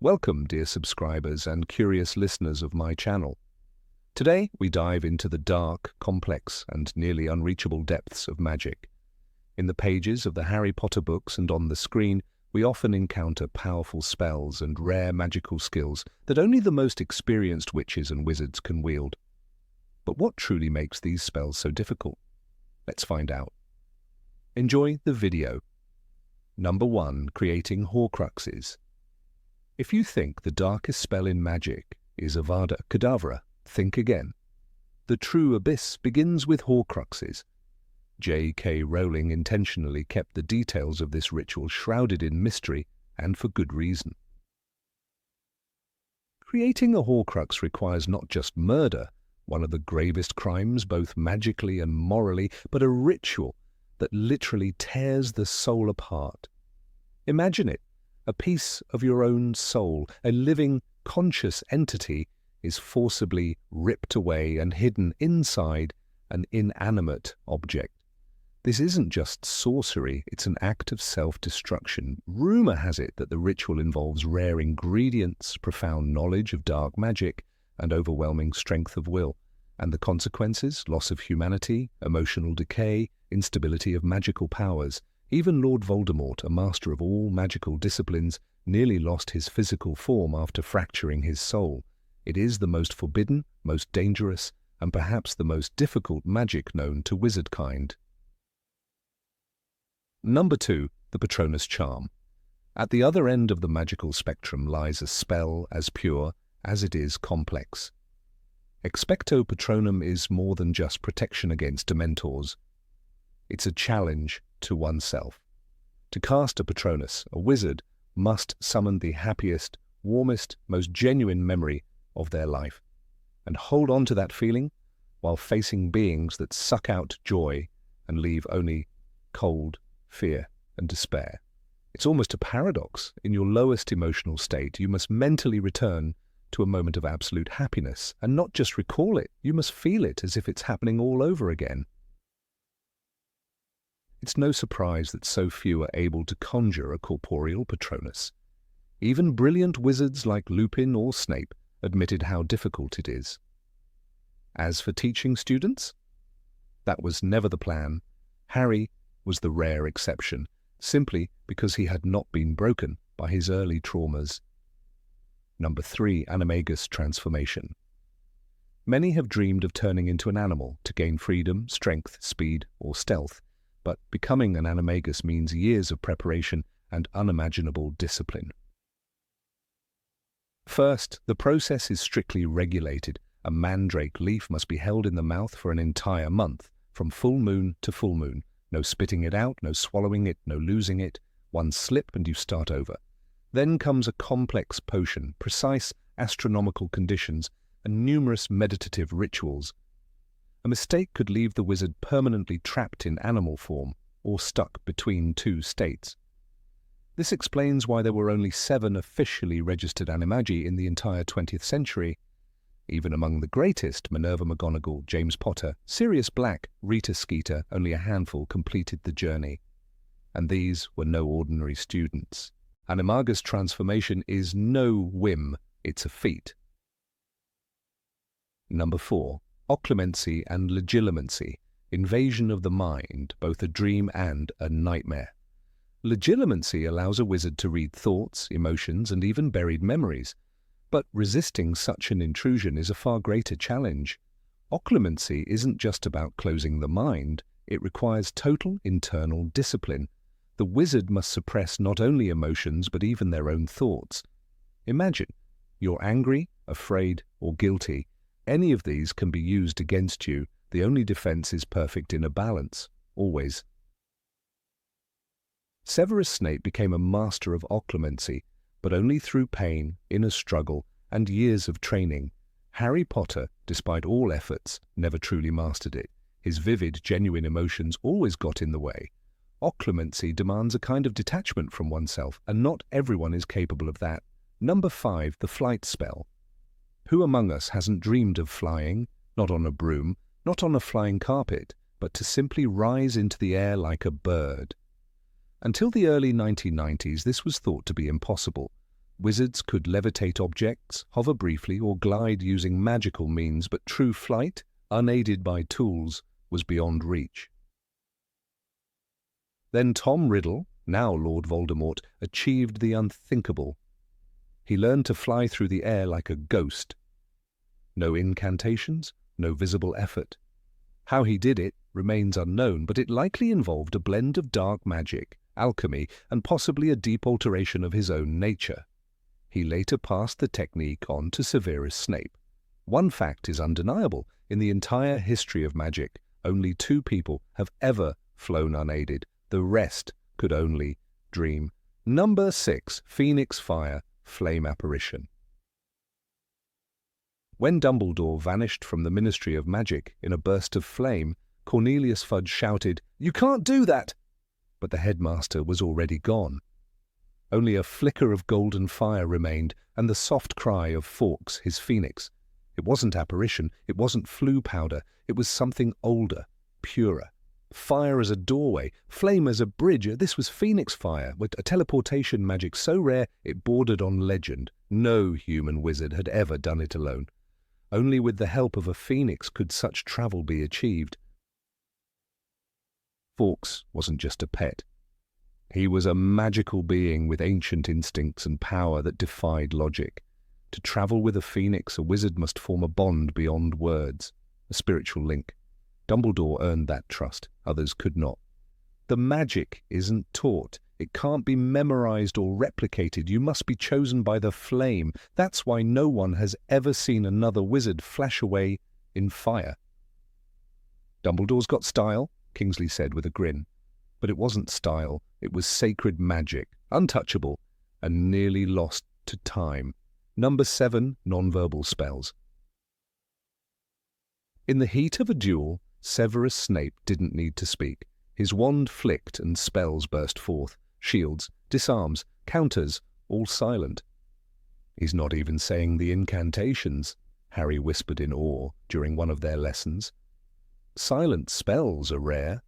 Welcome, dear subscribers and curious listeners of my channel. Today, we dive into the dark, complex, and nearly unreachable depths of magic. In the pages of the Harry Potter books and on the screen, we often encounter powerful spells and rare magical skills that only the most experienced witches and wizards can wield. But what truly makes these spells so difficult? Let's find out. Enjoy the video. Number 1. Creating horcruxes. If you think the darkest spell in magic is Avada Kedavra, think again. The true abyss begins with horcruxes. J.K. Rowling intentionally kept the details of this ritual shrouded in mystery, and for good reason. Creating a horcrux requires not just murder, one of the gravest crimes both magically and morally, but a ritual that literally tears the soul apart. Imagine it. A piece of your own soul, a living, conscious entity, is forcibly ripped away and hidden inside an inanimate object. This isn't just sorcery, it's an act of self-destruction. Rumor has it that the ritual involves rare ingredients, profound knowledge of dark magic, and overwhelming strength of will. And the consequences? Loss of humanity, emotional decay, instability of magical powers. Even Lord Voldemort, a master of all magical disciplines, nearly lost his physical form after fracturing his soul. It is the most forbidden, most dangerous, and perhaps the most difficult magic known to wizardkind. Number 2. The Patronus charm. At the other end of the magical spectrum lies a spell as pure as it is complex. Expecto Patronum is more than just protection against dementors. It's a challenge to oneself. To cast a Patronus, a wizard must summon the happiest, warmest, most genuine memory of their life, and hold on to that feeling while facing beings that suck out joy and leave only cold, fear, and despair. It's almost a paradox. In your lowest emotional state, you must mentally return to a moment of absolute happiness, and not just recall it, you must feel it as if it's happening all over again. It's no surprise that so few are able to conjure a corporeal Patronus. Even brilliant wizards like Lupin or Snape admitted how difficult it is. As for teaching students, that was never the plan. Harry was the rare exception, simply because he had not been broken by his early traumas. Number 3. Animagus transformation. Many have dreamed of turning into an animal to gain freedom, strength, speed, or stealth. But becoming an Animagus means years of preparation and unimaginable discipline. First, the process is strictly regulated. A mandrake leaf must be held in the mouth for an entire month, from full moon to full moon. No spitting it out, no swallowing it, no losing it. One slip and you start over. Then comes a complex potion, precise astronomical conditions, and numerous meditative rituals. A mistake could leave the wizard permanently trapped in animal form or stuck between two states. This explains why there were only 7 officially registered animagi in the entire 20th century. Even among the greatest, Minerva McGonagall, James Potter, Sirius Black, Rita Skeeter, only a handful completed the journey. And these were no ordinary students. Animagus transformation is no whim, it's a feat. Number 4. Occlumency and legilimency, invasion of the mind, both a dream and a nightmare. Legilimency allows a wizard to read thoughts, emotions, and even buried memories, but resisting such an intrusion is a far greater challenge. Occlumency isn't just about closing the mind, it requires total internal discipline. The wizard must suppress not only emotions but even their own thoughts. Imagine, you're angry, afraid, or guilty. Any of these can be used against you. The only defense is perfect inner balance, always. Severus Snape became a master of occlumency, but only through pain, inner struggle, and years of training. Harry Potter, despite all efforts, never truly mastered it. His vivid, genuine emotions always got in the way. Occlumency demands a kind of detachment from oneself, and not everyone is capable of that. Number 5. The flight spell. Who among us hasn't dreamed of flying, not on a broom, not on a flying carpet, but to simply rise into the air like a bird? Until the early 1990s, this was thought to be impossible. Wizards could levitate objects, hover briefly, or glide using magical means, but true flight, unaided by tools, was beyond reach. Then Tom Riddle, now Lord Voldemort, achieved the unthinkable. He learned to fly through the air like a ghost. No incantations, no visible effort. How he did it remains unknown, but it likely involved a blend of dark magic, alchemy, and possibly a deep alteration of his own nature. He later passed the technique on to Severus Snape. One fact is undeniable. In the entire history of magic, only 2 people have ever flown unaided. The rest could only dream. Number 6, Fiendfyre, Flame Apparition. When Dumbledore vanished from the Ministry of Magic in a burst of flame, Cornelius Fudge shouted, "You can't do that!" But the headmaster was already gone. Only a flicker of golden fire remained, and the soft cry of Fawkes, his phoenix. It wasn't apparition, it wasn't flue powder, it was something older, purer. Fire as a doorway, flame as a bridge. This was Fiendfyre, with a teleportation magic so rare it bordered on legend. No human wizard had ever done it alone. Only with the help of a phoenix could such travel be achieved. Fawkes wasn't just a pet. He was a magical being with ancient instincts and power that defied logic. To travel with a phoenix, a wizard must form a bond beyond words, a spiritual link. Dumbledore earned that trust, others could not. The magic isn't taught. It can't be memorized or replicated. You must be chosen by the flame. That's why no one has ever seen another wizard flash away in fire. Dumbledore's got style, Kingsley said with a grin. But it wasn't style, it was sacred magic, untouchable, and nearly lost to time. Number 7, nonverbal spells. In the heat of a duel, Severus Snape didn't need to speak. His wand flicked and spells burst forth. Shields, disarms, counters, all silent. "He's not even saying the incantations," Harry whispered in awe during one of their lessons. Silent spells are rare,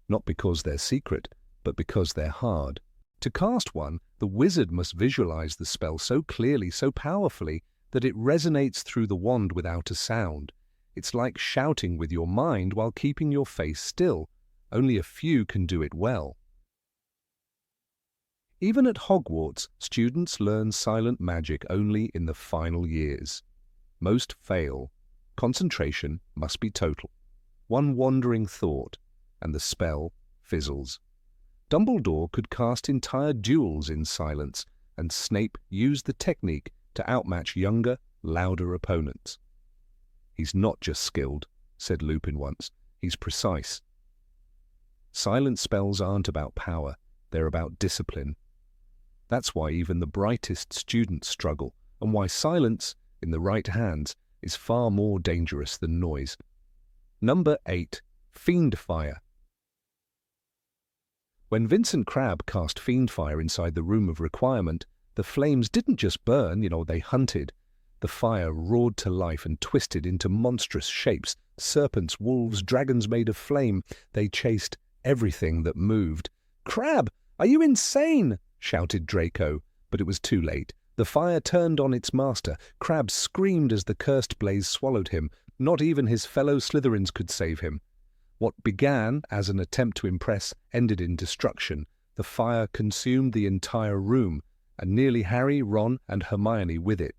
not because they're secret, but because they're hard. To cast one, the wizard must visualize the spell so clearly, so powerfully, that it resonates through the wand without a sound. It's like shouting with your mind while keeping your face still. Only a few can do it well. Even at Hogwarts, students learn silent magic only in the final years. Most fail. Concentration must be total. One wandering thought, and the spell fizzles. Dumbledore could cast entire duels in silence, and Snape used the technique to outmatch younger, louder opponents. "He's not just skilled," said Lupin once. "He's precise." Silent spells aren't about power, they're about discipline. That's why even the brightest students struggle, and why silence, in the right hands, is far more dangerous than noise. Number 8, Fiendfyre. When Vincent Crabbe cast Fiendfyre inside the Room of Requirement, the flames didn't just burn, they hunted. The fire roared to life and twisted into monstrous shapes. Serpents, wolves, dragons made of flame. They chased everything that moved. "Crabbe, are you insane?" shouted Draco, but it was too late. The fire turned on its master. Crabbe screamed as the cursed blaze swallowed him. Not even his fellow Slytherins could save him. What began as an attempt to impress ended in destruction. The fire consumed the entire room, and nearly Harry, Ron, and Hermione with it.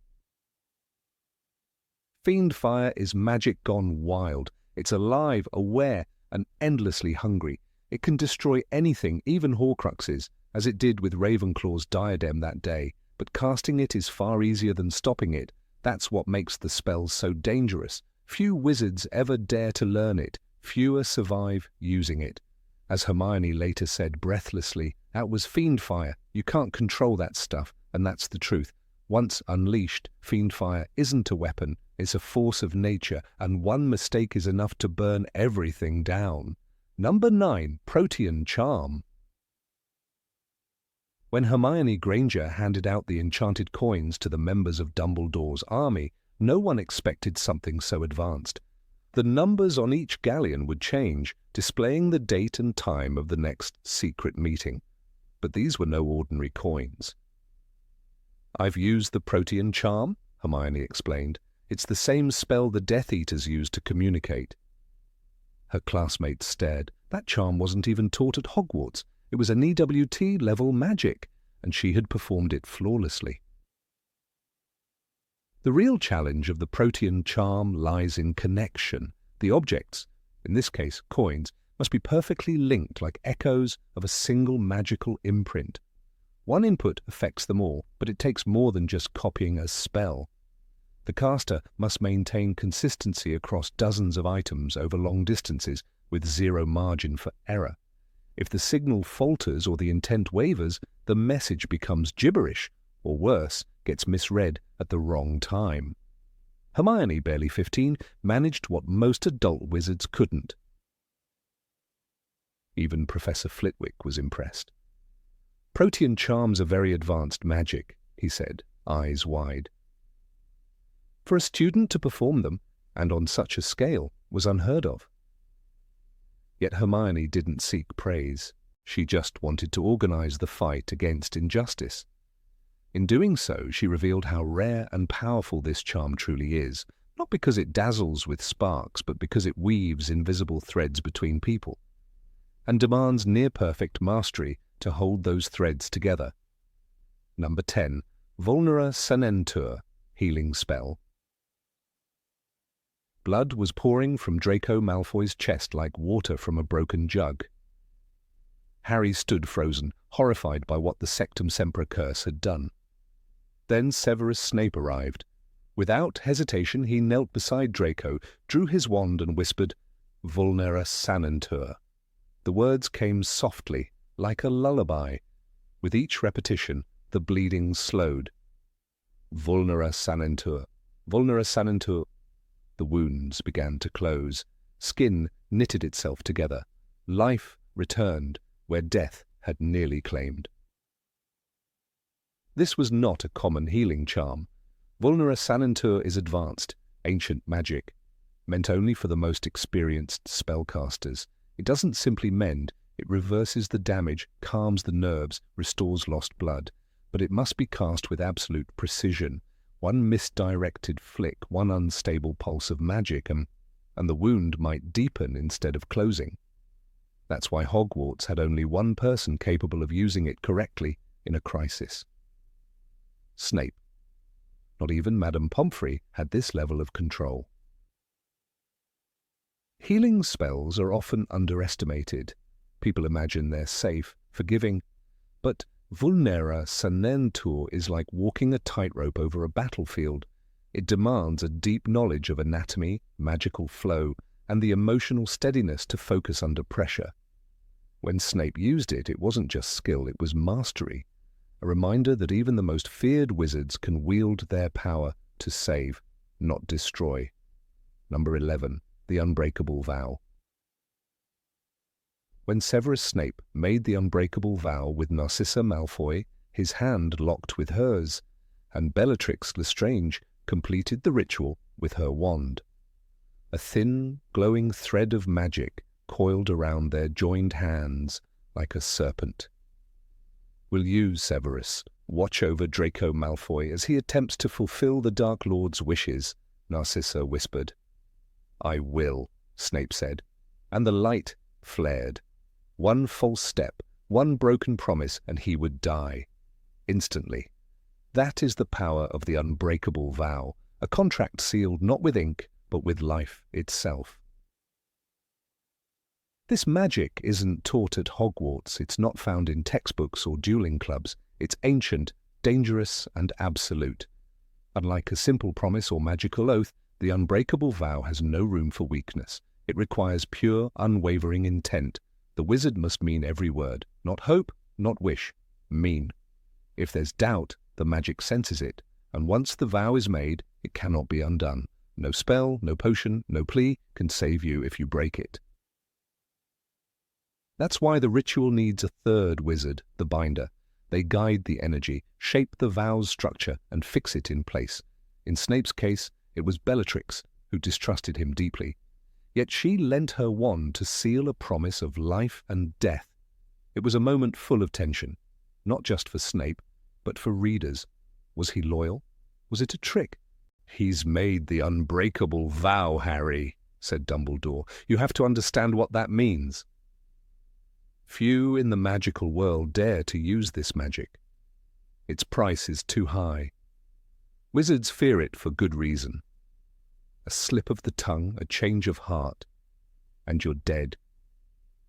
Fiendfyre is magic gone wild. It's alive, aware, and endlessly hungry. It can destroy anything, even horcruxes, as it did with Ravenclaw's diadem that day. But casting it is far easier than stopping it. That's what makes the spell so dangerous. Few wizards ever dare to learn it. Fewer survive using it. As Hermione later said breathlessly, "That was Fiendfyre. You can't control that stuff," and that's the truth. Once unleashed, Fiendfyre isn't a weapon, it's a force of nature, and one mistake is enough to burn everything down. Number 9, Protean Charm. When Hermione Granger handed out the enchanted coins to the members of Dumbledore's army, no one expected something so advanced. The numbers on each galleon would change, displaying the date and time of the next secret meeting. But these were no ordinary coins. "I've used the Protean charm," Hermione explained. "It's the same spell the Death Eaters use to communicate." Her classmates stared. That charm wasn't even taught at Hogwarts. It was an EWT-level magic, and she had performed it flawlessly. The real challenge of the Protean charm lies in connection. The objects, in this case coins, must be perfectly linked like echoes of a single magical imprint. One input affects them all, but it takes more than just copying a spell. The caster must maintain consistency across dozens of items over long distances with zero margin for error. If the signal falters or the intent wavers, the message becomes gibberish, or worse, gets misread at the wrong time. Hermione, barely 15, managed what most adult wizards couldn't. Even Professor Flitwick was impressed. "Protean charms are very advanced magic," he said, eyes wide. For a student to perform them, and on such a scale, was unheard of. Yet Hermione didn't seek praise. She just wanted to organize the fight against injustice. In doing so, she revealed how rare and powerful this charm truly is, not because it dazzles with sparks, but because it weaves invisible threads between people, and demands near-perfect mastery to hold those threads together. Number 10. Vulnera sanentur, healing spell. Blood was pouring from Draco Malfoy's chest like water from a broken jug. Harry stood frozen, horrified by what the Sectumsempra curse had done. Then Severus Snape arrived. Without hesitation, he knelt beside Draco, drew his wand and whispered, "Vulnera sanentur." The words came softly, like a lullaby. With each repetition, the bleeding slowed. "Vulnera sanentur, vulnera sanentur." The wounds began to close. Skin knitted itself together. Life returned where death had nearly claimed. This was not a common healing charm. Vulnera sanentur is advanced, ancient magic, meant only for the most experienced spellcasters. It doesn't simply mend, it reverses the damage, calms the nerves, restores lost blood. But it must be cast with absolute precision. One misdirected flick, one unstable pulse of magic, and the wound might deepen instead of closing. That's why Hogwarts had only one person capable of using it correctly in a crisis. Snape. Not even Madame Pomfrey had this level of control. Healing spells are often underestimated. People imagine they're safe, forgiving, but Vulnera sanentur is like walking a tightrope over a battlefield. It demands a deep knowledge of anatomy, magical flow, and the emotional steadiness to focus under pressure. When Snape used it, it wasn't just skill, it was mastery. A reminder that even the most feared wizards can wield their power to save, not destroy. Number 11. The Unbreakable Vow. When Severus Snape made the Unbreakable Vow with Narcissa Malfoy, his hand locked with hers, and Bellatrix Lestrange completed the ritual with her wand. A thin, glowing thread of magic coiled around their joined hands like a serpent. "Will you, Severus, watch over Draco Malfoy as he attempts to fulfill the Dark Lord's wishes?" Narcissa whispered. "I will," Snape said, and the light flared. One false step, one broken promise, and he would die. Instantly. That is the power of the Unbreakable Vow, a contract sealed not with ink, but with life itself. This magic isn't taught at Hogwarts. It's not found in textbooks or dueling clubs. It's ancient, dangerous, and absolute. Unlike a simple promise or magical oath, the Unbreakable Vow has no room for weakness. It requires pure, unwavering intent. The wizard must mean every word. Not hope, not wish. Mean. If there's doubt, the magic senses it, and once the vow is made, it cannot be undone. No spell, no potion, no plea can save you if you break it. That's why the ritual needs a third wizard, the binder. They guide the energy, shape the vow's structure, and fix it in place. In Snape's case, it was Bellatrix, who distrusted him deeply. Yet she lent her wand to seal a promise of life and death. It was a moment full of tension, not just for Snape, but for readers. Was he loyal? Was it a trick? "He's made the unbreakable vow, Harry," said Dumbledore. "You have to understand what that means." Few in the magical world dare to use this magic. Its price is too high. Wizards fear it for good reason. A slip of the tongue, a change of heart, and you're dead.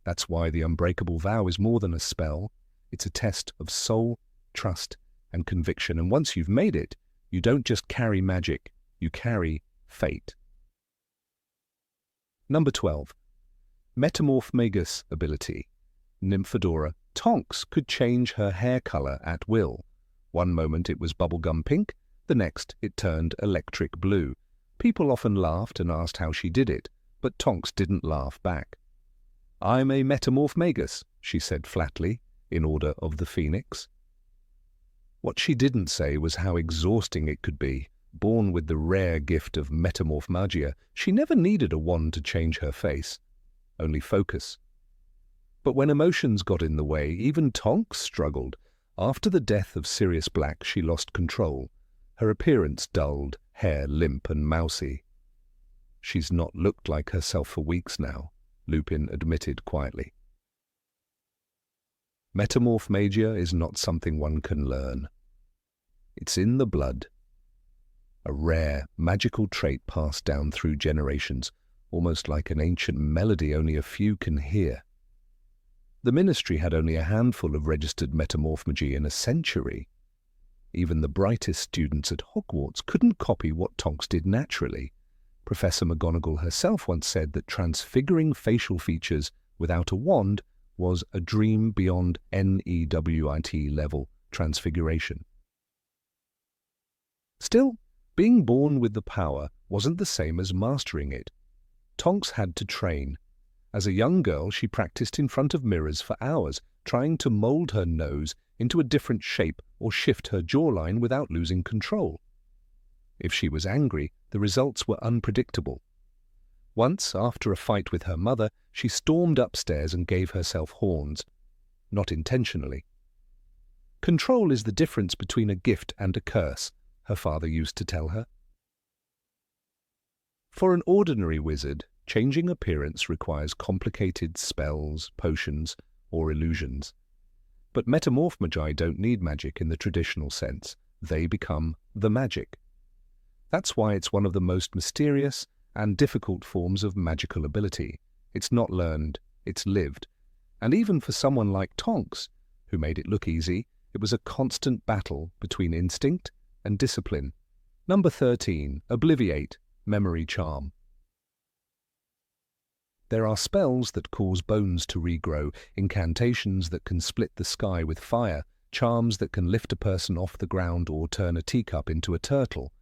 That's why the unbreakable vow is more than a spell. It's a test of soul, trust, and conviction. And once you've made it, you don't just carry magic, you carry fate. Number 12. Metamorphmagus ability. Nymphadora Tonks could change her hair color at will. One moment it was bubblegum pink, the next it turned electric blue. People often laughed and asked how she did it, but Tonks didn't laugh back. "I'm a Metamorphmagus," she said flatly, in order of the phoenix. What she didn't say was how exhausting it could be. Born with the rare gift of metamorphmagia, she never needed a wand to change her face, only focus. But when emotions got in the way, even Tonks struggled. After the death of Sirius Black, she lost control. Her appearance dulled, hair limp and mousy. "She's not looked like herself for weeks now," Lupin admitted quietly. Metamorphmagia is not something one can learn. It's in the blood. A rare, magical trait passed down through generations, almost like an ancient melody only a few can hear. The Ministry had only a handful of registered metamorphmagy in a century. Even the brightest students at Hogwarts couldn't copy what Tonks did naturally. Professor McGonagall herself once said that transfiguring facial features without a wand was a dream beyond NEWIT level transfiguration. Still, being born with the power wasn't the same as mastering it. Tonks had to train. As a young girl, she practiced in front of mirrors for hours, trying to mold her nose into a different shape or shift her jawline without losing control. If she was angry, the results were unpredictable. Once, after a fight with her mother, she stormed upstairs and gave herself horns, not intentionally. "Control is the difference between a gift and a curse," her father used to tell her. For an ordinary wizard, changing appearance requires complicated spells, potions, or illusions. But metamorphmagi don't need magic in the traditional sense. They become the magic. That's why it's one of the most mysterious and difficult forms of magical ability. It's not learned, it's lived. And even for someone like Tonks, who made it look easy, it was a constant battle between instinct and discipline. Number 13. Obliviate, memory charm. There are spells that cause bones to regrow, incantations that can split the sky with fire, charms that can lift a person off the ground or turn a teacup into a turtle.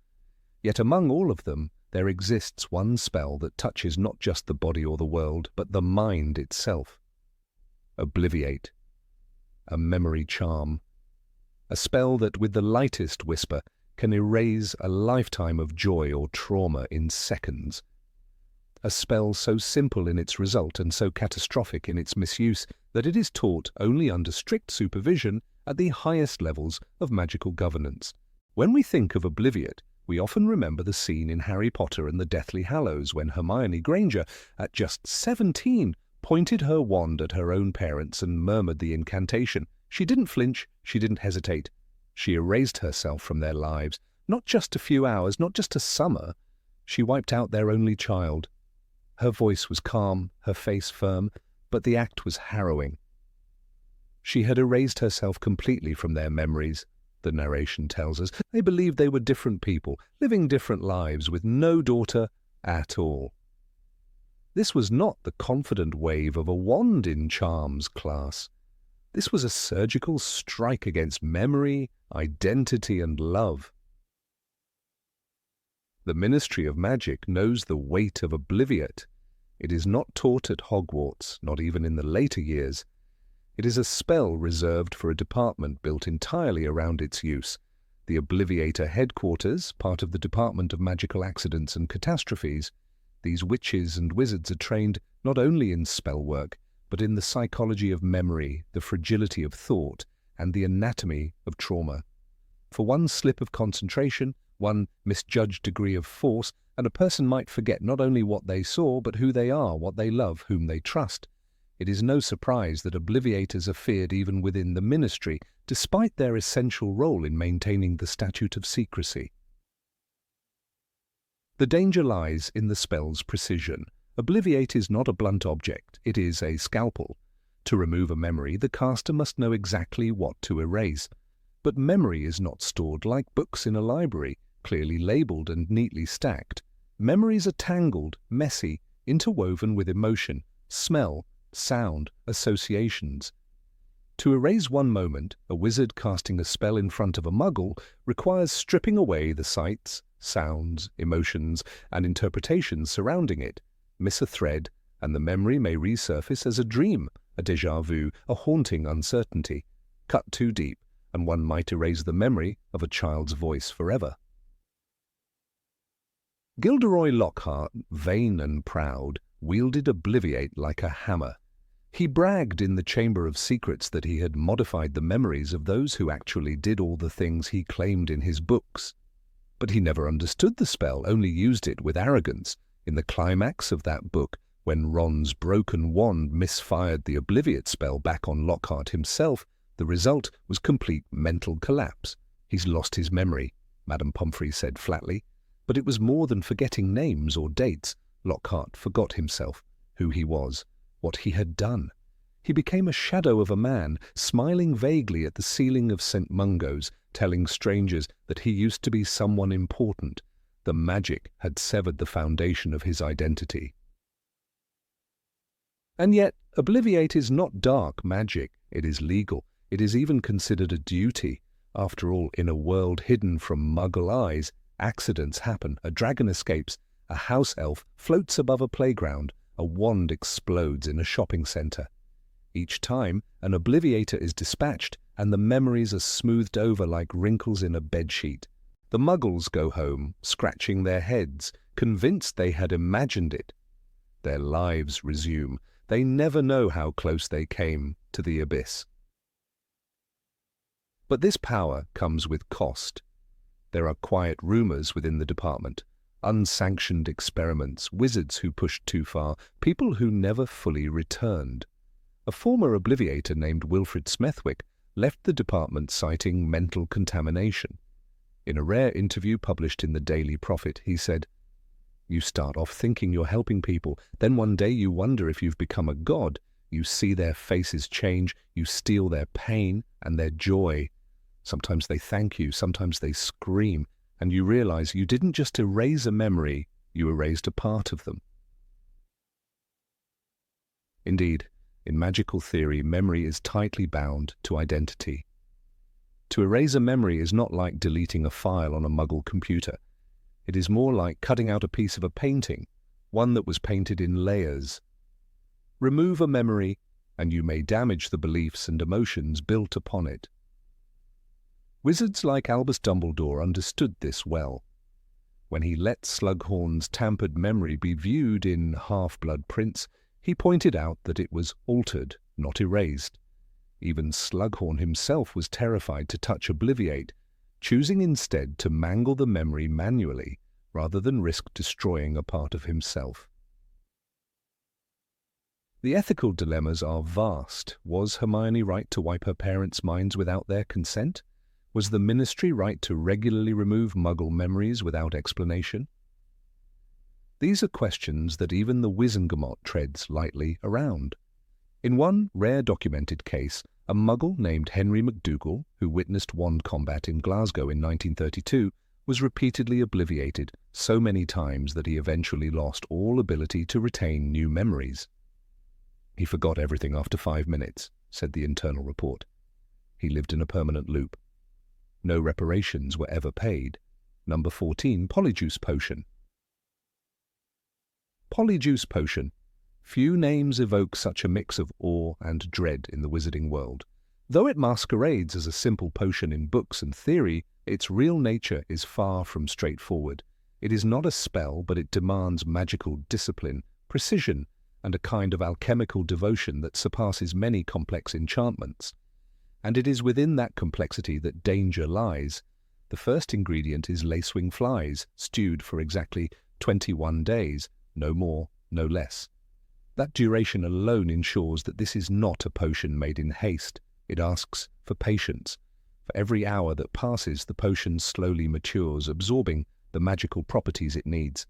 Yet among all of them, there exists one spell that touches not just the body or the world, but the mind itself. Obliviate, a memory charm. A spell that, with the lightest whisper, can erase a lifetime of joy or trauma in seconds. A spell so simple in its result and so catastrophic in its misuse that it is taught only under strict supervision at the highest levels of magical governance. When we think of Obliviate, we often remember the scene in Harry Potter and the Deathly Hallows when Hermione Granger, at just 17, pointed her wand at her own parents and murmured the incantation. She didn't flinch, she didn't hesitate. She erased herself from their lives, not just a few hours, not just a summer. She wiped out their only child. Her voice was calm, her face firm, but the act was harrowing. She had erased herself completely from their memories, the narration tells us. They believed they were different people, living different lives, with no daughter at all. This was not the confident wave of a wand in charms class. This was a surgical strike against memory, identity, and love. The Ministry of Magic knows the weight of Obliviate. It is not taught at Hogwarts, not even in the later years. It is a spell reserved for a department built entirely around its use. The Obliviator Headquarters, part of the Department of Magical Accidents and Catastrophes. These witches and wizards are trained not only in spell work, but in the psychology of memory, the fragility of thought, and the anatomy of trauma. For one slip of concentration, one misjudged degree of force, and a person might forget not only what they saw, but who they are, what they love, whom they trust. It is no surprise that obliviators are feared even within the ministry, despite their essential role in maintaining the statute of secrecy. The danger lies in the spell's precision. Obliviate is not a blunt object, it is a scalpel. To remove a memory, the caster must know exactly what to erase. But memory is not stored like books in a library, clearly labelled and neatly stacked. Memories are tangled, messy, interwoven with emotion, smell, sound, associations. To erase one moment, a wizard casting a spell in front of a muggle requires stripping away the sights, sounds, emotions, and interpretations surrounding it. Miss a thread, and the memory may resurface as a dream, a déjà vu, a haunting uncertainty. Cut too deep, and one might erase the memory of a child's voice forever. Gilderoy Lockhart, vain and proud, wielded Obliviate like a hammer. He bragged in the Chamber of Secrets that he had modified the memories of those who actually did all the things he claimed in his books. But he never understood the spell, only used it with arrogance. In the climax of that book, when Ron's broken wand misfired the Obliviate spell back on Lockhart himself, the result was complete mental collapse. "He's lost his memory," Madame Pomfrey said flatly. But it was more than forgetting names or dates. Lockhart forgot himself, who he was, what he had done. He became a shadow of a man, smiling vaguely at the ceiling of St. Mungo's, telling strangers that he used to be someone important. The magic had severed the foundation of his identity. And yet, Obliviate is not dark magic. It is legal. It is even considered a duty. After all, in a world hidden from Muggle eyes, accidents happen, a dragon escapes, a house elf floats above a playground, a wand explodes in a shopping centre. Each time, an Obliviator is dispatched, and the memories are smoothed over like wrinkles in a bedsheet. The Muggles go home, scratching their heads, convinced they had imagined it. Their lives resume. They never know how close they came to the abyss. But this power comes with cost. There are quiet rumors within the department, unsanctioned experiments, wizards who pushed too far, people who never fully returned. A former Obliviator named Wilfred Smethwick left the department citing mental contamination. In a rare interview published in the Daily Prophet, he said, "You start off thinking you're helping people, then one day you wonder if you've become a god. You see their faces change, you steal their pain and their joy. Sometimes they thank you, sometimes they scream, and you realize you didn't just erase a memory, you erased a part of them." Indeed, in magical theory, memory is tightly bound to identity. To erase a memory is not like deleting a file on a Muggle computer. It is more like cutting out a piece of a painting, one that was painted in layers. Remove a memory, and you may damage the beliefs and emotions built upon it. Wizards like Albus Dumbledore understood this well. When he let Slughorn's tampered memory be viewed in Half-Blood Prince, he pointed out that it was altered, not erased. Even Slughorn himself was terrified to touch Obliviate, choosing instead to mangle the memory manually, rather than risk destroying a part of himself. The ethical dilemmas are vast. Was Hermione right to wipe her parents' minds without their consent? Was the Ministry right to regularly remove Muggle memories without explanation? These are questions that even the Wizengamot treads lightly around. In one rare documented case, a Muggle named Henry McDougall, who witnessed wand combat in Glasgow in 1932, was repeatedly obliviated so many times that he eventually lost all ability to retain new memories. "He forgot everything after 5 minutes," said the internal report. "He lived in a permanent loop. No reparations were ever paid." Number 14, Polyjuice Potion. Polyjuice Potion. Few names evoke such a mix of awe and dread in the wizarding world. Though it masquerades as a simple potion in books and theory, its real nature is far from straightforward. It is not a spell, but it demands magical discipline, precision, and a kind of alchemical devotion that surpasses many complex enchantments. And it is within that complexity that danger lies. The first ingredient is lacewing flies, stewed for exactly 21 days, no more, no less. That duration alone ensures that this is not a potion made in haste. It asks for patience. For every hour that passes, the potion slowly matures, absorbing the magical properties it needs.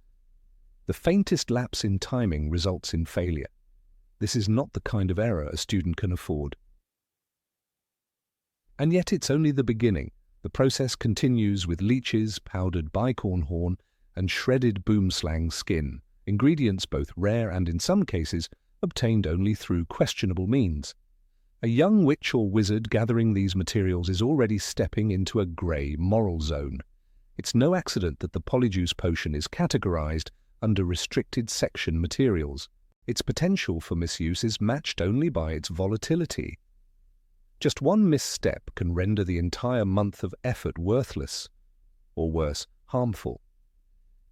The faintest lapse in timing results in failure. This is not the kind of error a student can afford. And yet it's only the beginning. The process continues with leeches, powdered bicorn horn, and shredded boomslang skin, ingredients both rare and, in some cases, obtained only through questionable means. A young witch or wizard gathering these materials is already stepping into a grey moral zone. It's no accident that the Polyjuice potion is categorized under restricted section materials. Its potential for misuse is matched only by its volatility. Just one misstep can render the entire month of effort worthless, or worse, harmful.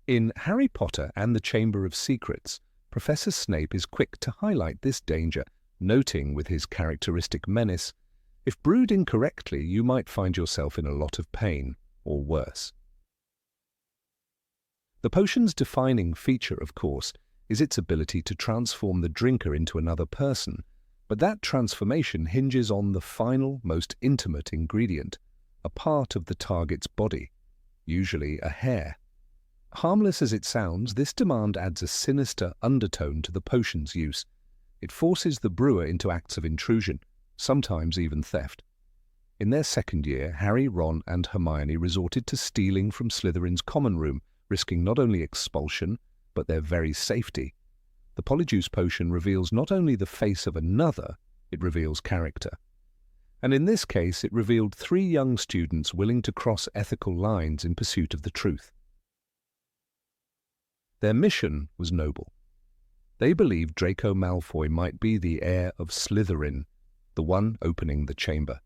In Harry Potter and the Chamber of Secrets, Professor Snape is quick to highlight this danger, noting with his characteristic menace, "If brewed incorrectly, you might find yourself in a lot of pain, or worse." The potion's defining feature, of course, is its ability to transform the drinker into another person, but that transformation hinges on the final, most intimate ingredient, a part of the target's body, usually a hair. Harmless as it sounds, this demand adds a sinister undertone to the potion's use. It forces the brewer into acts of intrusion, sometimes even theft. In their second year, Harry, Ron, and Hermione resorted to stealing from Slytherin's common room, risking not only expulsion, but their very safety. The Polyjuice potion reveals not only the face of another, it reveals character. And in this case, it revealed 3 young students willing to cross ethical lines in pursuit of the truth. Their mission was noble. They believed Draco Malfoy might be the heir of Slytherin, the one opening the chamber.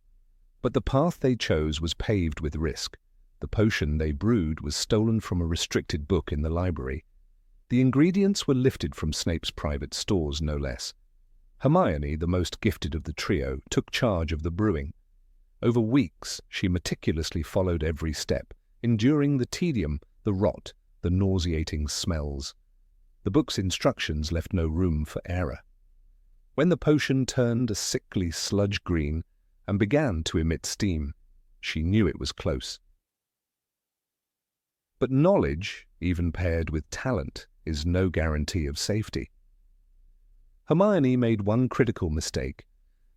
But the path they chose was paved with risk. The potion they brewed was stolen from a restricted book in the library. The ingredients were lifted from Snape's private stores, no less. Hermione, the most gifted of the trio, took charge of the brewing. Over weeks, she meticulously followed every step, enduring the tedium, the rot, the nauseating smells. The book's instructions left no room for error. When the potion turned a sickly sludge green and began to emit steam, she knew it was close. But knowledge, even paired with talent, is no guarantee of safety. Hermione made one critical mistake.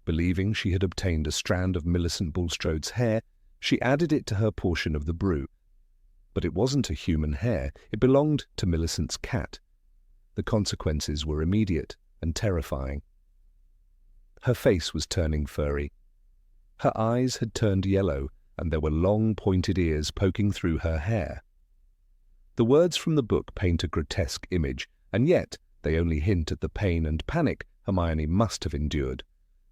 Believing she had obtained a strand of Millicent Bulstrode's hair, she added it to her portion of the brew. But it wasn't a human hair, it belonged to Millicent's cat. The consequences were immediate and terrifying. Her face was turning furry. Her eyes had turned yellow, and there were long pointed ears poking through her hair. The words from the book paint a grotesque image, and yet they only hint at the pain and panic Hermione must have endured.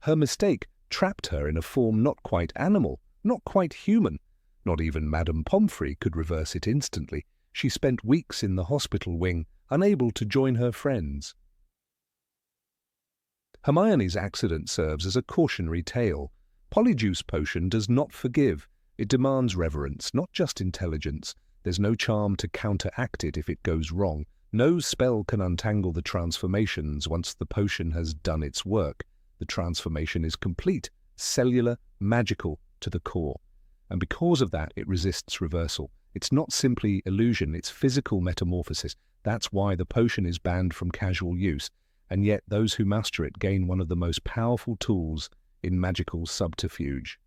Her mistake trapped her in a form not quite animal, not quite human. Not even Madame Pomfrey could reverse it instantly. She spent weeks in the hospital wing, unable to join her friends. Hermione's accident serves as a cautionary tale. Polyjuice potion does not forgive. It demands reverence, not just intelligence. There's no charm to counteract it if it goes wrong. No spell can untangle the transformations once the potion has done its work. The transformation is complete, cellular, magical to the core. And because of that, it resists reversal. It's not simply illusion, it's physical metamorphosis. That's why the potion is banned from casual use. And yet those who master it gain one of the most powerful tools in magical subterfuge.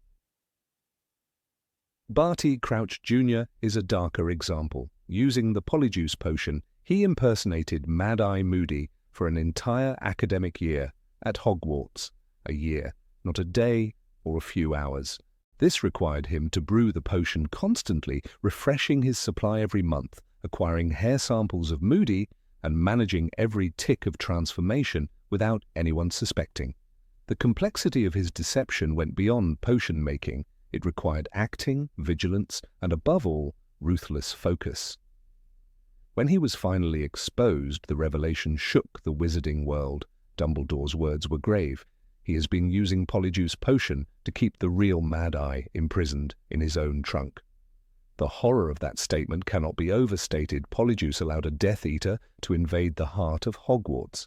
Barty Crouch Jr. is a darker example. Using the Polyjuice potion, he impersonated Mad-Eye Moody for an entire academic year at Hogwarts. A year, not a day or a few hours. This required him to brew the potion constantly, refreshing his supply every month, acquiring hair samples of Moody, and managing every tick of transformation without anyone suspecting. The complexity of his deception went beyond potion making. It required acting, vigilance, and above all, ruthless focus. When he was finally exposed, the revelation shook the wizarding world. Dumbledore's words were grave. He has been using Polyjuice potion to keep the real Mad-Eye imprisoned in his own trunk. The horror of that statement cannot be overstated. Polyjuice allowed a Death Eater to invade the heart of Hogwarts.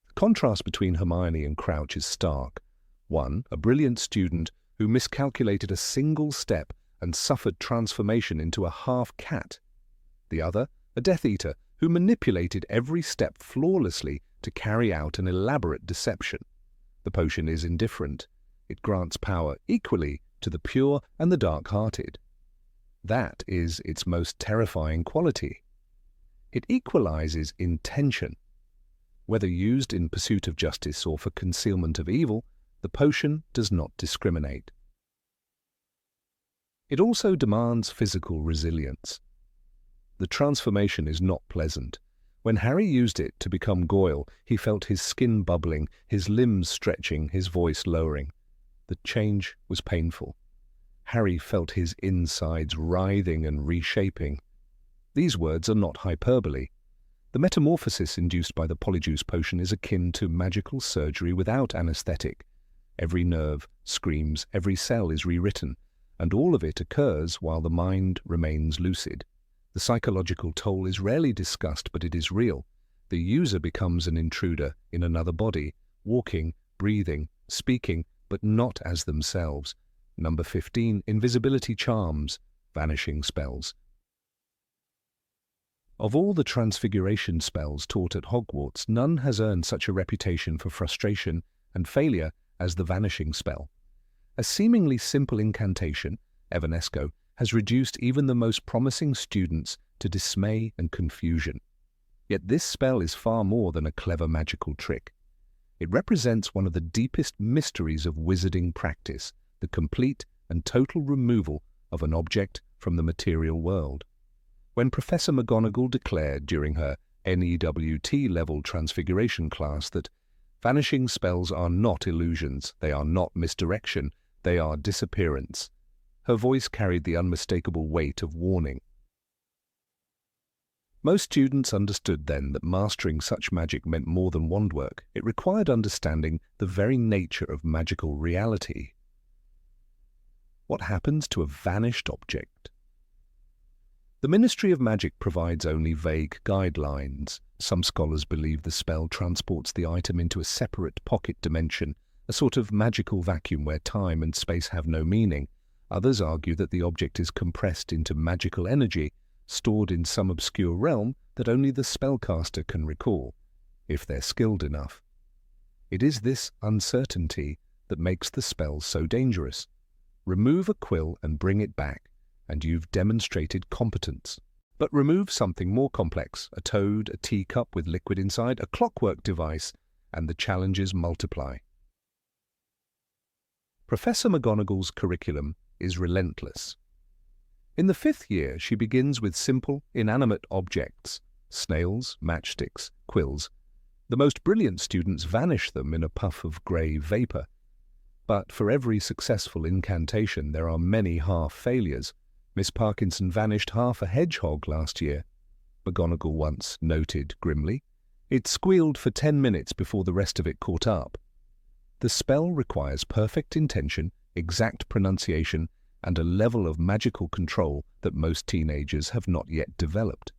The contrast between Hermione and Crouch is stark. One, a brilliant student who miscalculated a single step and suffered transformation into a half-cat. The other, a Death Eater who manipulated every step flawlessly to carry out an elaborate deception. The potion is indifferent. It grants power equally to the pure and the dark-hearted. That is its most terrifying quality. It equalizes intention. Whether used in pursuit of justice or for concealment of evil, the potion does not discriminate. It also demands physical resilience. The transformation is not pleasant. When Harry used it to become Goyle, he felt his skin bubbling, his limbs stretching, his voice lowering. The change was painful. Harry felt his insides writhing and reshaping. These words are not hyperbole. The metamorphosis induced by the Polyjuice potion is akin to magical surgery without anesthetic. Every nerve screams, every cell is rewritten, and all of it occurs while the mind remains lucid. The psychological toll is rarely discussed, but it is real. The user becomes an intruder in another body, walking, breathing, speaking, but not as themselves. Number 15, invisibility charms, vanishing spells. Of all the transfiguration spells taught at Hogwarts, none has earned such a reputation for frustration and failure as the vanishing spell. A seemingly simple incantation, Evanesco, has reduced even the most promising students to dismay and confusion. Yet this spell is far more than a clever magical trick. It represents one of the deepest mysteries of wizarding practice, the complete and total removal of an object from the material world. When Professor McGonagall declared during her NEWT-level transfiguration class that vanishing spells are not illusions, they are not misdirection, they are disappearance, her voice carried the unmistakable weight of warning. Most students understood then that mastering such magic meant more than wand work. It required understanding the very nature of magical reality. What happens to a vanished object? The Ministry of Magic provides only vague guidelines. Some scholars believe the spell transports the item into a separate pocket dimension, a sort of magical vacuum where time and space have no meaning. Others argue that the object is compressed into magical energy, stored in some obscure realm that only the spellcaster can recall, if they're skilled enough. It is this uncertainty that makes the spell so dangerous. Remove a quill and bring it back, and you've demonstrated competence. But remove something more complex, a toad, a teacup with liquid inside, a clockwork device, and the challenges multiply. Professor McGonagall's curriculum is relentless. In the 5th year, she begins with simple, inanimate objects, snails, matchsticks, quills. The most brilliant students vanish them in a puff of grey vapour. But for every successful incantation, there are many half-failures. Miss Parkinson vanished half a hedgehog last year. McGonagall once noted grimly. It squealed for 10 minutes before the rest of it caught up. The spell requires perfect intention, exact pronunciation, and a level of magical control that most teenagers have not yet developed.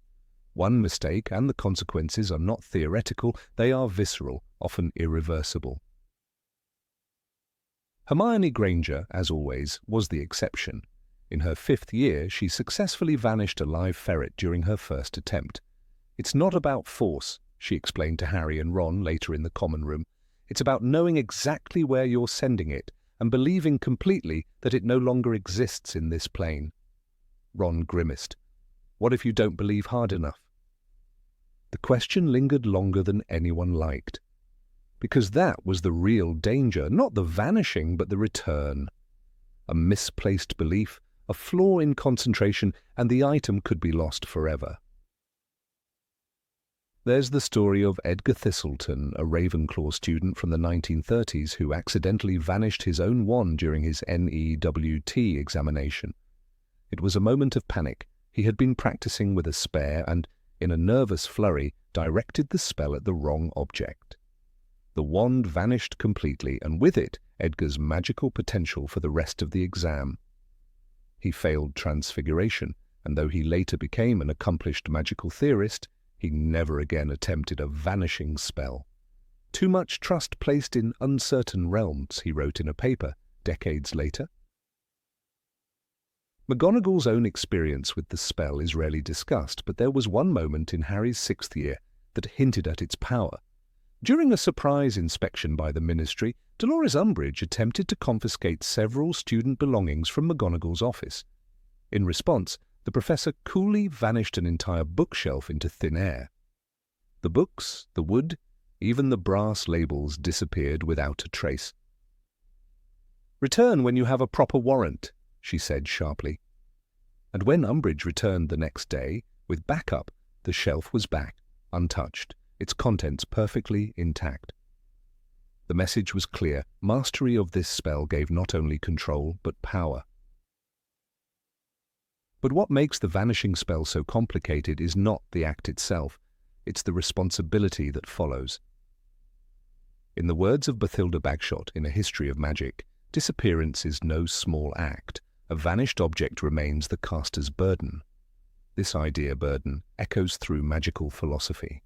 One mistake, and the consequences are not theoretical, they are visceral, often irreversible. Hermione Granger, as always, was the exception. In her 5th year, she successfully vanished a live ferret during her first attempt. "It's not about force," she explained to Harry and Ron later in the common room. "It's about knowing exactly where you're sending it and believing completely that it no longer exists in this plane." Ron grimaced. "What if you don't believe hard enough?" The question lingered longer than anyone liked. Because that was the real danger, not the vanishing, but the return. A misplaced belief, a flaw in concentration, and the item could be lost forever. There's the story of Edgar Thistleton, a Ravenclaw student from the 1930s who accidentally vanished his own wand during his NEWT examination. It was a moment of panic. He had been practicing with a spare and, in a nervous flurry, directed the spell at the wrong object. The wand vanished completely, and with it, Edgar's magical potential for the rest of the exam. He failed transfiguration, and though he later became an accomplished magical theorist, he never again attempted a vanishing spell. Too much trust placed in uncertain realms, he wrote in a paper decades later. McGonagall's own experience with the spell is rarely discussed, but there was one moment in Harry's 6th year that hinted at its power. During a surprise inspection by the Ministry, Dolores Umbridge attempted to confiscate several student belongings from McGonagall's office. In response, the professor coolly vanished an entire bookshelf into thin air. The books, the wood, even the brass labels disappeared without a trace. "Return when you have a proper warrant," she said sharply. And when Umbridge returned the next day, with backup, the shelf was back, untouched, its contents perfectly intact. The message was clear. Mastery of this spell gave not only control, but power. But what makes the vanishing spell so complicated is not the act itself, it's the responsibility that follows. In the words of Bathilda Bagshot in A History of Magic, disappearance is no small act. A vanished object remains the caster's burden. This idea burden echoes through magical philosophy.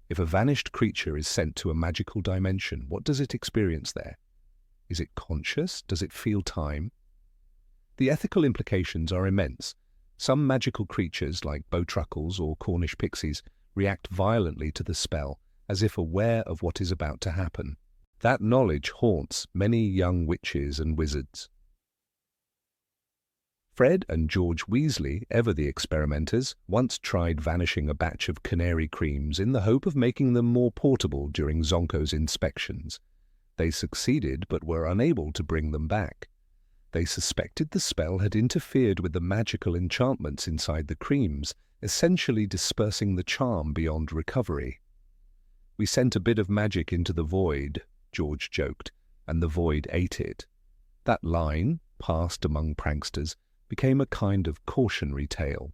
If a vanished creature is sent to a magical dimension, what does it experience there? Is it conscious? Does it feel time? The ethical implications are immense. Some magical creatures, like bowtruckles or Cornish pixies, react violently to the spell, as if aware of what is about to happen. That knowledge haunts many young witches and wizards. Fred and George Weasley, ever the experimenters, once tried vanishing a batch of canary creams in the hope of making them more portable during Zonko's inspections. They succeeded but were unable to bring them back. They suspected the spell had interfered with the magical enchantments inside the creams, essentially dispersing the charm beyond recovery. "We sent a bit of magic into the void," George joked, "and the void ate it." That line, passed among pranksters, became a kind of cautionary tale.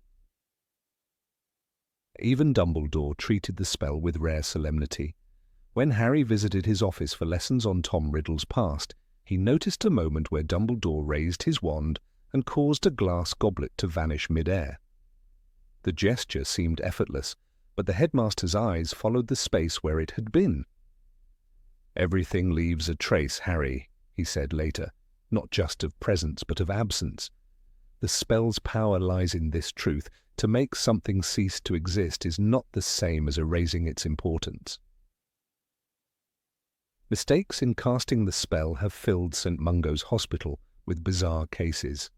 Even Dumbledore treated the spell with rare solemnity. When Harry visited his office for lessons on Tom Riddle's past, he noticed a moment where Dumbledore raised his wand and caused a glass goblet to vanish mid-air. The gesture seemed effortless, but the headmaster's eyes followed the space where it had been. "Everything leaves a trace, Harry," he said later, "not just of presence but of absence. The spell's power lies in this truth. To make something cease to exist is not the same as erasing its importance." Mistakes in casting the spell have filled St. Mungo's Hospital with bizarre cases.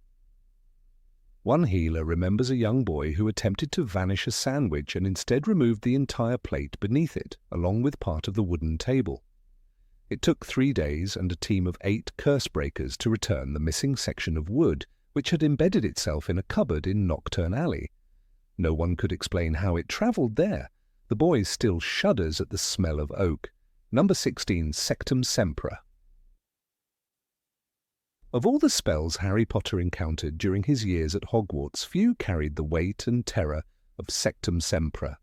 One healer remembers a young boy who attempted to vanish a sandwich and instead removed the entire plate beneath it, along with part of the wooden table. It took 3 days and a team of 8 curse breakers to return the missing section of wood, which had embedded itself in a cupboard in Knockturn Alley. No one could explain how it travelled there. The boy still shudders at the smell of oak. Number 16, Sectumsempra. Of all the spells Harry Potter encountered during his years at Hogwarts, few carried the weight and terror of Sectumsempra.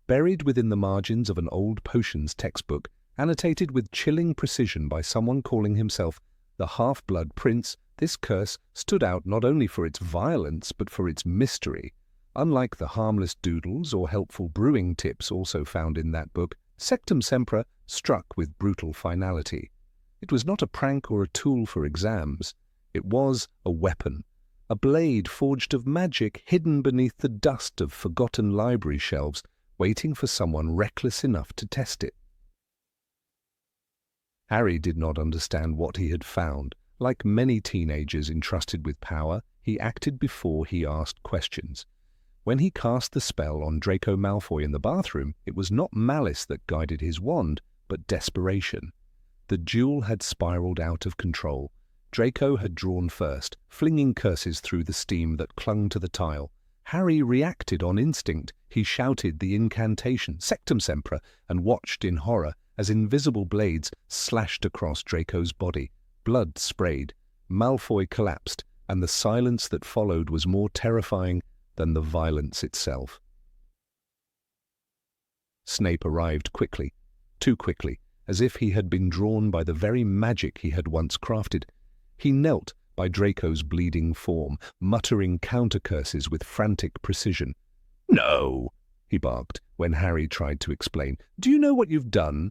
Buried within the margins of an old potions textbook, annotated with chilling precision by someone calling himself the Half-Blood Prince, this curse stood out not only for its violence but for its mystery. Unlike the harmless doodles or helpful brewing tips also found in that book, Sectumsempra struck with brutal finality. It was not a prank or a tool for exams. It was a weapon, a blade forged of magic hidden beneath the dust of forgotten library shelves, waiting for someone reckless enough to test it. Harry did not understand what he had found. Like many teenagers entrusted with power, he acted before he asked questions. When he cast the spell on Draco Malfoy in the bathroom, it was not malice that guided his wand, but desperation. The duel had spiraled out of control. Draco had drawn first, flinging curses through the steam that clung to the tile. Harry reacted on instinct. He shouted the incantation, Sectumsempra, and watched in horror as invisible blades slashed across Draco's body. Blood sprayed, Malfoy collapsed, and the silence that followed was more terrifying than the violence itself. Snape arrived quickly, too quickly, as if he had been drawn by the very magic he had once crafted. He knelt, by Draco's bleeding form, muttering counter-curses with frantic precision. "No!" he barked when Harry tried to explain. "Do you know what you've done?"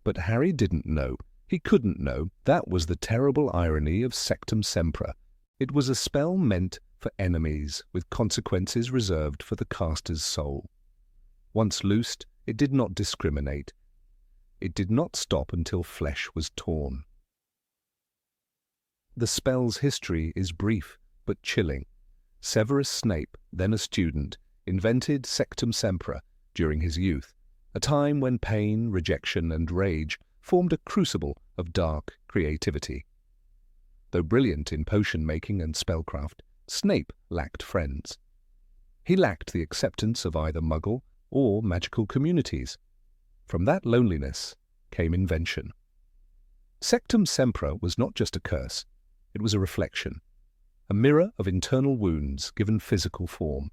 But Harry didn't know. He couldn't know. That was the terrible irony of Sectumsempra. It was a spell meant for enemies, with consequences reserved for the caster's soul. Once loosed, it did not discriminate. It did not stop until flesh was torn. The spell's history is brief, but chilling. Severus Snape, then a student, invented Sectumsempra during his youth, a time when pain, rejection, and rage formed a crucible of dark creativity. Though brilliant in potion-making and spellcraft, Snape lacked friends. He lacked the acceptance of either Muggle or magical communities. From that loneliness came invention. Sectumsempra was not just a curse, it was a reflection, a mirror of internal wounds given physical form.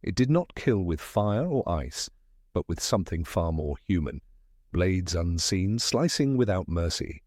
It did not kill with fire or ice, but with something far more human, blades unseen, slicing without mercy.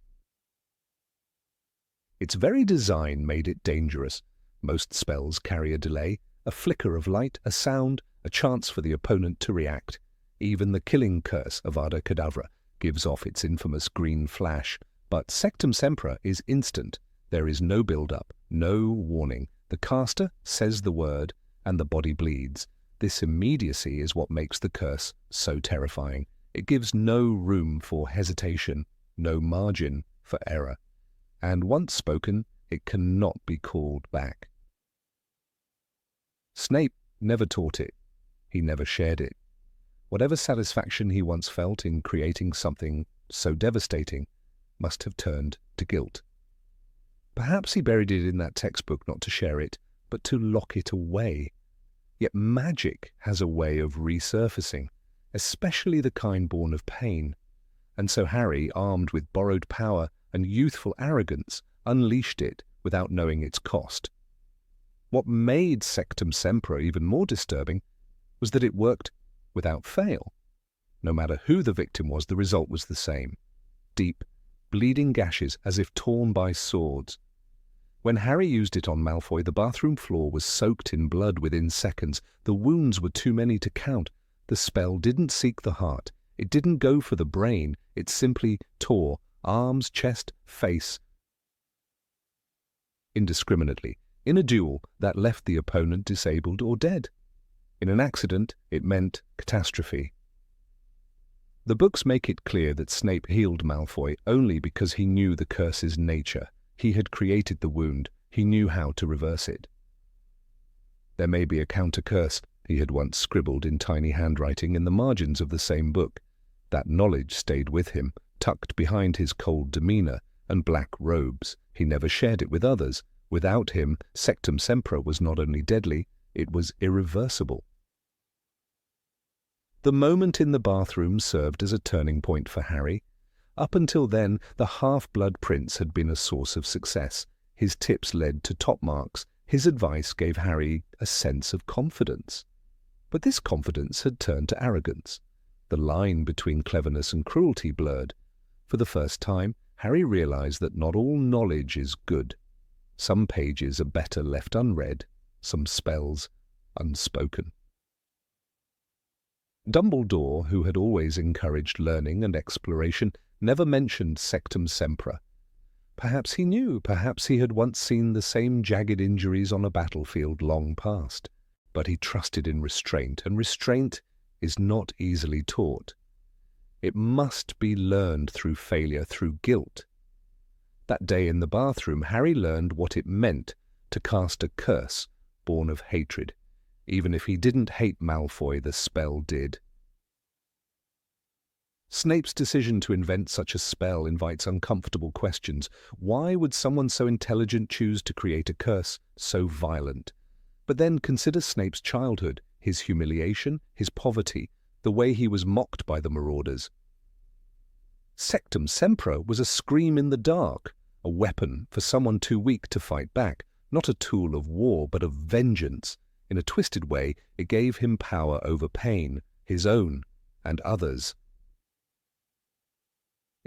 Its very design made it dangerous. Most spells carry a delay, a flicker of light, a sound, a chance for the opponent to react. Even the killing curse, Avada Kedavra, gives off its infamous green flash. But Sectumsempra is instant. There is no build-up, no warning. The caster says the word, and the body bleeds. This immediacy is what makes the curse so terrifying. It gives no room for hesitation, no margin for error. And once spoken, it cannot be called back. Snape never taught it. He never shared it. Whatever satisfaction he once felt in creating something so devastating must have turned to guilt. Perhaps he buried it in that textbook not to share it, but to lock it away. Yet magic has a way of resurfacing, especially the kind born of pain. And so Harry, armed with borrowed power and youthful arrogance, unleashed it without knowing its cost. What made Sectumsempra even more disturbing was that it worked without fail. No matter who the victim was, the result was the same. Deep, bleeding gashes as if torn by swords. When Harry used it on Malfoy, the bathroom floor was soaked in blood within seconds. The wounds were too many to count. The spell didn't seek the heart. It didn't go for the brain. It simply tore arms, chest, face, indiscriminately. In a duel, that left the opponent disabled or dead. In an accident, it meant catastrophe. The books make it clear that Snape healed Malfoy only because he knew the curse's nature. He had created the wound. He knew how to reverse it. There may be a counter-curse he had once scribbled in tiny handwriting in the margins of the same book. That knowledge stayed with him, tucked behind his cold demeanor and black robes. He never shared it with others. Without him, Sectumsempra was not only deadly, it was irreversible. The moment in the bathroom served as a turning point for Harry. Up until then, the Half-Blood Prince had been a source of success. His tips led to top marks. His advice gave Harry a sense of confidence. But this confidence had turned to arrogance. The line between cleverness and cruelty blurred. For the first time, Harry realized that not all knowledge is good. Some pages are better left unread, some spells unspoken. Dumbledore, who had always encouraged learning and exploration, never mentioned Sectumsempra. Perhaps he knew, perhaps he had once seen the same jagged injuries on a battlefield long past. But he trusted in restraint, and restraint is not easily taught. It must be learned through failure, through guilt. That day in the bathroom, Harry learned what it meant to cast a curse born of hatred. Even if he didn't hate Malfoy, the spell did. Snape's decision to invent such a spell invites uncomfortable questions. Why would someone so intelligent choose to create a curse so violent? But then consider Snape's childhood, his humiliation, his poverty, the way he was mocked by the marauders. Sectumsempra was a scream in the dark, a weapon for someone too weak to fight back, not a tool of war but of vengeance. In a twisted way, it gave him power over pain, his own and others.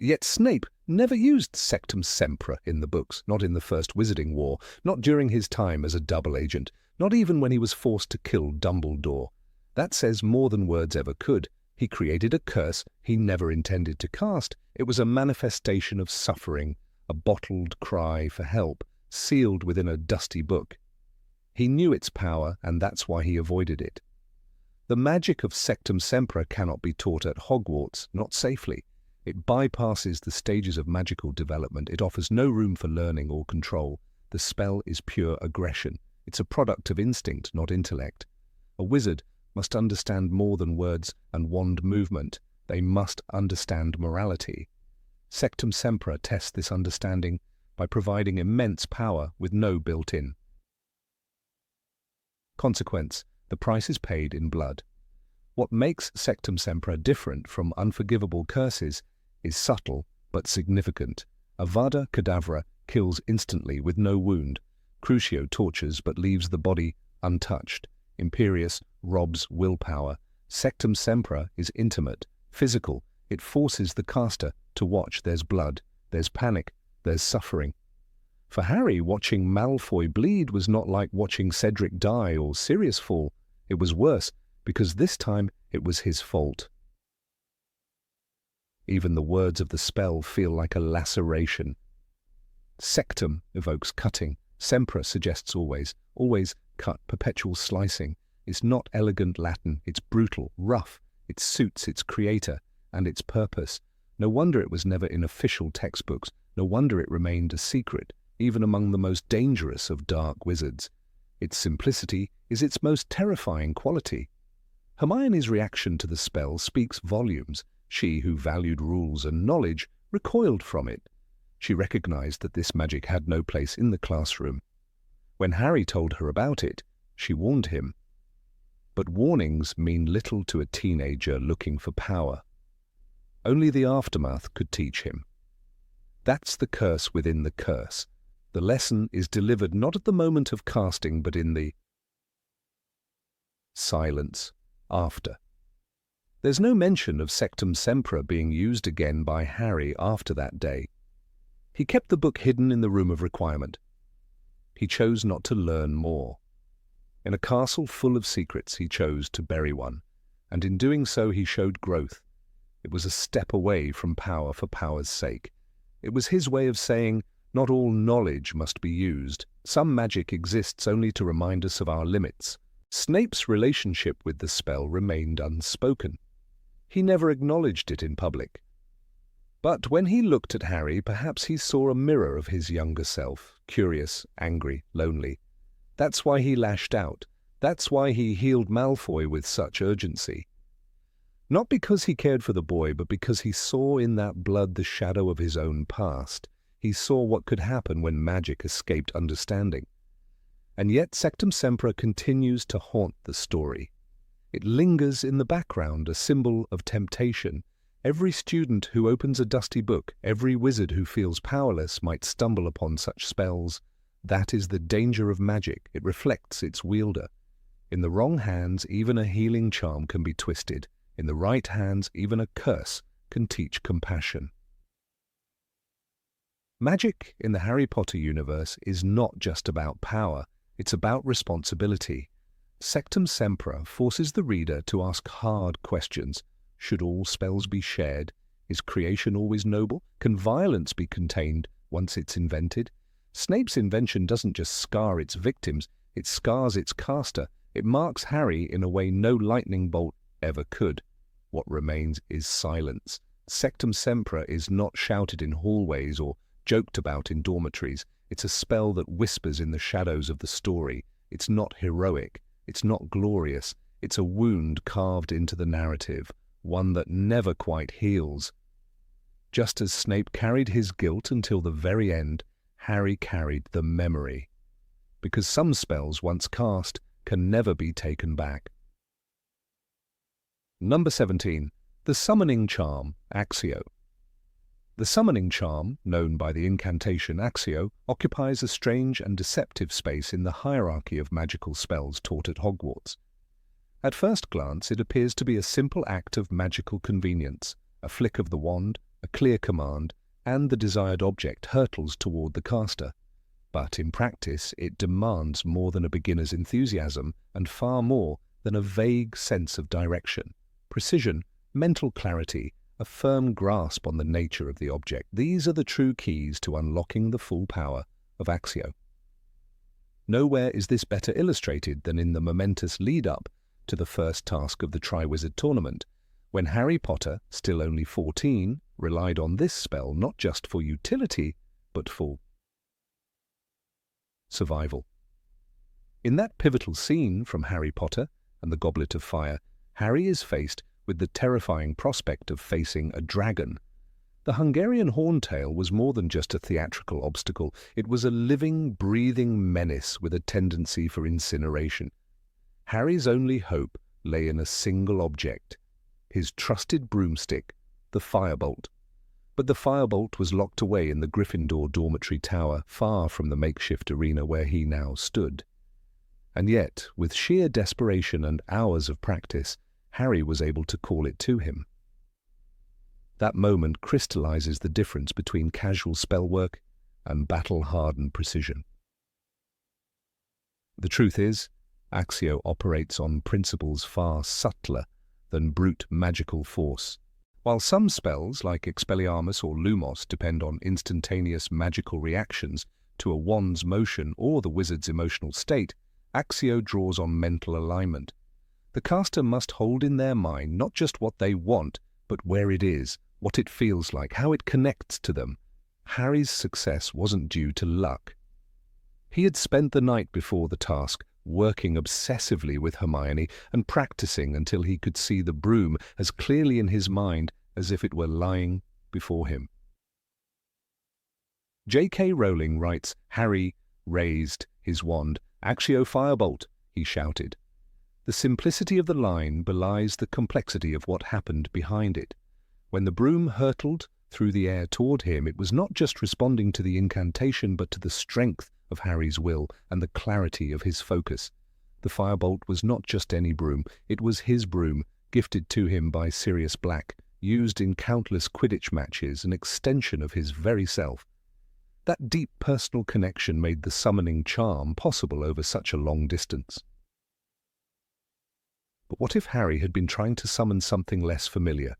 Yet Snape never used Sectumsempra in the books, not in the First Wizarding War, not during his time as a double agent, not even when he was forced to kill Dumbledore. That says more than words ever could. He created a curse he never intended to cast. It was a manifestation of suffering, a bottled cry for help, sealed within a dusty book. He knew its power, and that's why he avoided it. The magic of Sectumsempra cannot be taught at Hogwarts, not safely. It bypasses the stages of magical development. It offers no room for learning or control. The spell is pure aggression. It's a product of instinct, not intellect. A wizard must understand more than words and wand movement. They must understand morality. Sectumsempra tests this understanding by providing immense power with no built-in consequence. The price is paid in blood. What makes Sectumsempra different from unforgivable curses is subtle but significant. Avada Kedavra kills instantly with no wound. Crucio tortures but leaves the body untouched. Imperius robs willpower. Sectumsempra is intimate, physical. It forces the caster to watch. There's blood, there's panic, there's suffering. For Harry, watching Malfoy bleed was not like watching Cedric die or Sirius fall. It was worse, because this time it was his fault. Even the words of the spell feel like a laceration. Sectum evokes cutting. Sempra suggests always cut, perpetual slicing. It's not elegant Latin, it's brutal, rough. It suits its creator and its purpose. No wonder it was never in official textbooks. No wonder it remained a secret, even among the most dangerous of dark wizards. Its simplicity is its most terrifying quality. Hermione's reaction to the spell speaks volumes. She, who valued rules and knowledge, recoiled from it. She recognized that this magic had no place in the classroom. When Harry told her about it, she warned him. But warnings mean little to a teenager looking for power. Only the aftermath could teach him. That's the curse within the curse. The lesson is delivered not at the moment of casting, but in the silence after. There's no mention of Sectumsempra being used again by Harry after that day. He kept the book hidden in the room of requirement. He chose not to learn more. In a castle full of secrets, he chose to bury one, and in doing so he showed growth. It was a step away from power for power's sake. It was his way of saying, not all knowledge must be used. Some magic exists only to remind us of our limits. Snape's relationship with the spell remained unspoken. He never acknowledged it in public. But when he looked at Harry, perhaps he saw a mirror of his younger self, curious, angry, lonely. That's why he lashed out. That's why he healed Malfoy with such urgency. Not because he cared for the boy, but because he saw in that blood the shadow of his own past. He saw what could happen when magic escaped understanding. And yet Sectumsempra continues to haunt the story. It lingers in the background, a symbol of temptation. Every student who opens a dusty book, every wizard who feels powerless might stumble upon such spells. That is the danger of magic. It reflects its wielder. In the wrong hands, even a healing charm can be twisted. In the right hands, even a curse can teach compassion. Magic in the Harry Potter universe is not just about power, it's about responsibility. Sectumsempra forces the reader to ask hard questions. Should all spells be shared? Is creation always noble? Can violence be contained once it's invented? Snape's invention doesn't just scar its victims, it scars its caster. It marks Harry in a way no lightning bolt ever could. What remains is silence. Sectumsempra is not shouted in hallways or joked about in dormitories. It's a spell that whispers in the shadows of the story. It's not heroic. It's not glorious. It's a wound carved into the narrative, one that never quite heals. Just as Snape carried his guilt until the very end, Harry carried the memory. Because some spells once cast can never be taken back. Number 17. The Summoning Charm, Accio. The summoning charm, known by the incantation Accio, occupies a strange and deceptive space in the hierarchy of magical spells taught at Hogwarts. At first glance, it appears to be a simple act of magical convenience, a flick of the wand, a clear command, and the desired object hurtles toward the caster. But in practice, it demands more than a beginner's enthusiasm and far more than a vague sense of direction, precision, mental clarity, a firm grasp on the nature of the object. These are the true keys to unlocking the full power of Accio. Nowhere is this better illustrated than in the momentous lead-up to the first task of the Triwizard Tournament, when Harry Potter, still only 14, relied on this spell not just for utility, but for survival. In that pivotal scene from Harry Potter and the Goblet of Fire, Harry is faced with the terrifying prospect of facing a dragon. The Hungarian horntail was more than just a theatrical obstacle. It was a living, breathing menace with a tendency for incineration. Harry's only hope lay in a single object, his trusted broomstick, the firebolt. But the firebolt was locked away in the Gryffindor dormitory tower, far from the makeshift arena where he now stood. And yet, with sheer desperation and hours of practice, Harry was able to call it to him. That moment crystallizes the difference between casual spellwork and battle-hardened precision. The truth is, Accio operates on principles far subtler than brute magical force. While some spells, like Expelliarmus or Lumos, depend on instantaneous magical reactions to a wand's motion or the wizard's emotional state, Accio draws on mental alignment. The caster must hold in their mind not just what they want, but where it is, what it feels like, how it connects to them. Harry's success wasn't due to luck. He had spent the night before the task working obsessively with Hermione and practicing until he could see the broom as clearly in his mind as if it were lying before him. J.K. Rowling writes, Harry raised his wand. "Accio firebolt," he shouted. The simplicity of the line belies the complexity of what happened behind it. When the broom hurtled through the air toward him, it was not just responding to the incantation, but to the strength of Harry's will and the clarity of his focus. The firebolt was not just any broom, it was his broom, gifted to him by Sirius Black, used in countless Quidditch matches, an extension of his very self. That deep personal connection made the summoning charm possible over such a long distance. But what if Harry had been trying to summon something less familiar?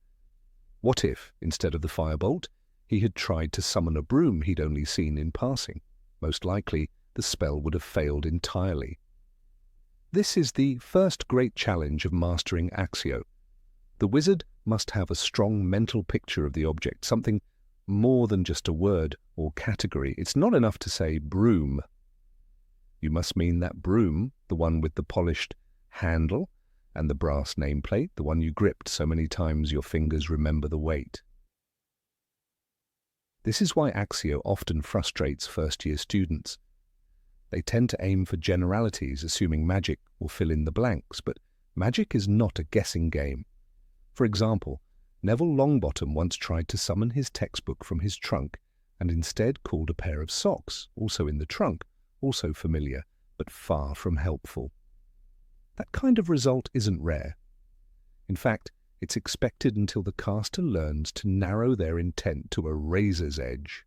What if, instead of the firebolt, he had tried to summon a broom he'd only seen in passing? Most likely, the spell would have failed entirely. This is the first great challenge of mastering Accio. The wizard must have a strong mental picture of the object, something more than just a word or category. It's not enough to say broom. You must mean that broom, the one with the polished handle and the brass nameplate, the one you gripped so many times your fingers remember the weight. This is why Accio often frustrates first-year students. They tend to aim for generalities, assuming magic will fill in the blanks, but magic is not a guessing game. For example, Neville Longbottom once tried to summon his textbook from his trunk and instead called a pair of socks, also in the trunk, also familiar, but far from helpful. That kind of result isn't rare. In fact, it's expected until the caster learns to narrow their intent to a razor's edge.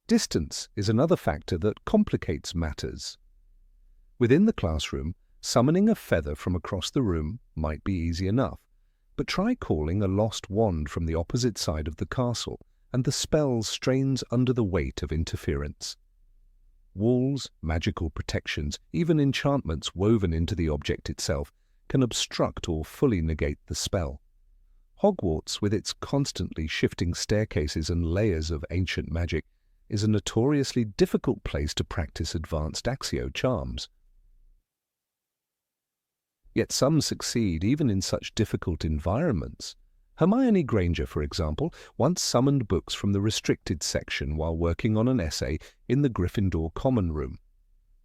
Distance is another factor that complicates matters. Within the classroom, summoning a feather from across the room might be easy enough, but try calling a lost wand from the opposite side of the castle, and the spell strains under the weight of interference. Walls, magical protections, even enchantments woven into the object itself can obstruct or fully negate the spell. Hogwarts, with its constantly shifting staircases and layers of ancient magic, is a notoriously difficult place to practice advanced Accio charms. Yet some succeed even in such difficult environments. Hermione Granger, for example, once summoned books from the restricted section while working on an essay in the Gryffindor common room.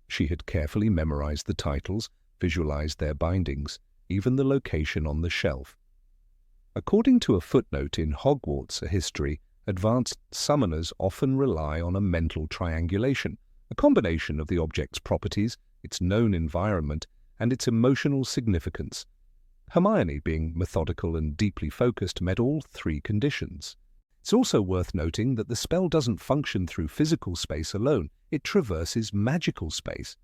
She had carefully memorized the titles, visualized their bindings, even the location on the shelf. According to a footnote in Hogwarts, a history, advanced summoners often rely on a mental triangulation, a combination of the object's properties, its known environment, and its emotional significance. Hermione, being methodical and deeply focused, met all three conditions. It's also worth noting that the spell doesn't function through physical space alone, it traverses magical space.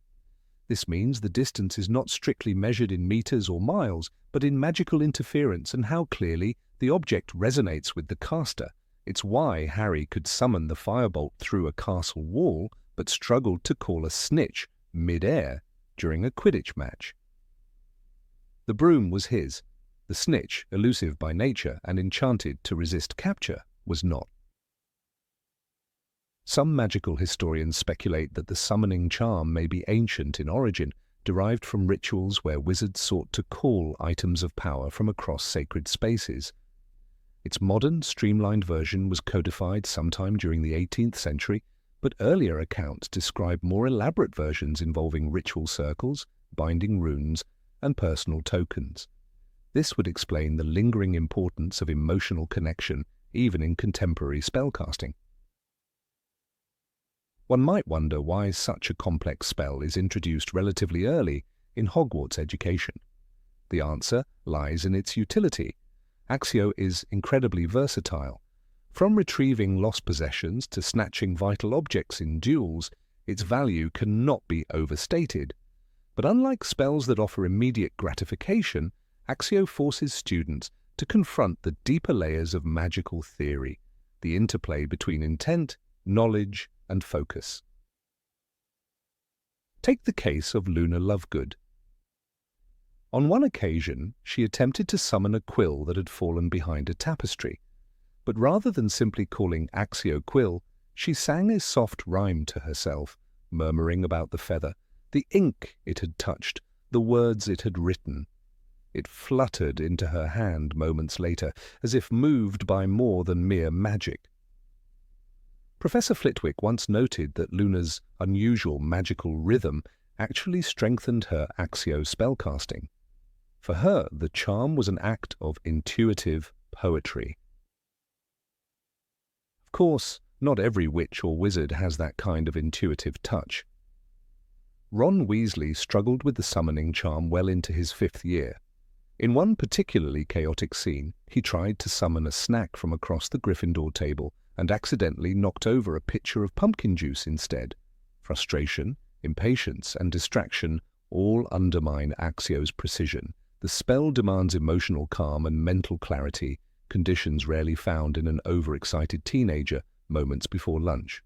This means the distance is not strictly measured in meters or miles, but in magical interference and how clearly the object resonates with the caster. It's why Harry could summon the firebolt through a castle wall, but struggled to call a snitch mid-air during a Quidditch match. The broom was his. The snitch, elusive by nature and enchanted to resist capture, was not. Some magical historians speculate that the summoning charm may be ancient in origin, derived from rituals where wizards sought to call items of power from across sacred spaces. Its modern, streamlined version was codified sometime during the 18th century, but earlier accounts describe more elaborate versions involving ritual circles, binding runes, and personal tokens. This would explain the lingering importance of emotional connection even in contemporary spellcasting. One might wonder why such a complex spell is introduced relatively early in Hogwarts education. The answer lies in its utility. Accio is incredibly versatile. From retrieving lost possessions to snatching vital objects in duels, its value cannot be overstated. But unlike spells that offer immediate gratification, Accio forces students to confront the deeper layers of magical theory, the interplay between intent, knowledge, and focus. Take the case of Luna Lovegood. On one occasion, she attempted to summon a quill that had fallen behind a tapestry, but rather than simply calling Accio Quill, she sang a soft rhyme to herself, murmuring about the feather, the ink it had touched, the words it had written. It fluttered into her hand moments later, as if moved by more than mere magic. Professor Flitwick once noted that Luna's unusual magical rhythm actually strengthened her Accio spellcasting. For her, the charm was an act of intuitive poetry. Of course, not every witch or wizard has that kind of intuitive touch. Ron Weasley struggled with the summoning charm well into his 5th year. In one particularly chaotic scene, he tried to summon a snack from across the Gryffindor table and accidentally knocked over a pitcher of pumpkin juice instead. Frustration, impatience, and distraction all undermine Accio's precision. The spell demands emotional calm and mental clarity, conditions rarely found in an overexcited teenager moments before lunch.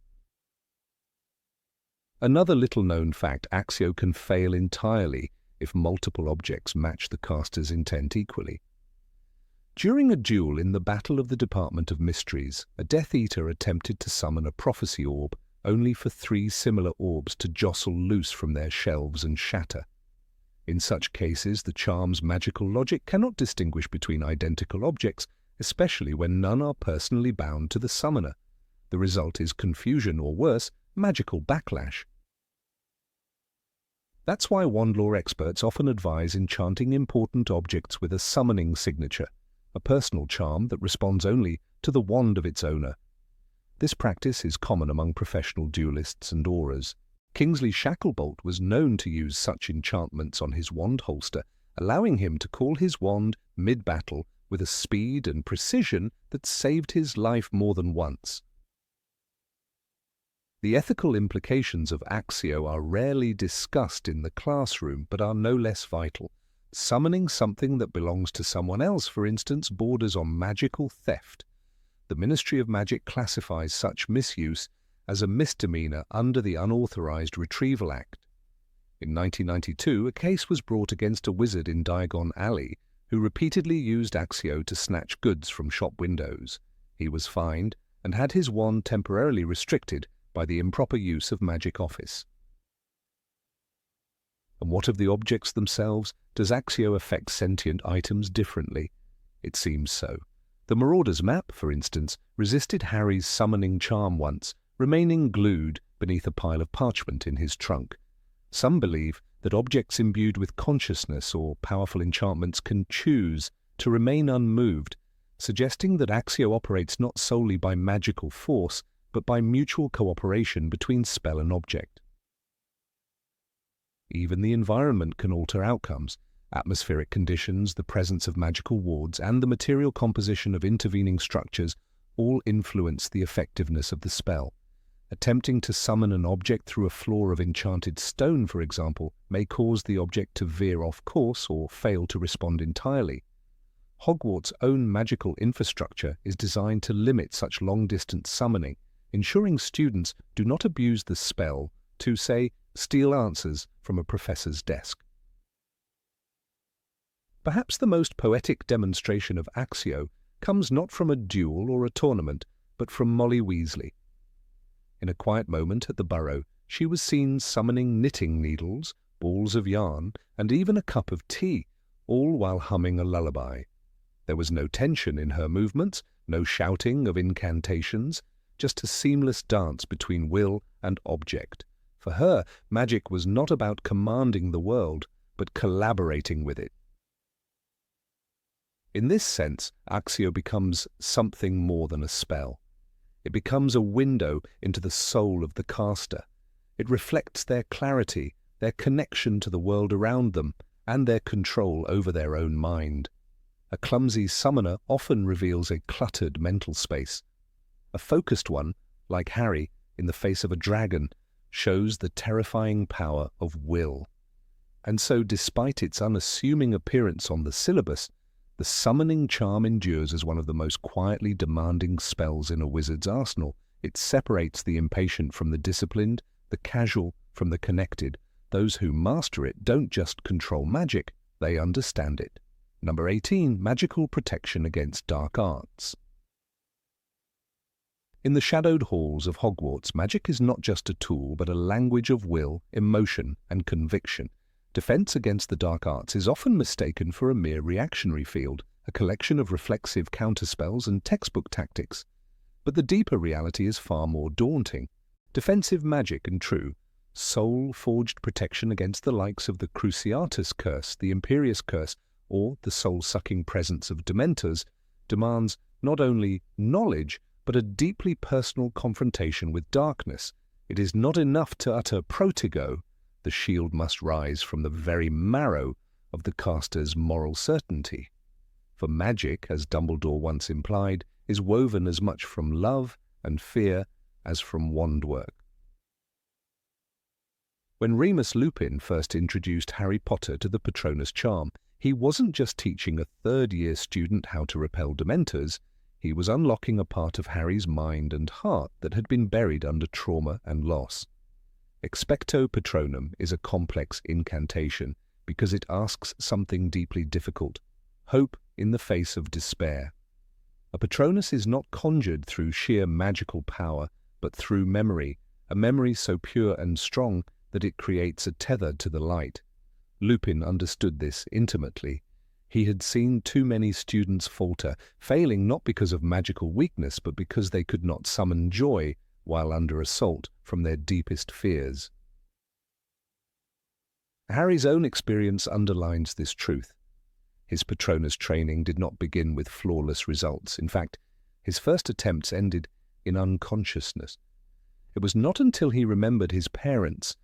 Another little-known fact, Accio can fail entirely if multiple objects match the caster's intent equally. During a duel in the Battle of the Department of Mysteries, a Death Eater attempted to summon a prophecy orb, only for 3 similar orbs to jostle loose from their shelves and shatter. In such cases, the charm's magical logic cannot distinguish between identical objects, especially when none are personally bound to the summoner. The result is confusion or worse, magical backlash. That's why wand lore experts often advise enchanting important objects with a summoning signature, a personal charm that responds only to the wand of its owner. This practice is common among professional duelists and auras. Kingsley Shacklebolt was known to use such enchantments on his wand holster, allowing him to call his wand mid-battle with a speed and precision that saved his life more than once. The ethical implications of Accio are rarely discussed in the classroom, but are no less vital. Summoning something that belongs to someone else, for instance, borders on magical theft. The Ministry of Magic classifies such misuse as a misdemeanor under the Unauthorized Retrieval Act. In 1992, a case was brought against a wizard in Diagon Alley who repeatedly used Accio to snatch goods from shop windows. He was fined and had his wand temporarily restricted by the improper use of magic office. And what of the objects themselves? Does Accio affect sentient items differently? It seems so. The Marauder's map, for instance, resisted Harry's summoning charm once, remaining glued beneath a pile of parchment in his trunk. Some believe that objects imbued with consciousness or powerful enchantments can choose to remain unmoved, suggesting that Accio operates not solely by magical force, but by mutual cooperation between spell and object. Even the environment can alter outcomes. Atmospheric conditions, the presence of magical wards, and the material composition of intervening structures all influence the effectiveness of the spell. Attempting to summon an object through a floor of enchanted stone, for example, may cause the object to veer off course or fail to respond entirely. Hogwarts' own magical infrastructure is designed to limit such long-distance summoning, ensuring students do not abuse the spell to, say, steal answers from a professor's desk. Perhaps the most poetic demonstration of Accio comes not from a duel or a tournament, but from Molly Weasley. In a quiet moment at the Burrow, she was seen summoning knitting needles, balls of yarn, and even a cup of tea, all while humming a lullaby. There was no tension in her movements, no shouting of incantations, just a seamless dance between will and object. For her, magic was not about commanding the world, but collaborating with it. In this sense, Accio becomes something more than a spell. It becomes a window into the soul of the caster. It reflects their clarity, their connection to the world around them, and their control over their own mind. A clumsy summoner often reveals a cluttered mental space. A focused one, like Harry in the face of a dragon, shows the terrifying power of will. And so, despite its unassuming appearance on the syllabus, the summoning charm endures as one of the most quietly demanding spells in a wizard's arsenal. It separates the impatient from the disciplined, the casual from the connected. Those who master it don't just control magic, they understand it. Number 18. Magical protection against dark arts. In the shadowed halls of Hogwarts, magic is not just a tool, but a language of will, emotion, and conviction. Defense against the dark arts is often mistaken for a mere reactionary field, a collection of reflexive counterspells and textbook tactics. But the deeper reality is far more daunting. Defensive magic, and true, soul-forged protection against the likes of the Cruciatus curse, the Imperius curse, or the soul-sucking presence of Dementors, demands not only knowledge, but a deeply personal confrontation with darkness. It is not enough to utter protego. The shield must rise from the very marrow of the caster's moral certainty. For magic, as Dumbledore once implied, is woven as much from love and fear as from wand work. When Remus Lupin first introduced Harry Potter to the Patronus charm, he wasn't just teaching a third-year student how to repel Dementors, he was unlocking a part of Harry's mind and heart that had been buried under trauma and loss. Expecto Patronum is a complex incantation because it asks something deeply difficult: hope in the face of despair. A Patronus is not conjured through sheer magical power, but through memory, a memory so pure and strong that it creates a tether to the light. Lupin understood this intimately. He had seen too many students falter, failing not because of magical weakness, but because they could not summon joy while under assault from their deepest fears. Harry's own experience underlines this truth. His Patronus training did not begin with flawless results. In fact, his first attempts ended in unconsciousness. It was not until he remembered his parents,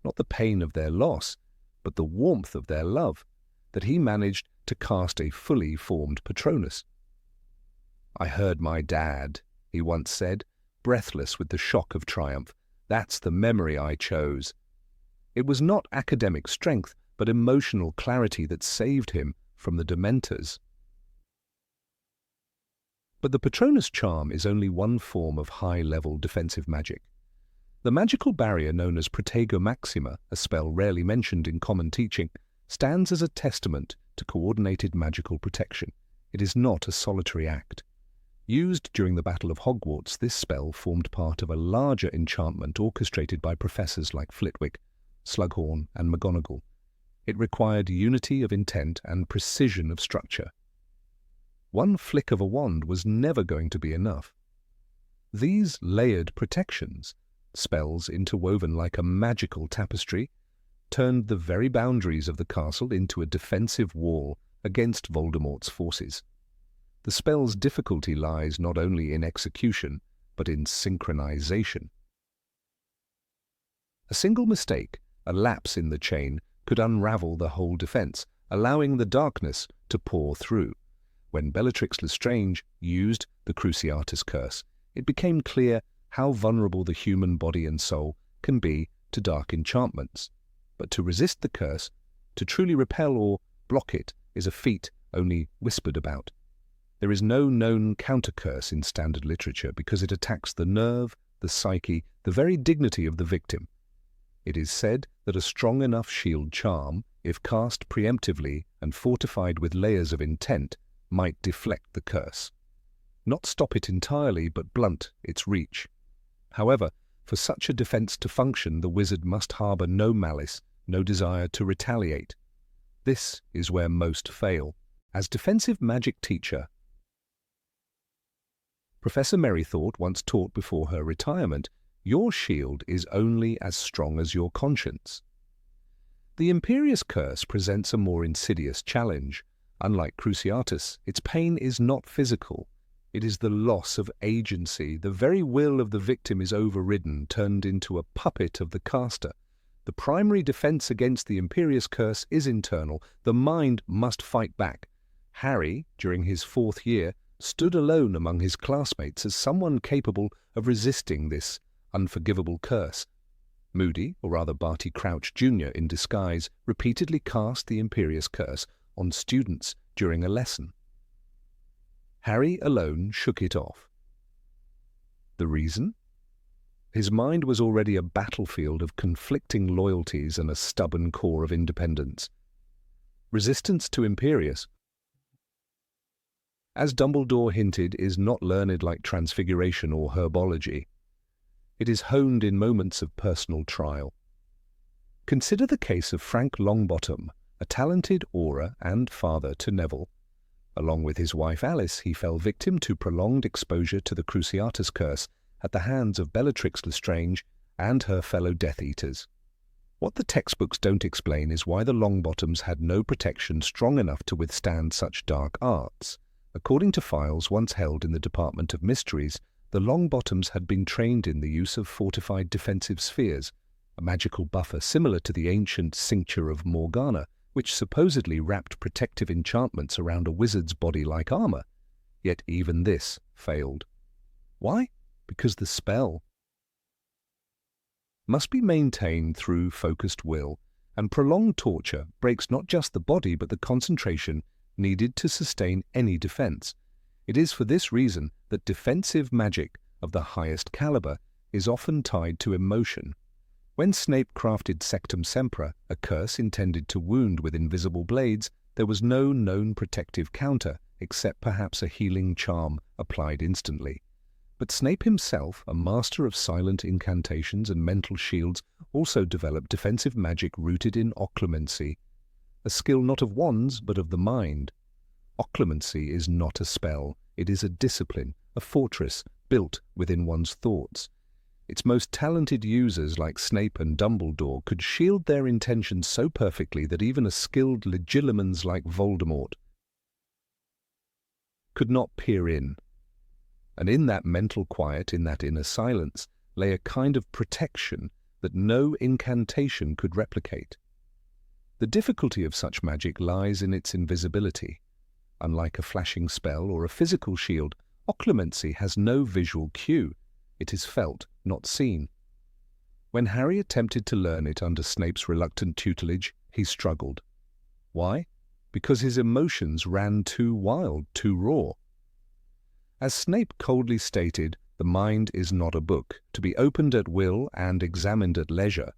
not the pain of their loss, but the warmth of their love, that he managed to cast a fully formed Patronus. "I heard my dad," he once said, breathless with the shock of triumph. "That's the memory I chose." It was not academic strength, but emotional clarity that saved him from the Dementors. But the Patronus charm is only one form of high-level defensive magic. The magical barrier known as Protego Maxima, a spell rarely mentioned in common teaching, stands as a testament to coordinated magical protection. It is not a solitary act. Used during the Battle of Hogwarts, this spell formed part of a larger enchantment orchestrated by professors like Flitwick, Slughorn, and McGonagall. It required unity of intent and precision of structure. One flick of a wand was never going to be enough. These layered protections, spells interwoven like a magical tapestry, turned the very boundaries of the castle into a defensive wall against Voldemort's forces. The spell's difficulty lies not only in execution, but in synchronization. A single mistake, a lapse in the chain, could unravel the whole defense, allowing the darkness to pour through. When Bellatrix Lestrange used the Cruciatus Curse, it became clear how vulnerable the human body and soul can be to dark enchantments. But to resist the curse, to truly repel or block it, is a feat only whispered about. There is no known counter-curse in standard literature because it attacks the nerve, the psyche, the very dignity of the victim. It is said that a strong enough shield charm, if cast preemptively and fortified with layers of intent, might deflect the curse. Not stop it entirely, but blunt its reach. However, for such a defense to function, the wizard must harbor no malice, no desire to retaliate. This is where most fail. As defensive magic teacher, Professor Merrythought once taught before her retirement, your shield is only as strong as your conscience. The Imperius curse presents a more insidious challenge. Unlike Cruciatus, its pain is not physical. It is the loss of agency. The very will of the victim is overridden, turned into a puppet of the caster. The primary defense against the Imperius curse is internal. The mind must fight back. Harry, during his 4th year, stood alone among his classmates as someone capable of resisting this unforgivable curse. Moody, or rather Barty Crouch Jr. in disguise, repeatedly cast the Imperius curse on students during a lesson. Harry alone shook it off. The reason? His mind was already a battlefield of conflicting loyalties and a stubborn core of independence. Resistance to Imperius, as Dumbledore hinted, is not learned like transfiguration or herbology. It is honed in moments of personal trial. Consider the case of Frank Longbottom, a talented auror and father to Neville. Along with his wife Alice, he fell victim to prolonged exposure to the Cruciatus Curse at the hands of Bellatrix Lestrange and her fellow Death Eaters. What the textbooks don't explain is why the Longbottoms had no protection strong enough to withstand such dark arts. According to files once held in the Department of Mysteries, the Longbottoms had been trained in the use of fortified defensive spheres, a magical buffer similar to the ancient cincture of Morgana, which supposedly wrapped protective enchantments around a wizard's body like armor. Yet even this failed. Why? Because the spell must be maintained through focused will, and prolonged torture breaks not just the body but the concentration needed to sustain any defense. It is for this reason that defensive magic of the highest caliber is often tied to emotion. When Snape crafted Sectumsempra, a curse intended to wound with invisible blades, there was no known protective counter, except perhaps a healing charm applied instantly. But Snape himself, a master of silent incantations and mental shields, also developed defensive magic rooted in Occlumency, a skill not of wands but of the mind. Occlumency is not a spell, it is a discipline, a fortress built within one's thoughts. Its most talented users like Snape and Dumbledore could shield their intentions so perfectly that even a skilled legilimens like Voldemort could not peer in. And in that mental quiet, in that inner silence, lay a kind of protection that no incantation could replicate. The difficulty of such magic lies in its invisibility. Unlike a flashing spell or a physical shield, Occlumency has no visual cue. It is felt, not seen. When Harry attempted to learn it under Snape's reluctant tutelage, he struggled. Why? Because his emotions ran too wild, too raw. As Snape coldly stated, the mind is not a book, to be opened at will and examined at leisure.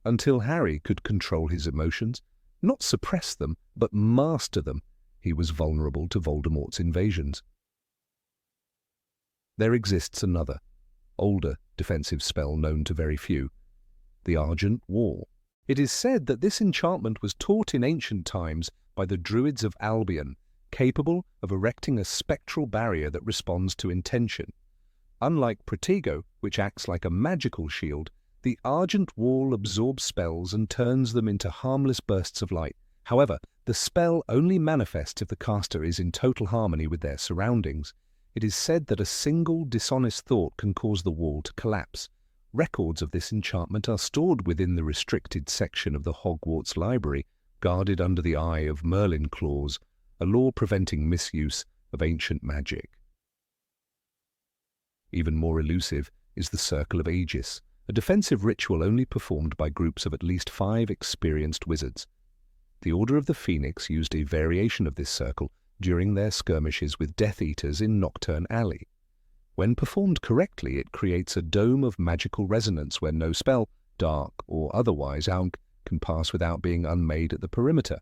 Until Harry could control his emotions, not suppress them, but master them, he was vulnerable to Voldemort's invasions. There exists another, older defensive spell known to very few, the Argent Wall. It is said that this enchantment was taught in ancient times by the Druids of Albion, capable of erecting a spectral barrier that responds to intention. Unlike Protego, which acts like a magical shield, the Argent Wall absorbs spells and turns them into harmless bursts of light. However, the spell only manifests if the caster is in total harmony with their surroundings. It is said that a single dishonest thought can cause the wall to collapse. Records of this enchantment are stored within the restricted section of the Hogwarts library, guarded under the eye of Merlin clause, a law preventing misuse of ancient magic. Even more elusive is the Circle of Aegis, a defensive ritual only performed by groups of at least 5 experienced wizards. The Order of the Phoenix used a variation of this circle during their skirmishes with Death Eaters in Nocturne Alley. When performed correctly, it creates a dome of magical resonance where no spell, dark or otherwise, can pass without being unmade at the perimeter.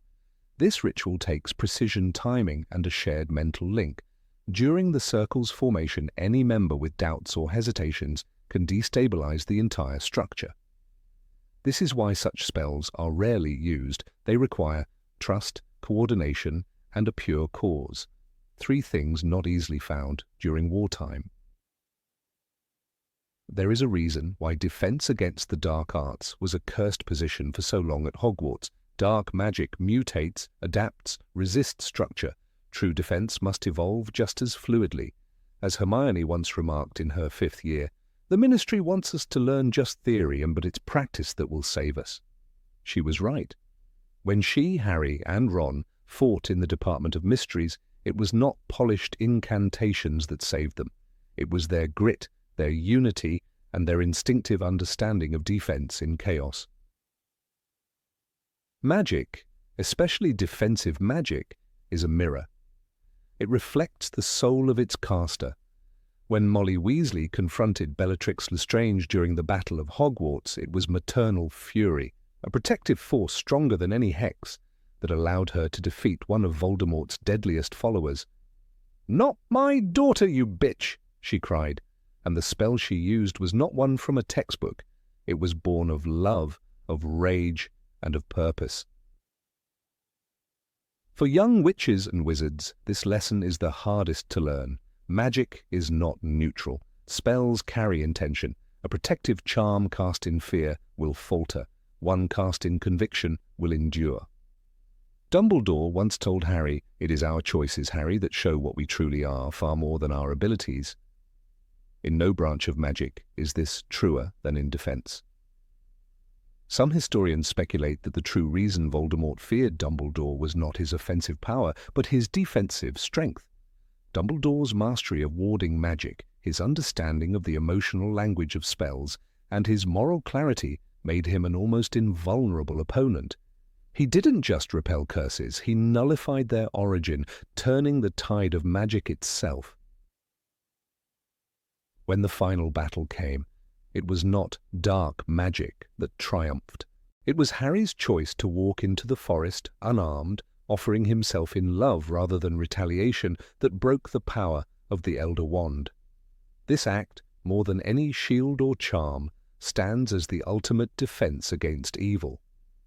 This ritual takes precision timing and a shared mental link. During the circle's formation, any member with doubts or hesitations can destabilize the entire structure. This is why such spells are rarely used. They require trust, coordination, and a pure cause, 3 things not easily found during wartime. There is a reason why defense against the dark arts was a cursed position for so long at Hogwarts. Dark magic mutates, adapts, resists structure. True defense must evolve just as fluidly. As Hermione once remarked in her 5th year, "The Ministry wants us to learn just theory, but it's practice that will save us." She was right. When she, Harry, and Ron fought in the Department of Mysteries, it was not polished incantations that saved them. It was their grit, their unity, and their instinctive understanding of defense in chaos. Magic, especially defensive magic, is a mirror. It reflects the soul of its caster. When Molly Weasley confronted Bellatrix Lestrange during the Battle of Hogwarts, it was maternal fury, a protective force stronger than any hex, that allowed her to defeat one of Voldemort's deadliest followers. "Not my daughter, you bitch!" she cried, and the spell she used was not one from a textbook. It was born of love, of rage, and of purpose. For young witches and wizards, this lesson is the hardest to learn. Magic is not neutral. Spells carry intention. A protective charm cast in fear will falter. One cast in conviction will endure. Dumbledore once told Harry, "It is our choices, Harry, that show what we truly are, far more than our abilities." In no branch of magic is this truer than in defense. Some historians speculate that the true reason Voldemort feared Dumbledore was not his offensive power, but his defensive strength. Dumbledore's mastery of warding magic, his understanding of the emotional language of spells, and his moral clarity made him an almost invulnerable opponent. He didn't just repel curses, he nullified their origin, turning the tide of magic itself. When the final battle came, it was not dark magic that triumphed. It was Harry's choice to walk into the forest unarmed, offering himself in love rather than retaliation, that broke the power of the Elder Wand. This act, more than any shield or charm, stands as the ultimate defense against evil.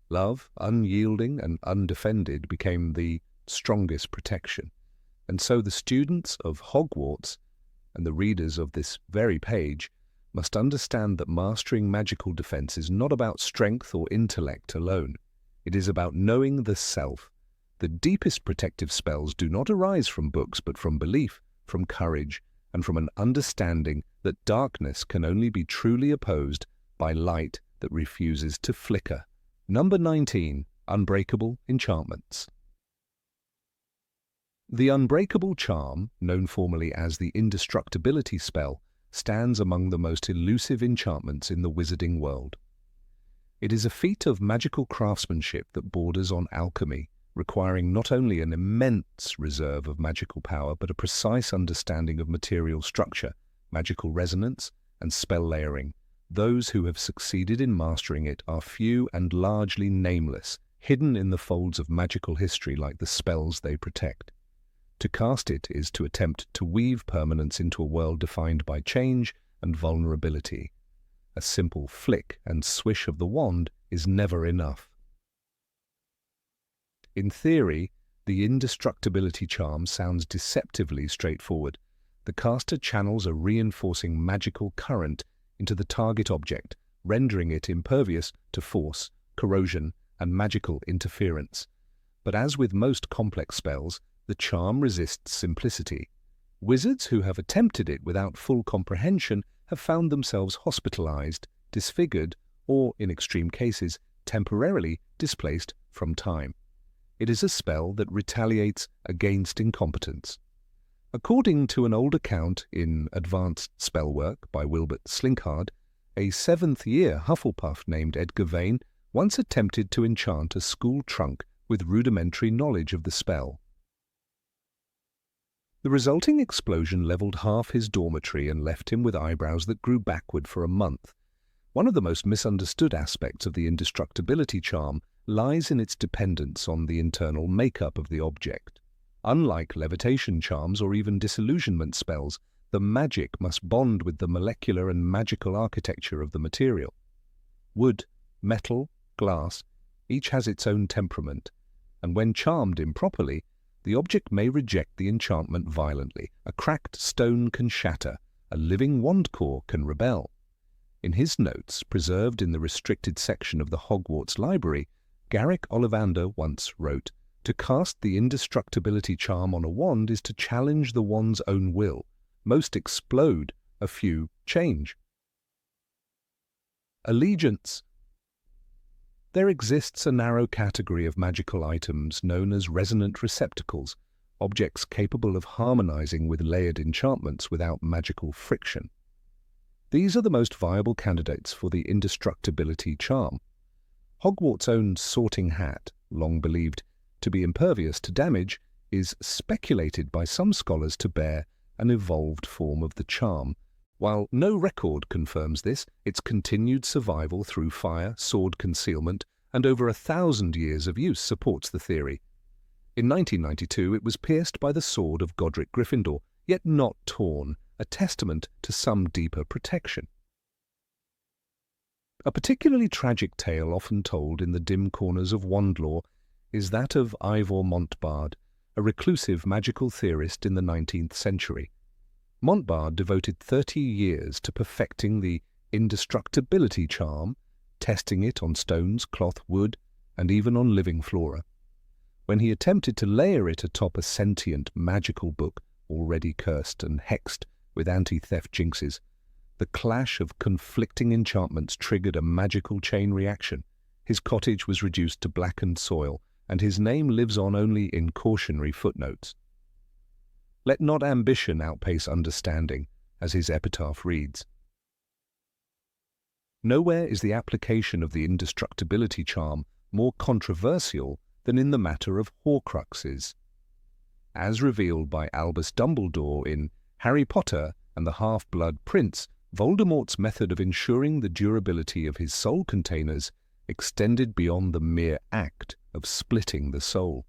Love, unyielding and undefended, became the strongest protection. And so the students of Hogwarts, and the readers of this very page, must understand that mastering magical defense is not about strength or intellect alone. It is about knowing the self. The deepest protective spells do not arise from books, but from belief, from courage, and from an understanding that darkness can only be truly opposed by light that refuses to flicker. Number 19. Unbreakable enchantments. The Unbreakable charm, known formally as the Indestructibility spell, stands among the most elusive enchantments in the wizarding world. It is a feat of magical craftsmanship that borders on alchemy, requiring not only an immense reserve of magical power, but a precise understanding of material structure, magical resonance, and spell layering. Those who have succeeded in mastering it are few and largely nameless, hidden in the folds of magical history like the spells they protect. To cast it is to attempt to weave permanence into a world defined by change and vulnerability. A simple flick and swish of the wand is never enough. In theory, the Indestructibility charm sounds deceptively straightforward. The caster channels a reinforcing magical current into the target object, rendering it impervious to force, corrosion, and magical interference. But as with most complex spells, the charm resists simplicity. Wizards who have attempted it without full comprehension have found themselves hospitalized, disfigured, or, in extreme cases, temporarily displaced from time. It is a spell that retaliates against incompetence. According to an old account in Advanced Spellwork by Wilbert Slinkhard, a 7th-year Hufflepuff named Edgar Vane once attempted to enchant a school trunk with rudimentary knowledge of the spell. The resulting explosion levelled half his dormitory and left him with eyebrows that grew backward for a month. One of the most misunderstood aspects of the indestructibility charm lies in its dependence on the internal makeup of the object. Unlike levitation charms or even disillusionment spells, the magic must bond with the molecular and magical architecture of the material. Wood, metal, glass, each has its own temperament, and when charmed improperly, the object may reject the enchantment violently. A cracked stone can shatter, a living wand core can rebel. In his notes, preserved in the restricted section of the Hogwarts library, Garrick Ollivander once wrote, "To cast the indestructibility charm on a wand is to challenge the wand's own will. Most explode, a few change." Allegiance. There exists a narrow category of magical items known as resonant receptacles, objects capable of harmonizing with layered enchantments without magical friction. These are the most viable candidates for the indestructibility charm. Hogwarts' own sorting hat, long believed to be impervious to damage, is speculated by some scholars to bear an evolved form of the charm. While no record confirms this, its continued survival through fire, sword concealment, and over 1,000 years of use supports the theory. In 1992, it was pierced by the sword of Godric Gryffindor, yet not torn, a testament to some deeper protection. A particularly tragic tale often told in the dim corners of wand lore is that of Ivor Montbard, a reclusive magical theorist in the 19th century. Montbard devoted 30 years to perfecting the indestructibility charm, testing it on stones, cloth, wood, and even on living flora. When he attempted to layer it atop a sentient magical book already cursed and hexed with anti-theft jinxes, the clash of conflicting enchantments triggered a magical chain reaction. His cottage was reduced to blackened soil, and his name lives on only in cautionary footnotes. Let not ambition outpace understanding, as his epitaph reads. Nowhere is the application of the indestructibility charm more controversial than in the matter of horcruxes. As revealed by Albus Dumbledore in Harry Potter and the Half-Blood Prince, Voldemort's method of ensuring the durability of his soul containers extended beyond the mere act of splitting the soul.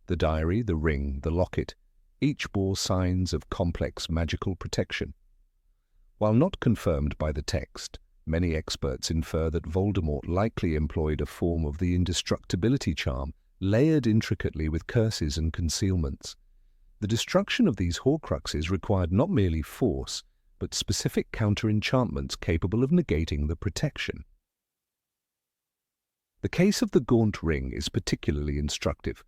The diary, the ring, the locket, each bore signs of complex magical protection. While not confirmed by the text, many experts infer that Voldemort likely employed a form of the indestructibility charm, layered intricately with curses and concealments. The destruction of these horcruxes required not merely force, but specific counter-enchantments capable of negating the protection. The case of the Gaunt ring is particularly instructive.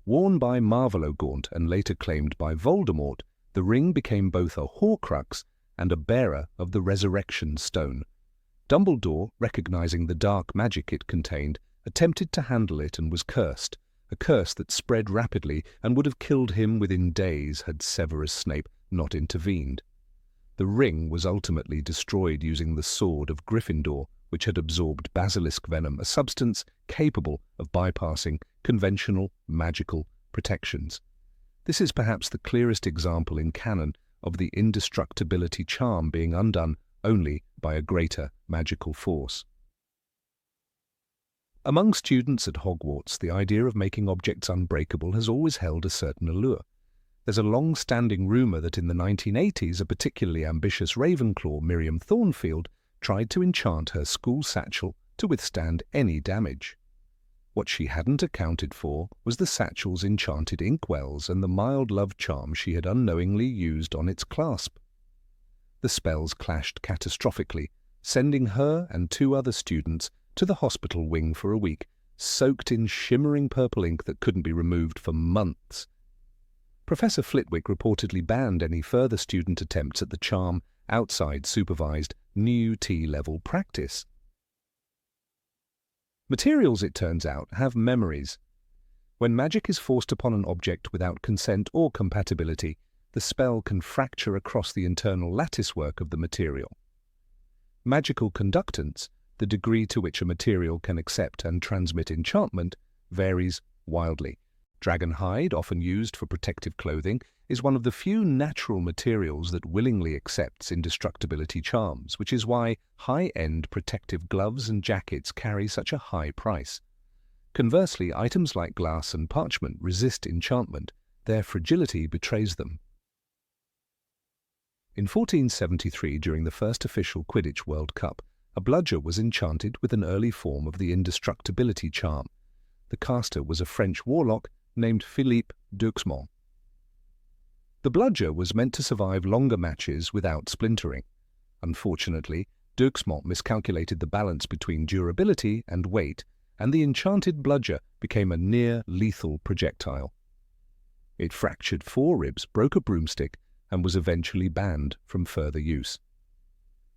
Worn by Marvolo Gaunt and later claimed by Voldemort, the ring became both a horcrux and a bearer of the Resurrection Stone. Dumbledore, recognizing the dark magic it contained, attempted to handle it and was cursed, a curse that spread rapidly and would have killed him within days had Severus Snape not intervened. The ring was ultimately destroyed using the sword of Gryffindor, which had absorbed basilisk venom, a substance capable of bypassing conventional magical protections. This is perhaps the clearest example in canon of the indestructibility charm being undone only by a greater magical force. Among students at Hogwarts, the idea of making objects unbreakable has always held a certain allure. There's a long-standing rumour that in the 1980s, a particularly ambitious Ravenclaw, Miriam Thornfield, tried to enchant her school satchel to withstand any damage. What she hadn't accounted for was the satchel's enchanted inkwells and the mild love charm she had unknowingly used on its clasp. The spells clashed catastrophically, sending her and 2 other students to the hospital wing for a week, soaked in shimmering purple ink that couldn't be removed for months. Professor Flitwick reportedly banned any further student attempts at the charm outside supervised new T-level practice. Materials, it turns out, have memories. When magic is forced upon an object without consent or compatibility, the spell can fracture across the internal latticework of the material. Magical conductance, the degree to which a material can accept and transmit enchantment, varies wildly. Dragon hide, often used for protective clothing, is one of the few natural materials that willingly accepts indestructibility charms, which is why high-end protective gloves and jackets carry such a high price. Conversely, items like glass and parchment resist enchantment. Their fragility betrays them. In 1473, during the first official Quidditch World Cup, a bludger was enchanted with an early form of the indestructibility charm. The caster was a French warlock named Philippe Deux. The bludger was meant to survive longer matches without splintering. Unfortunately, Deux miscalculated the balance between durability and weight, and the enchanted bludger became a near-lethal projectile. It fractured 4 ribs, broke a broomstick, and was eventually banned from further use.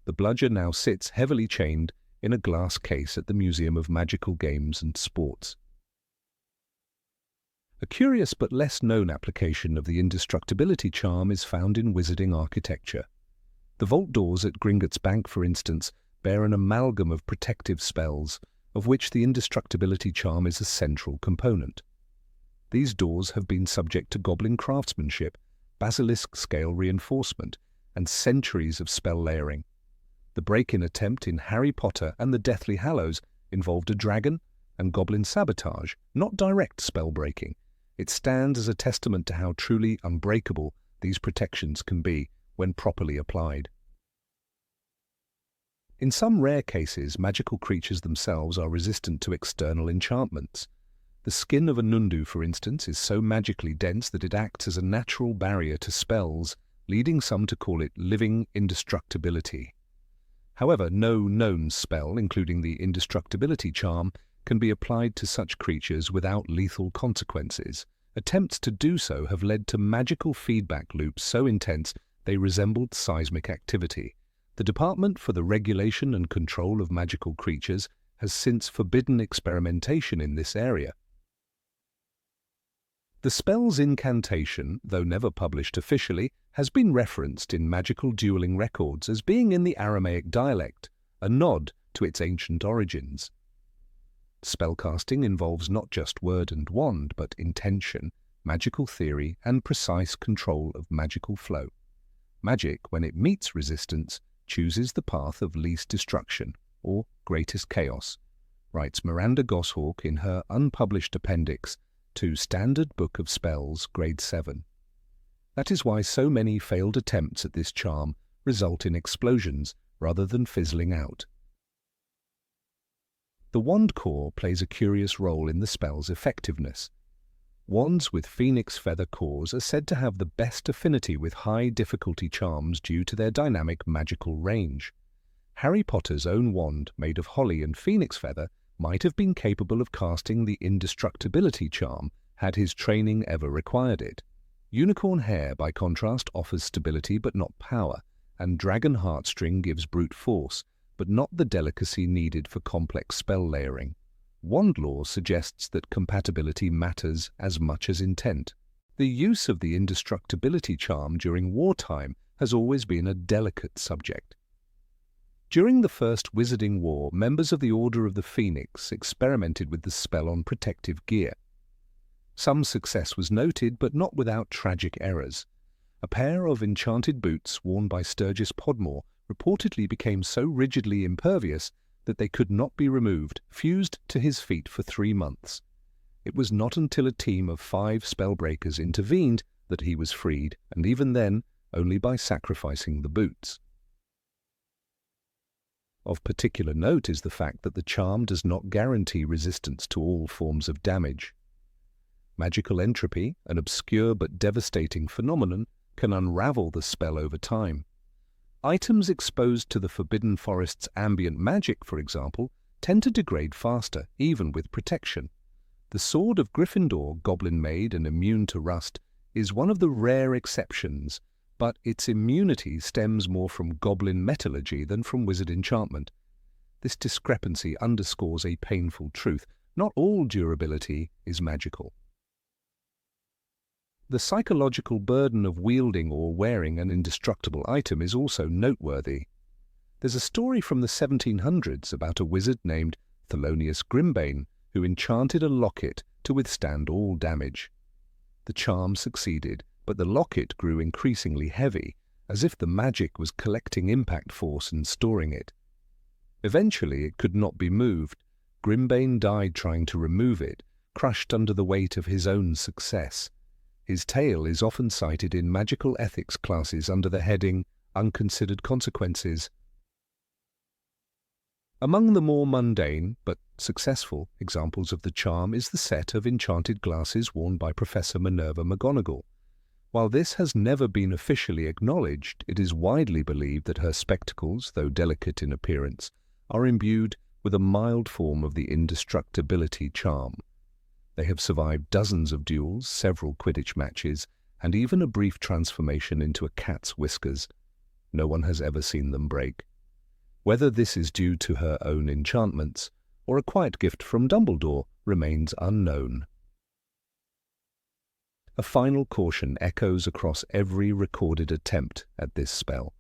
The bludger now sits heavily chained in a glass case at the Museum of Magical Games and Sports. A curious but less known application of the indestructibility charm is found in wizarding architecture. The vault doors at Gringotts Bank, for instance, bear an amalgam of protective spells, of which the indestructibility charm is a central component. These doors have been subject to goblin craftsmanship, basilisk-scale reinforcement, and centuries of spell layering. The break-in attempt in Harry Potter and the Deathly Hallows involved a dragon and goblin sabotage, not direct spell breaking. It stands as a testament to how truly unbreakable these protections can be when properly applied. In some rare cases, magical creatures themselves are resistant to external enchantments. The skin of a nundu, for instance, is so magically dense that it acts as a natural barrier to spells, leading some to call it living indestructibility. However, no known spell, including the indestructibility charm, can be applied to such creatures without lethal consequences. Attempts to do so have led to magical feedback loops so intense they resembled seismic activity. The Department for the Regulation and Control of Magical Creatures has since forbidden experimentation in this area. The spell's incantation, though never published officially, has been referenced in magical dueling records as being in the Aramaic dialect, a nod to its ancient origins. Spellcasting involves not just word and wand, but intention, magical theory, and precise control of magical flow. Magic, when it meets resistance, chooses the path of least destruction, or greatest chaos, writes Miranda Goshawk in her unpublished appendix to Standard Book of Spells, Grade 7. That is why so many failed attempts at this charm result in explosions rather than fizzling out. The wand core plays a curious role in the spell's effectiveness. Wands with phoenix feather cores are said to have the best affinity with high-difficulty charms due to their dynamic magical range. Harry Potter's own wand, made of holly and phoenix feather, might have been capable of casting the indestructibility charm had his training ever required it. Unicorn hair, by contrast, offers stability but not power, and dragon heartstring gives brute force, but not the delicacy needed for complex spell layering. Wand lore suggests that compatibility matters as much as intent. The use of the indestructibility charm during wartime has always been a delicate subject. During the First Wizarding War, members of the Order of the Phoenix experimented with the spell on protective gear. Some success was noted, but not without tragic errors. A pair of enchanted boots worn by Sturgis Podmore reportedly became so rigidly impervious that they could not be removed, fused to his feet for 3 months. It was not until a team of 5 spellbreakers intervened that he was freed, and even then, only by sacrificing the boots. Of particular note is the fact that the charm does not guarantee resistance to all forms of damage. Magical entropy, an obscure but devastating phenomenon, can unravel the spell over time. Items exposed to the Forbidden Forest's ambient magic, for example, tend to degrade faster, even with protection. The Sword of Gryffindor, goblin-made and immune to rust, is one of the rare exceptions, but its immunity stems more from goblin metallurgy than from wizard enchantment. This discrepancy underscores a painful truth: not all durability is magical. The psychological burden of wielding or wearing an indestructible item is also noteworthy. There's a story from the 1700s about a wizard named Thelonious Grimbane who enchanted a locket to withstand all damage. The charm succeeded, but the locket grew increasingly heavy, as if the magic was collecting impact force and storing it. Eventually it could not be moved. Grimbane died trying to remove it, crushed under the weight of his own success. His tale is often cited in magical ethics classes under the heading Unconsidered Consequences. Among the more mundane, but successful, examples of the charm is the set of enchanted glasses worn by Professor Minerva McGonagall. While this has never been officially acknowledged, it is widely believed that her spectacles, though delicate in appearance, are imbued with a mild form of the indestructibility charm. They have survived dozens of duels, several Quidditch matches, and even a brief transformation into a cat's whiskers. No one has ever seen them break. Whether this is due to her own enchantments or a quiet gift from Dumbledore remains unknown. A final caution echoes across every recorded attempt at this spell.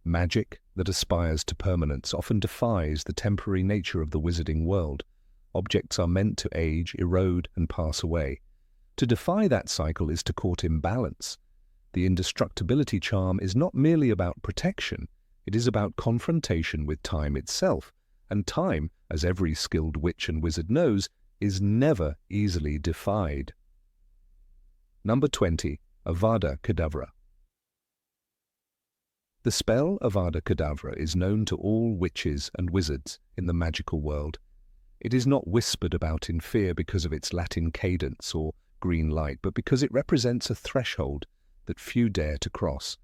Magic that aspires to permanence often defies the temporary nature of the wizarding world. Objects are meant to age, erode, and pass away. To defy that cycle is to court imbalance. The indestructibility charm is not merely about protection, it is about confrontation with time itself, and time, as every skilled witch and wizard knows, is never easily defied. Number 20. Avada Kedavra. The spell Avada Kedavra is known to all witches and wizards in the magical world. It is not whispered about in fear because of its Latin cadence or green light, but because it represents a threshold that few dare to cross.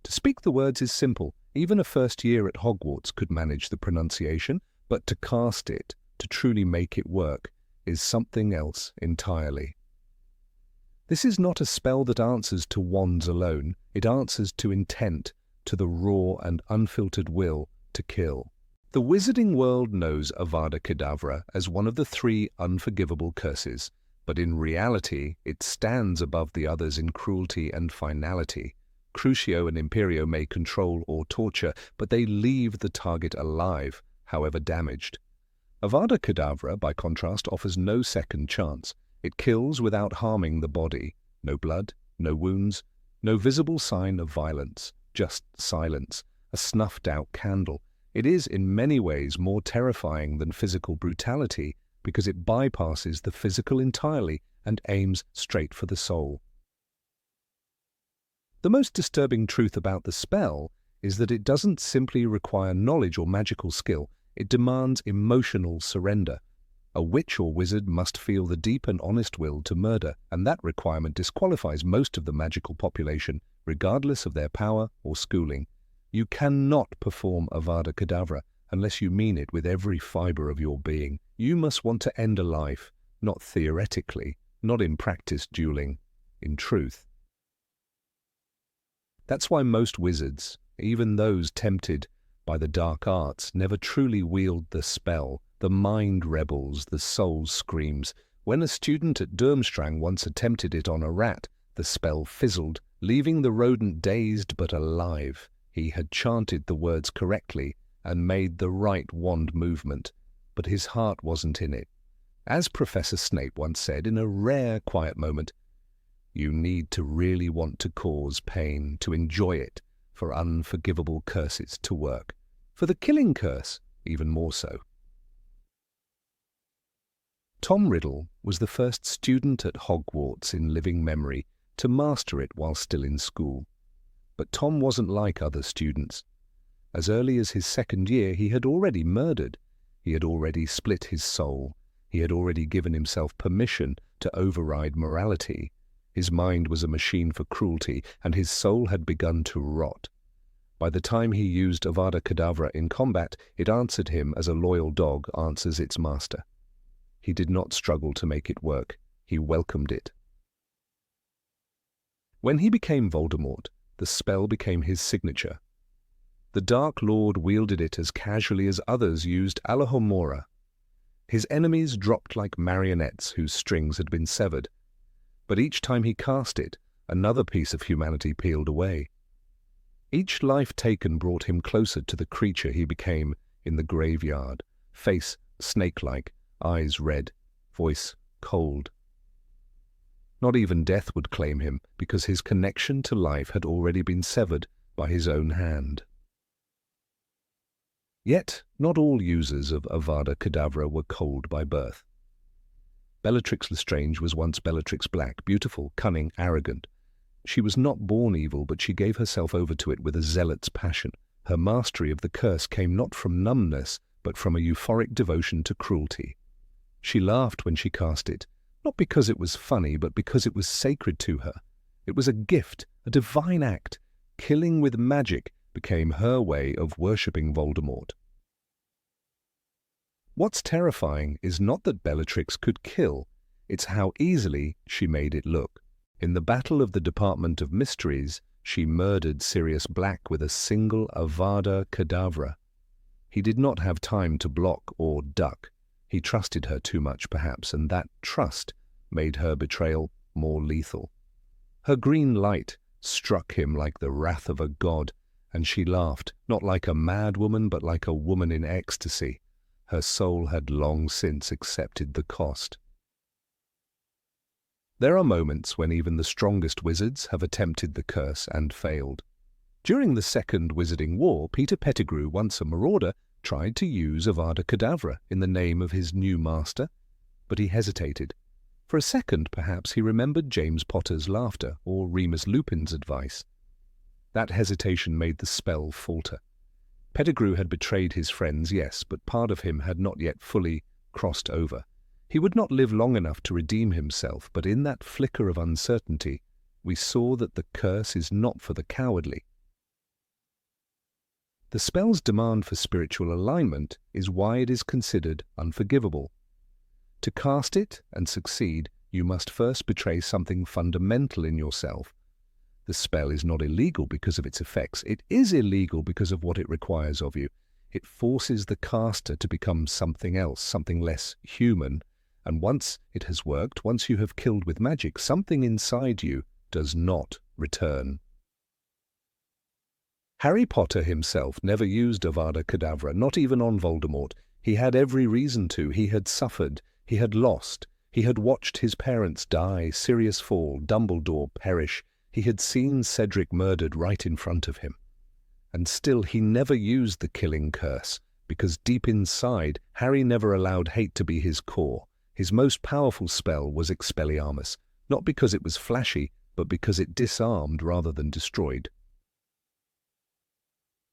To speak the words is simple. Even a first year at Hogwarts could manage the pronunciation, but to cast it, to truly make it work, is something else entirely. This is not a spell that answers to wands alone. It answers to intent, to the raw and unfiltered will to kill. The wizarding world knows Avada Kedavra as one of the 3 unforgivable curses, but in reality it stands above the others in cruelty and finality. Crucio and Imperio may control or torture, but they leave the target alive, however damaged. Avada Kedavra, by contrast, offers no second chance. It kills without harming the body. No blood, no wounds, no visible sign of violence, just silence, a snuffed-out candle. It is in many ways more terrifying than physical brutality because it bypasses the physical entirely and aims straight for the soul. The most disturbing truth about the spell is that it doesn't simply require knowledge or magical skill, it demands emotional surrender. A witch or wizard must feel the deep and honest will to murder, and that requirement disqualifies most of the magical population, regardless of their power or schooling. You cannot perform Avada Kedavra unless you mean it with every fibre of your being. You must want to end a life, not theoretically, not in practice dueling, in truth. That's why most wizards, even those tempted by the dark arts, never truly wield the spell. The mind rebels, the soul screams. When a student at Durmstrang once attempted it on a rat, the spell fizzled, leaving the rodent dazed but alive. He had chanted the words correctly and made the right wand movement, but his heart wasn't in it. As Professor Snape once said in a rare quiet moment, "You need to really want to cause pain, to enjoy it, for unforgivable curses to work. For the killing curse, even more so." Tom Riddle was the first student at Hogwarts in living memory to master it while still in school. But Tom wasn't like other students. As early as his second year, he had already murdered. He had already split his soul. He had already given himself permission to override morality. His mind was a machine for cruelty, and his soul had begun to rot. By the time he used Avada Kedavra in combat, it answered him as a loyal dog answers its master. He did not struggle to make it work. He welcomed it. When he became Voldemort, the spell became his signature. The Dark Lord wielded it as casually as others used Alohomora. His enemies dropped like marionettes whose strings had been severed. But each time he cast it, Another piece of humanity peeled away. Each life taken brought him closer to the creature he became in the graveyard, face snake-like, eyes red, voice cold. Not even death would claim him, because his connection to life had already been severed by his own hand. Yet, not all users of Avada Kedavra were cold by birth. Bellatrix Lestrange was once Bellatrix Black, beautiful, cunning, arrogant. She was not born evil, but she gave herself over to it with a zealot's passion. Her mastery of the curse came not from numbness, but from a euphoric devotion to cruelty. She laughed when she cast it, not because it was funny, but because it was sacred to her. It was a gift, a divine act. Killing with magic became her way of worshipping Voldemort. What's terrifying is not that Bellatrix could kill, it's how easily she made it look. In the Battle of the Department of Mysteries, she murdered Sirius Black with a single Avada Kedavra. He did not have time to block or duck. He trusted her too much, perhaps, and that trust made her betrayal more lethal. Her green light struck him like the wrath of a god, and she laughed, not like a mad woman, but like a woman in ecstasy. Her soul had long since accepted the cost. There are moments when even the strongest wizards have attempted the curse and failed. During the Second Wizarding War, Peter Pettigrew, once a marauder, tried to use Avada Kedavra in the name of his new master, but he hesitated. For a second, perhaps, he remembered James Potter's laughter or Remus Lupin's advice. That hesitation made the spell falter. Pettigrew had betrayed his friends, yes, but part of him had not yet fully crossed over. He would not live long enough to redeem himself, but in that flicker of uncertainty, we saw that the curse is not for the cowardly. The spell's demand for spiritual alignment is why it is considered unforgivable. To cast it and succeed, you must first betray something fundamental in yourself. The spell is not illegal because of its effects. It is illegal because of what it requires of you. It forces the caster to become something else, something less human. And once it has worked, once you have killed with magic, something inside you does not return. Harry Potter himself never used Avada Kedavra, not even on Voldemort. He had every reason to. He had suffered. He had lost. He had watched his parents die, Sirius fall, Dumbledore perish. He had seen Cedric murdered right in front of him. And still he never used the killing curse, because deep inside, Harry never allowed hate to be his core. His most powerful spell was Expelliarmus, not because it was flashy, but because it disarmed rather than destroyed.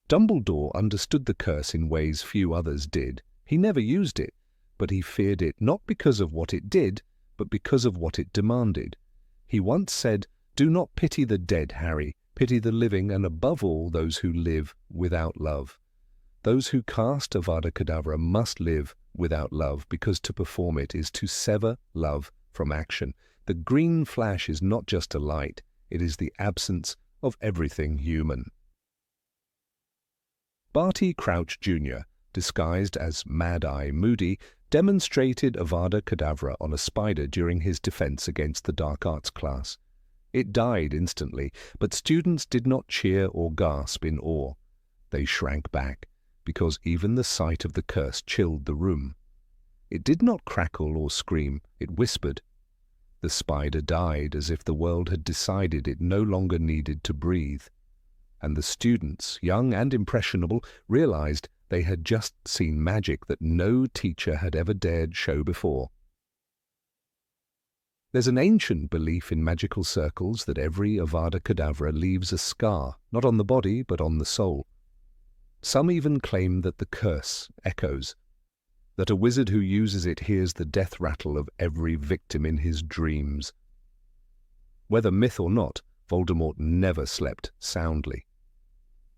Dumbledore understood the curse in ways few others did. He never used it, but he feared it not because of what it did, but because of what it demanded. He once said, "Do not pity the dead, Harry. Pity the living, and above all, those who live without love." Those who cast Avada Kedavra must live without love, because to perform it is to sever love from action. The green flash is not just a light, it is the absence of everything human. Barty Crouch Jr., disguised as Mad-Eye Moody, demonstrated Avada Kedavra on a spider during his defense against the Dark Arts class. It died instantly, but students did not cheer or gasp in awe. They shrank back, because even the sight of the curse chilled the room. It did not crackle or scream, it whispered. The spider died as if the world had decided it no longer needed to breathe. And the students, young and impressionable, realized they had just seen magic that no teacher had ever dared show before. There's an ancient belief in magical circles that every Avada Kedavra leaves a scar, not on the body, but on the soul. Some even claim that the curse echoes, that a wizard who uses it hears the death rattle of every victim in his dreams. Whether myth or not, Voldemort never slept soundly.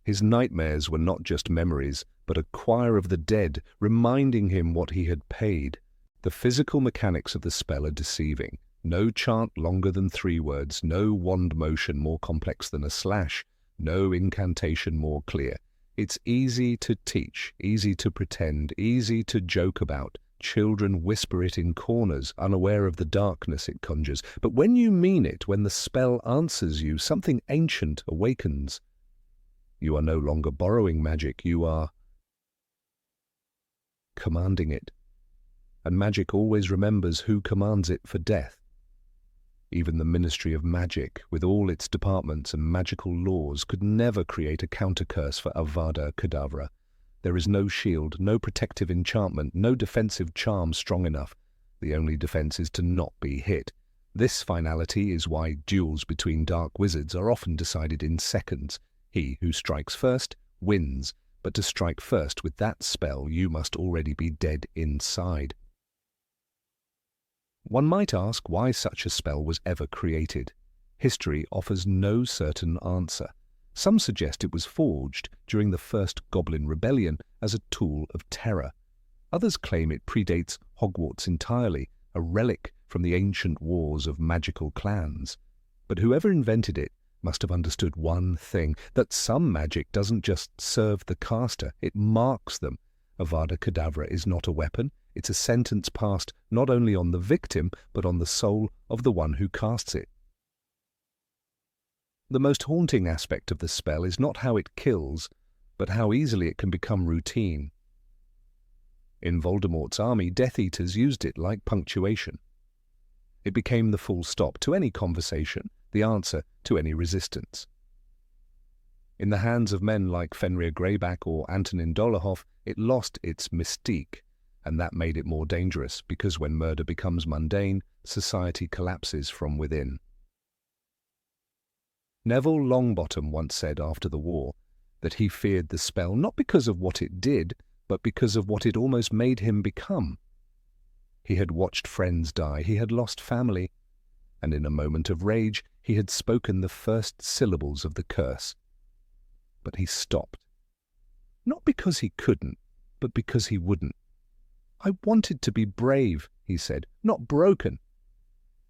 His nightmares were not just memories, but a choir of the dead reminding him what he had paid. The physical mechanics of the spell are deceiving. No chant longer than 3 words, no wand motion more complex than a slash, no incantation more clear. It's easy to teach, easy to pretend, easy to joke about, Children whisper it in corners, unaware of the darkness it conjures. But when you mean it, when the spell answers you, something ancient awakens. You are no longer borrowing magic, you are commanding it. And magic always remembers who commands it for death. Even the Ministry of Magic, with all its departments and magical laws, could never create a counter-curse for Avada Kedavra. There is no shield, no protective enchantment, no defensive charm strong enough. The only defense is to not be hit. This finality is why duels between dark wizards are often decided in seconds. He who strikes first wins, but to strike first with that spell you must already be dead inside. One might ask why such a spell was ever created. History offers no certain answer. Some suggest it was forged during the First Goblin Rebellion as a tool of terror. Others claim it predates Hogwarts entirely, a relic from the ancient wars of magical clans. But whoever invented it must have understood one thing, that some magic doesn't just serve the caster, it marks them. Avada Kedavra is not a weapon, it's a sentence passed not only on the victim, but on the soul of the one who casts it. The most haunting aspect of the spell is not how it kills, but how easily it can become routine. In Voldemort's army, Death Eaters used it like punctuation. It became the full stop to any conversation, the answer to any resistance. In the hands of men like Fenrir Greyback or Antonin Dolohov, it lost its mystique, and that made it more dangerous, because when murder becomes mundane, society collapses from within. Neville Longbottom once said after the war that he feared the spell not because of what it did, but because of what it almost made him become. He had watched friends die, he had lost family, and in a moment of rage he had spoken the first syllables of the curse. But he stopped. Not because he couldn't, but because he wouldn't. "I wanted to be brave," he said, "not broken."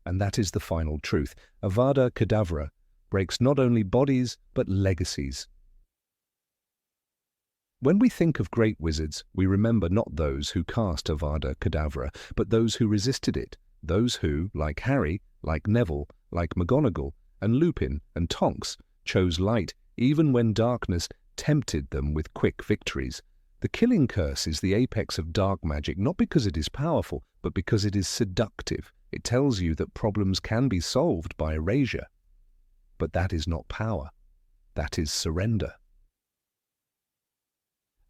And that is the final truth. Avada Kedavra breaks not only bodies, but legacies. When we think of great wizards, we remember not those who cast Avada Kedavra, but those who resisted it, those who, like Harry, like Neville, like McGonagall, and Lupin and Tonks, chose light even when darkness tempted them with quick victories. The killing curse is the apex of dark magic, not because it is powerful, but because it is seductive. It tells you that problems can be solved by erasure. But that is not power. That is surrender.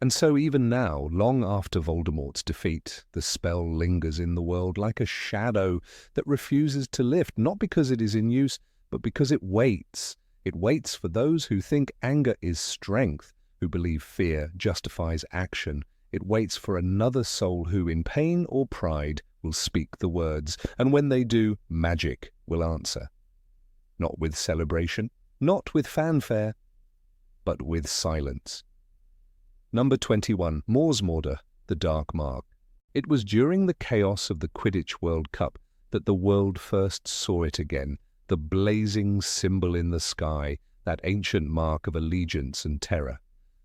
And so even now, long after Voldemort's defeat, the spell lingers in the world like a shadow that refuses to lift, not because it is in use, but because it waits. It waits for those who think anger is strength, who believe fear justifies action. It waits for another soul who, in pain or pride, will speak the words, and when they do, magic will answer. Not with celebration, not with fanfare, but with silence. Number 21, Morsmorder, the Dark Mark. It was during the chaos of the Quidditch World Cup that the world first saw it again, the blazing symbol in the sky, that ancient mark of allegiance and terror.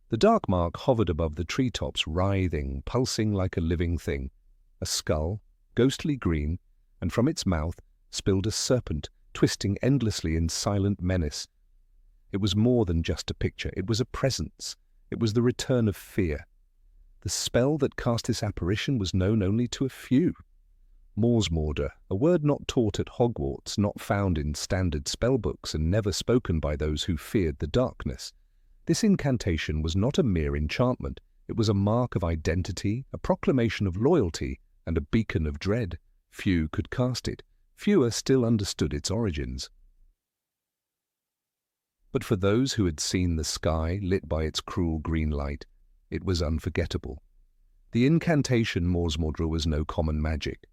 The Dark Mark hovered above the treetops, writhing, pulsing like a living thing. A skull, ghostly green, and from its mouth spilled a serpent, twisting endlessly in silent menace. It was more than just a picture, it was a presence. It was the return of fear. The spell that cast this apparition was known only to a few. Morsmorder, a word not taught at Hogwarts, not found in standard spellbooks, and never spoken by those who feared the darkness. This incantation was not a mere enchantment. It was a mark of identity, a proclamation of loyalty, and a beacon of dread. Few could cast it. Fewer still understood its origins. But for those who had seen the sky lit by its cruel green light, it was unforgettable. The incantation Morsmorder was no common magic.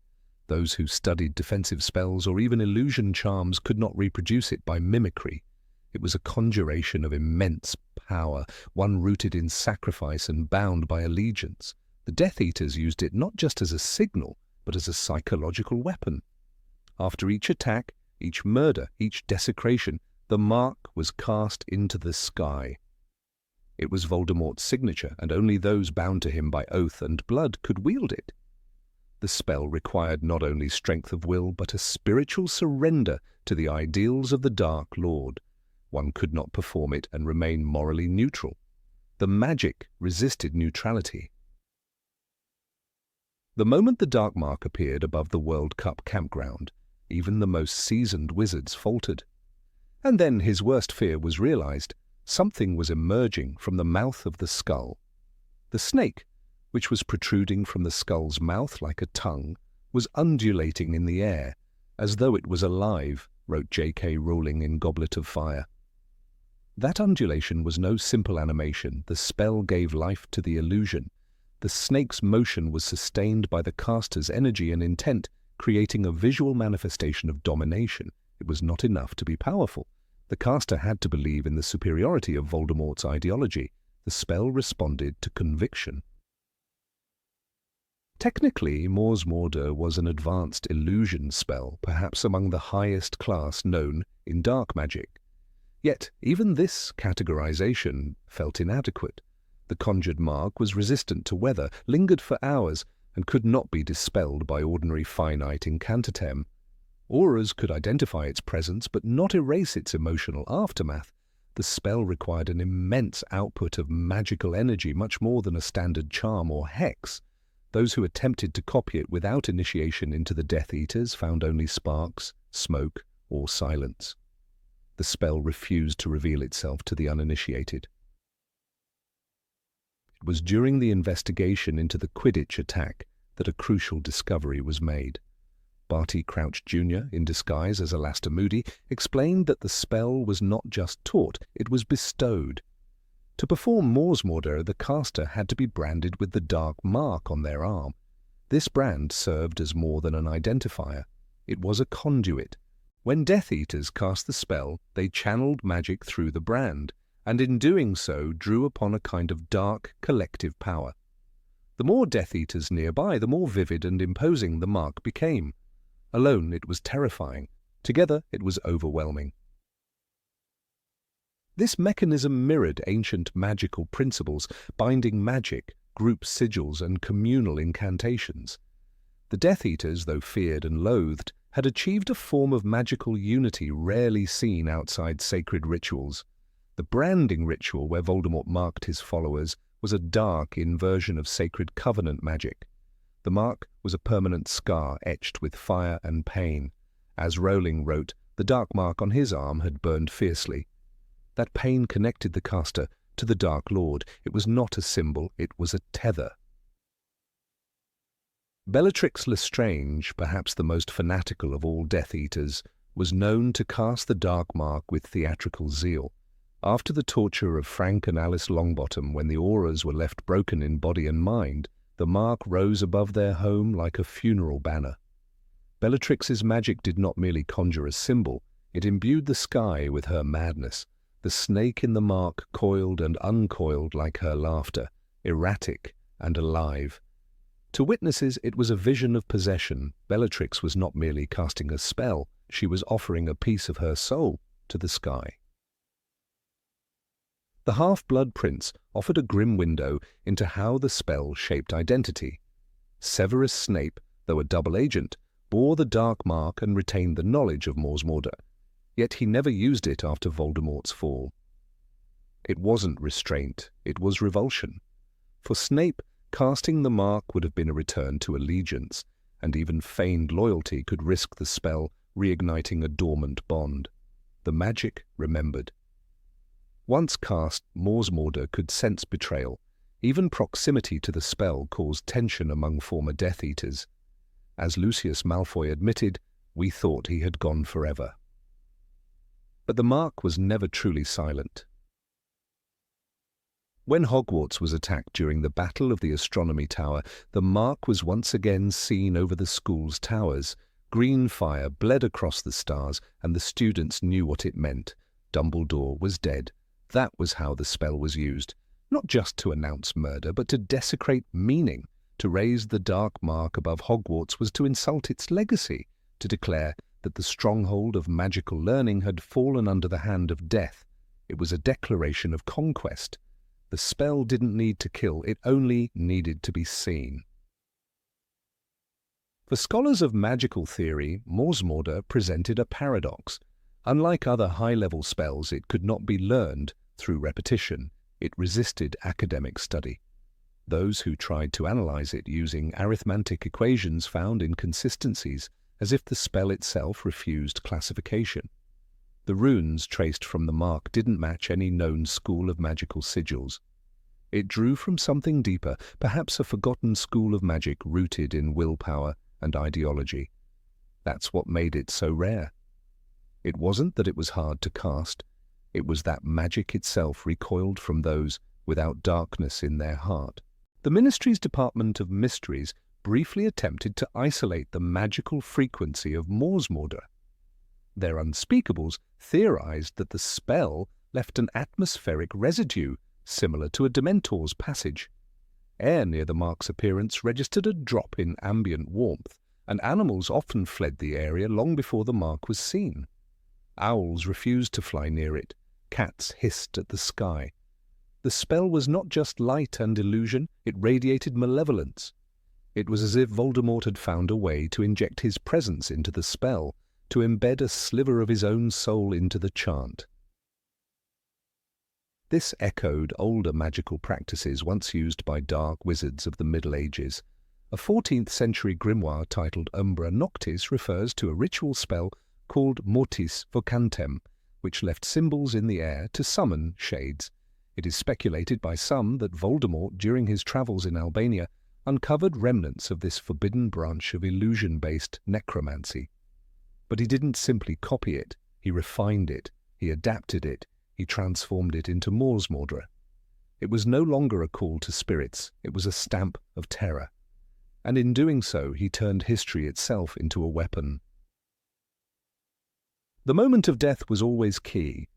Those who studied defensive spells or even illusion charms could not reproduce it by mimicry. It was a conjuration of immense power, one rooted in sacrifice and bound by allegiance. The Death Eaters used it not just as a signal, but as a psychological weapon. After each attack, each murder, each desecration, the mark was cast into the sky. It was Voldemort's signature, and only those bound to him by oath and blood could wield it. The spell required not only strength of will, but a spiritual surrender to the ideals of the Dark Lord. One could not perform it and remain morally neutral. The magic resisted neutrality. The moment the Dark Mark appeared above the World Cup campground, even the most seasoned wizards faltered. And then his worst fear was realized. Something was emerging from the mouth of the skull. The snake, which was protruding from the skull's mouth like a tongue, was undulating in the air, as though it was alive, wrote J.K. Rowling in Goblet of Fire. That undulation was no simple animation. The spell gave life to the illusion. The snake's motion was sustained by the caster's energy and intent, creating a visual manifestation of domination. It was not enough to be powerful. The caster had to believe in the superiority of Voldemort's ideology. The spell responded to conviction. Technically, Mors Morda was an advanced illusion spell, perhaps among the highest class known in dark magic. Yet, even this categorization felt inadequate. The conjured mark was resistant to weather, lingered for hours, and could not be dispelled by ordinary finite incantatem. Auras could identify its presence, but not erase its emotional aftermath. The spell required an immense output of magical energy, much more than a standard charm or hex. Those who attempted to copy it without initiation into the Death Eaters found only sparks, smoke, or silence. The spell refused to reveal itself to the uninitiated. It was during the investigation into the Quidditch attack that a crucial discovery was made. Barty Crouch Jr., in disguise as Alastair Moody, explained that the spell was not just taught, it was bestowed. To perform Mors Morda, the caster had to be branded with the dark mark on their arm. This brand served as more than an identifier. It was a conduit. When Death Eaters cast the spell, they channeled magic through the brand, and in doing so drew upon a kind of dark collective power. The more Death Eaters nearby, the more vivid and imposing the mark became. Alone it was terrifying. Together it was overwhelming. This mechanism mirrored ancient magical principles, binding magic, group sigils, and communal incantations. The Death Eaters, though feared and loathed, had achieved a form of magical unity rarely seen outside sacred rituals. The branding ritual where Voldemort marked his followers was a dark inversion of sacred covenant magic. The mark was a permanent scar etched with fire and pain. As Rowling wrote, the dark mark on his arm had burned fiercely. That pain connected the caster to the Dark Lord. It was not a symbol, it was a tether. Bellatrix Lestrange, perhaps the most fanatical of all Death Eaters, was known to cast the dark mark with theatrical zeal. After the torture of Frank and Alice Longbottom, when the auras were left broken in body and mind, the mark rose above their home like a funeral banner. Bellatrix's magic did not merely conjure a symbol, it imbued the sky with her madness. The snake in the mark coiled and uncoiled like her laughter, erratic and alive. To witnesses, it was a vision of possession. Bellatrix was not merely casting a spell, she was offering a piece of her soul to the sky. The Half-Blood Prince offered a grim window into how the spell shaped identity. Severus Snape, though a double agent, bore the dark mark and retained the knowledge of Mors Morda. Yet he never used it after Voldemort's fall. It wasn't restraint, it was revulsion. For Snape, casting the mark would have been a return to allegiance, and even feigned loyalty could risk the spell reigniting a dormant bond. The magic remembered. Once cast, Mors Morda could sense betrayal. Even proximity to the spell caused tension among former Death Eaters. As Lucius Malfoy admitted, we thought he had gone forever. But the mark was never truly silent. When Hogwarts was attacked during the Battle of the Astronomy Tower, the mark was once again seen over the school's towers. Green fire bled across the stars, and the students knew what it meant. Dumbledore was dead. That was how the spell was used, not just to announce murder, but to desecrate meaning. To raise the dark mark above Hogwarts was to insult its legacy, to declare that the stronghold of magical learning had fallen under the hand of death. It was a declaration of conquest. The spell didn't need to kill, it only needed to be seen. For scholars of magical theory, Morsmorda presented a paradox. Unlike other high-level spells, it could not be learned through repetition. It resisted academic study. Those who tried to analyze it using arithmetic equations found inconsistencies, as if the spell itself refused classification. The runes traced from the mark didn't match any known school of magical sigils. It drew from something deeper, perhaps a forgotten school of magic rooted in willpower and ideology. That's what made it so rare. It wasn't that it was hard to cast, it was that magic itself recoiled from those without darkness in their heart. The Ministry's Department of Mysteries briefly attempted to isolate the magical frequency of Morsmorda. Their unspeakables theorized that the spell left an atmospheric residue similar to a Dementor's passage. Air near the mark's appearance registered a drop in ambient warmth, and animals often fled the area long before the mark was seen. Owls refused to fly near it. Cats hissed at the sky. The spell was not just light and illusion, it radiated malevolence. It was as if Voldemort had found a way to inject his presence into the spell, to embed a sliver of his own soul into the chant. This echoed older magical practices once used by dark wizards of the Middle Ages. A 14th-century grimoire titled Umbra Noctis refers to a ritual spell called Mortis Vocantem, which left symbols in the air to summon shades. It is speculated by some that Voldemort, during his travels in Albania, uncovered remnants of this forbidden branch of illusion-based necromancy. But he didn't simply copy it, he refined it, he adapted it, he transformed it into Morsmorda. It was no longer a call to spirits, it was a stamp of terror. And in doing so, he turned history itself into a weapon. The moment of death was always key.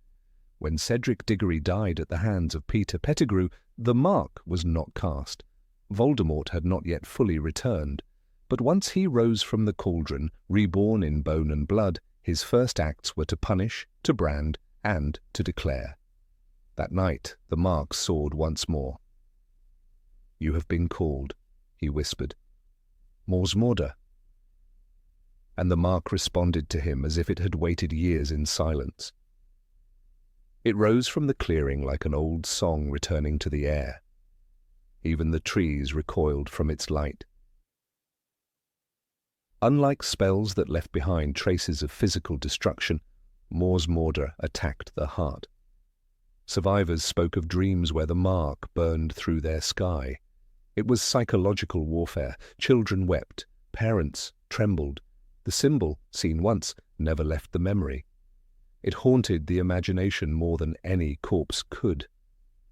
When Cedric Diggory died at the hands of Peter Pettigrew, the mark was not cast. Voldemort had not yet fully returned, but once he rose from the cauldron, reborn in bone and blood, his first acts were to punish, to brand, and to declare. That night the mark soared once more. "You have been called," he whispered. "Morsmorda." And the mark responded to him as if it had waited years in silence. It rose from the clearing like an old song returning to the air. Even the trees recoiled from its light. Unlike spells that left behind traces of physical destruction, Morsmorda attacked the heart. Survivors spoke of dreams where the mark burned through their sky. It was psychological warfare. Children wept, parents trembled. The symbol, seen once, never left the memory. It haunted the imagination more than any corpse could.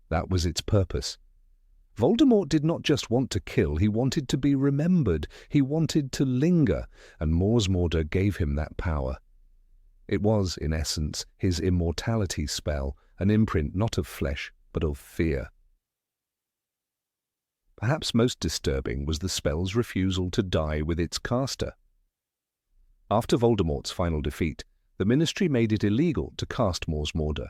That was its purpose. Voldemort did not just want to kill, he wanted to be remembered, he wanted to linger, and Morsmorda gave him that power. It was, in essence, his immortality spell, an imprint not of flesh, but of fear. Perhaps most disturbing was the spell's refusal to die with its caster. After Voldemort's final defeat, the Ministry made it illegal to cast Morsmorda.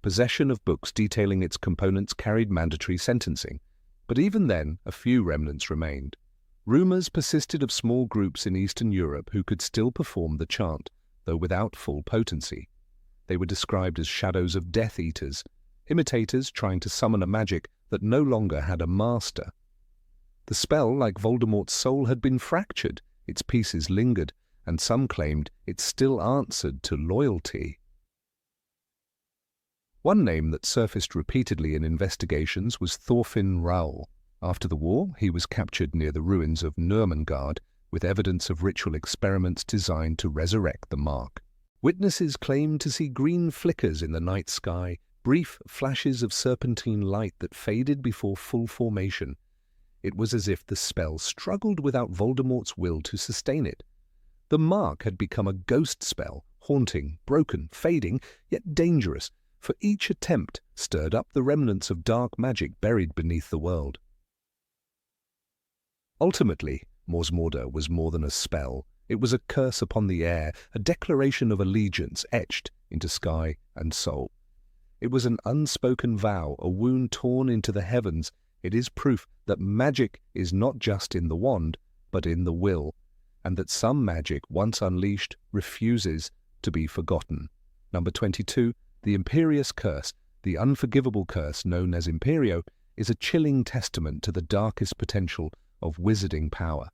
Possession of books detailing its components carried mandatory sentencing, but even then a few remnants remained. Rumours persisted of small groups in Eastern Europe who could still perform the chant, though without full potency. They were described as shadows of Death Eaters, imitators trying to summon a magic that no longer had a master. The spell, like Voldemort's soul, had been fractured, its pieces lingered, and some claimed it still answered to loyalty. One name that surfaced repeatedly in investigations was Thorfinn Raoul. After the war, he was captured near the ruins of Nurmengard with evidence of ritual experiments designed to resurrect the mark. Witnesses claimed to see green flickers in the night sky, brief flashes of serpentine light that faded before full formation. It was as if the spell struggled without Voldemort's will to sustain it. The mark had become a ghost spell, haunting, broken, fading, yet dangerous, for each attempt stirred up the remnants of dark magic buried beneath the world. Ultimately, Morsmorda was more than a spell. It was a curse upon the air, a declaration of allegiance etched into sky and soul. It was an unspoken vow, a wound torn into the heavens. It is proof that magic is not just in the wand, but in the will, and that some magic, once unleashed, refuses to be forgotten. Number 22, the Imperius curse, the unforgivable curse known as Imperio, is a chilling testament to the darkest potential of wizarding power.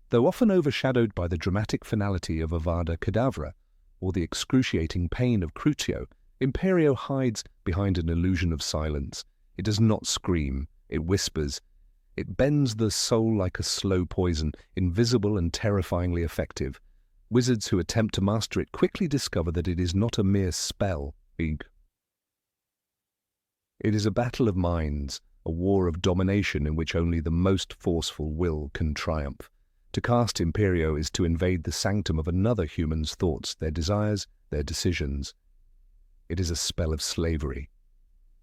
Though often overshadowed by the dramatic finality of Avada Kedavra or the excruciating pain of Crucio, Imperio hides behind an illusion of silence. It does not scream, it whispers. It bends the soul like a slow poison, invisible and terrifyingly effective. Wizards who attempt to master it quickly discover that it is not a mere spell. It is a battle of minds, a war of domination in which only the most forceful will can triumph. To cast Imperio is to invade the sanctum of another human's thoughts, their desires, their decisions. It is a spell of slavery,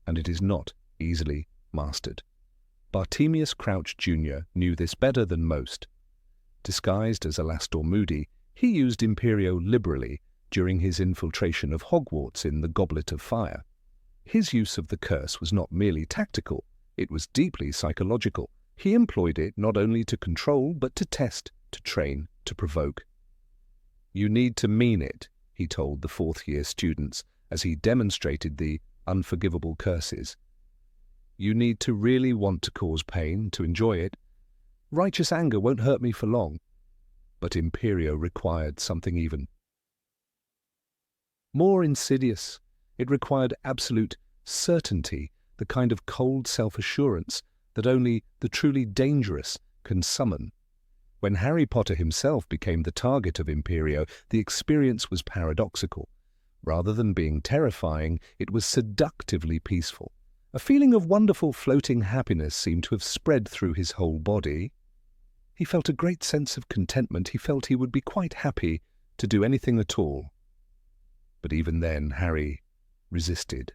and it is not easily mastered. Bartemius Crouch Jr. knew this better than most. Disguised as Alastor Moody, he used Imperio liberally during his infiltration of Hogwarts in the Goblet of Fire. His use of the curse was not merely tactical, it was deeply psychological. He employed it not only to control, but to test, to train, to provoke. "You need to mean it," he told the fourth-year students as he demonstrated the unforgivable curses. "You need to really want to cause pain, to enjoy it. Righteous anger won't hurt me for long." But Imperio required something even more insidious. It required absolute certainty, the kind of cold self-assurance that only the truly dangerous can summon. When Harry Potter himself became the target of Imperio, the experience was paradoxical. Rather than being terrifying, it was seductively peaceful. A feeling of wonderful floating happiness seemed to have spread through his whole body. He felt a great sense of contentment. He felt he would be quite happy to do anything at all. But even then, Harry resisted.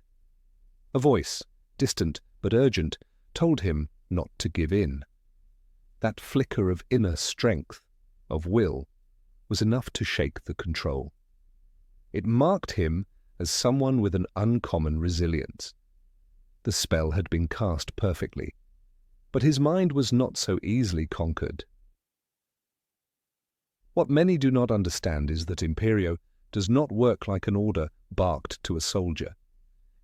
A voice, distant but urgent, told him not to give in. That flicker of inner strength, of will, was enough to shake the control. It marked him as someone with an uncommon resilience. The spell had been cast perfectly, but his mind was not so easily conquered. What many do not understand is that Imperio does not work like an order barked to a soldier.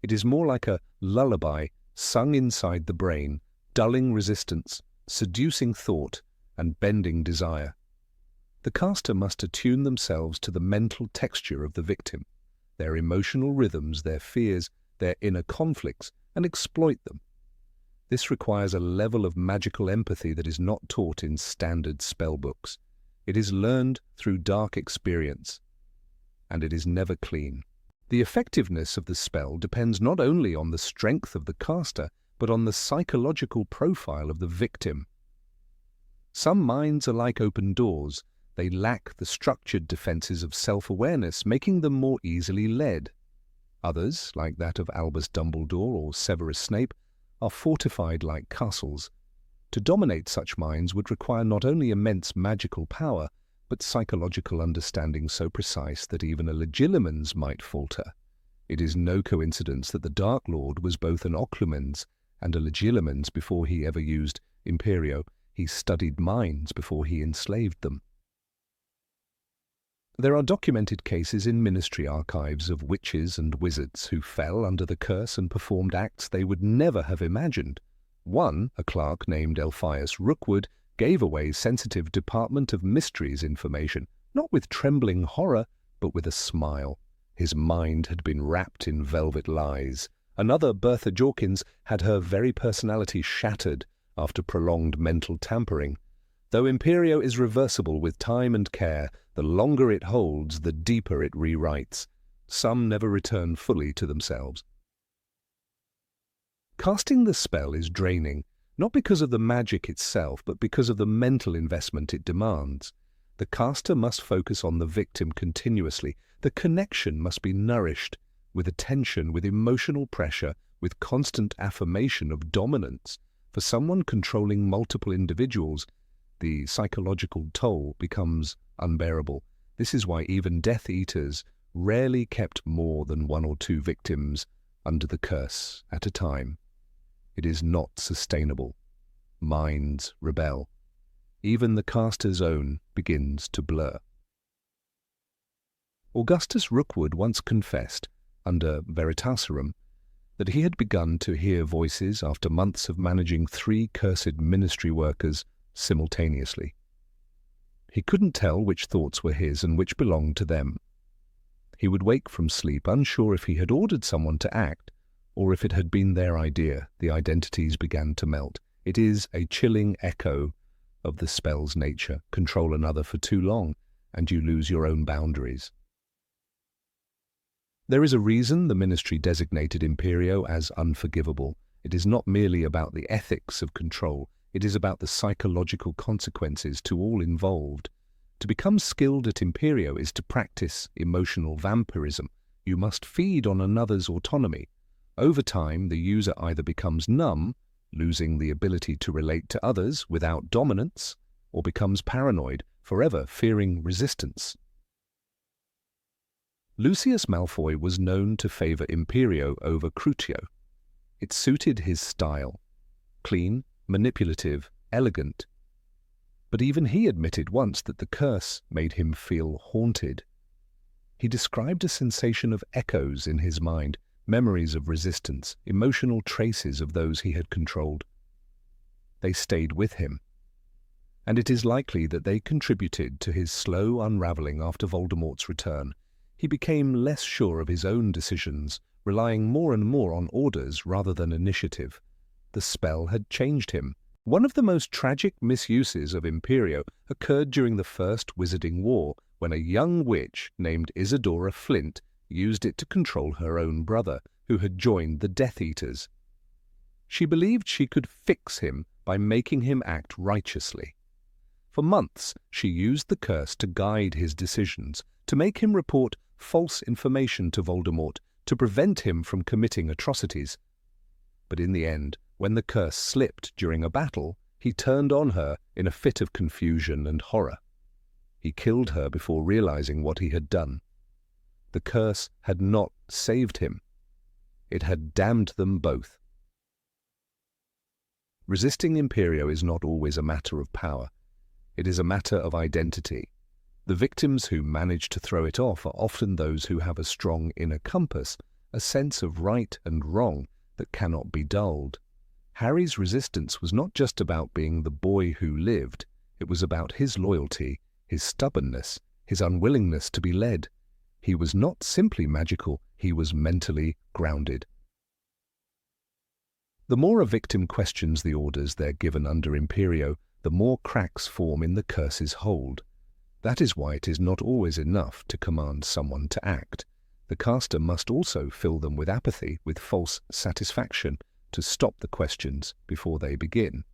It is more like a lullaby sung inside the brain, dulling resistance, seducing thought, and bending desire. The caster must attune themselves to the mental texture of the victim, their emotional rhythms, their fears, their inner conflicts, and exploit them. This requires a level of magical empathy that is not taught in standard spellbooks. It is learned through dark experience, and it is never clean. The effectiveness of the spell depends not only on the strength of the caster, but on the psychological profile of the victim. Some minds are like open doors. They lack the structured defenses of self-awareness, making them more easily led. Others, like that of Albus Dumbledore or Severus Snape, are fortified like castles. To dominate such minds would require not only immense magical power, but psychological understanding so precise that even a legilimens might falter. It is no coincidence that the Dark Lord was both an Occlumency and a legilimens before he ever used Imperio. He studied minds before he enslaved them. There are documented cases in ministry archives of witches and wizards who fell under the curse and performed acts they would never have imagined. One, a clerk named Elphias Rookwood, gave away sensitive Department of Mysteries information, not with trembling horror, but with a smile. His mind had been wrapped in velvet lies. Another, Bertha Jorkins, had her very personality shattered after prolonged mental tampering. Though Imperio is reversible with time and care, the longer it holds, the deeper it rewrites. Some never return fully to themselves. Casting the spell is draining, not because of the magic itself, but because of the mental investment it demands. The caster must focus on the victim continuously. The connection must be nourished with attention, with emotional pressure, with constant affirmation of dominance. For someone controlling multiple individuals, the psychological toll becomes unbearable. This is why even Death Eaters rarely kept more than one or two victims under the curse at a time. It is not sustainable. Minds rebel. even the caster's own begins to blur. Augustus Rookwood once confessed, under Veritaserum, that he had begun to hear voices after months of managing 3 cursed ministry workers simultaneously. He couldn't tell which thoughts were his and which belonged to them. He would wake from sleep unsure if he had ordered someone to act or if it had been their idea. The identities began to melt. It is a chilling echo of the spell's nature. Control another for too long, and you lose your own boundaries. There is a reason the ministry designated Imperio as unforgivable. It is not merely about the ethics of control, it is about the psychological consequences to all involved. To become skilled at Imperio is to practice emotional vampirism. You must feed on another's autonomy. Over time, the user either becomes numb, losing the ability to relate to others without dominance, or becomes paranoid, forever fearing resistance. Lucius Malfoy was known to favor Imperio over Crucio. It suited his style. Clean, manipulative, elegant. But even he admitted once that the curse made him feel haunted. He described a sensation of echoes in his mind, memories of resistance, emotional traces of those he had controlled. They stayed with him, and it is likely that they contributed to his slow unraveling after Voldemort's return. He became less sure of his own decisions, relying more and more on orders rather than initiative. The spell had changed him. One of the most tragic misuses of Imperio occurred during the First Wizarding War, when a young witch named Isadora Flint used it to control her own brother, who had joined the Death Eaters. She believed she could fix him by making him act righteously. For months, she used the curse to guide his decisions, to make him report false information to Voldemort, to prevent him from committing atrocities. But in the end, when the curse slipped during a battle, he turned on her in a fit of confusion and horror. He killed her before realizing what he had done. The curse had not saved him. It had damned them both. Resisting Imperio is not always a matter of power. It is a matter of identity. The victims who manage to throw it off are often those who have a strong inner compass, a sense of right and wrong that cannot be dulled. Harry's resistance was not just about being the boy who lived. It was about his loyalty, his stubbornness, his unwillingness to be led. He was not simply magical, he was mentally grounded. The more a victim questions the orders they're given under Imperio, the more cracks form in the curse's hold. That is why it is not always enough to command someone to act. The caster must also fill them with apathy, with false satisfaction, to stop the questions before they begin.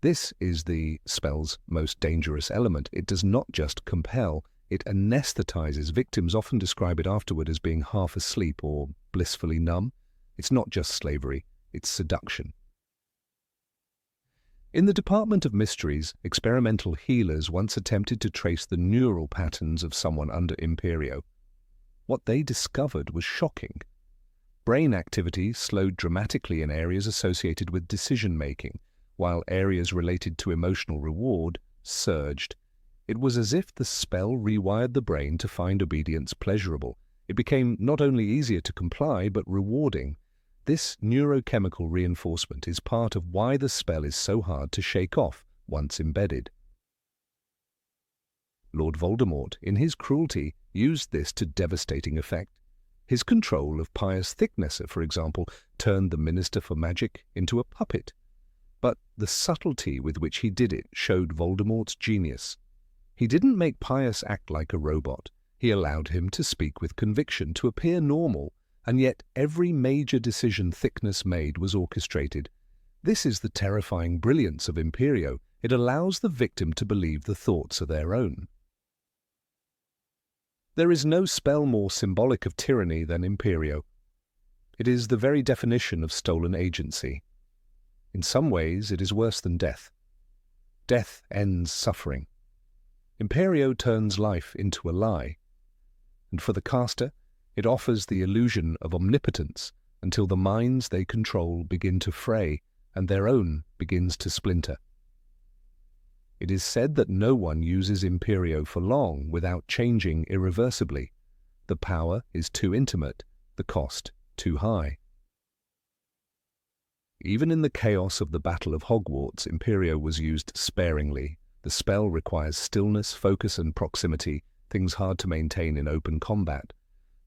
This is the spell's most dangerous element. It does not just compel, it anesthetizes. Victims often describe it afterward as being half asleep or blissfully numb. It's not just slavery, it's seduction. In the Department of Mysteries, experimental healers once attempted to trace the neural patterns of someone under Imperio. What they discovered was shocking. Brain activity slowed dramatically in areas associated with decision-making, while areas related to emotional reward surged. It was as if the spell rewired the brain to find obedience pleasurable. It became not only easier to comply, but rewarding. This neurochemical reinforcement is part of why the spell is so hard to shake off once embedded. Lord Voldemort, in his cruelty, used this to devastating effect. His control of Pius Thicknesser, for example, turned the Minister for Magic into a puppet. But the subtlety with which he did it showed Voldemort's genius. He didn't make Pius act like a robot. He allowed him to speak with conviction, to appear normal, and yet every major decision Thickness made was orchestrated. This is the terrifying brilliance of Imperio. It allows the victim to believe the thoughts are their own. There is no spell more symbolic of tyranny than Imperio. It is the very definition of stolen agency. In some ways, it is worse than death. Death ends suffering. Imperio turns life into a lie. And for the caster, it offers the illusion of omnipotence until the minds they control begin to fray and their own begins to splinter. It is said that no one uses Imperio for long without changing irreversibly. The power is too intimate, the cost too high. Even in the chaos of the Battle of Hogwarts, Imperio was used sparingly. The spell requires stillness, focus and proximity, things hard to maintain in open combat.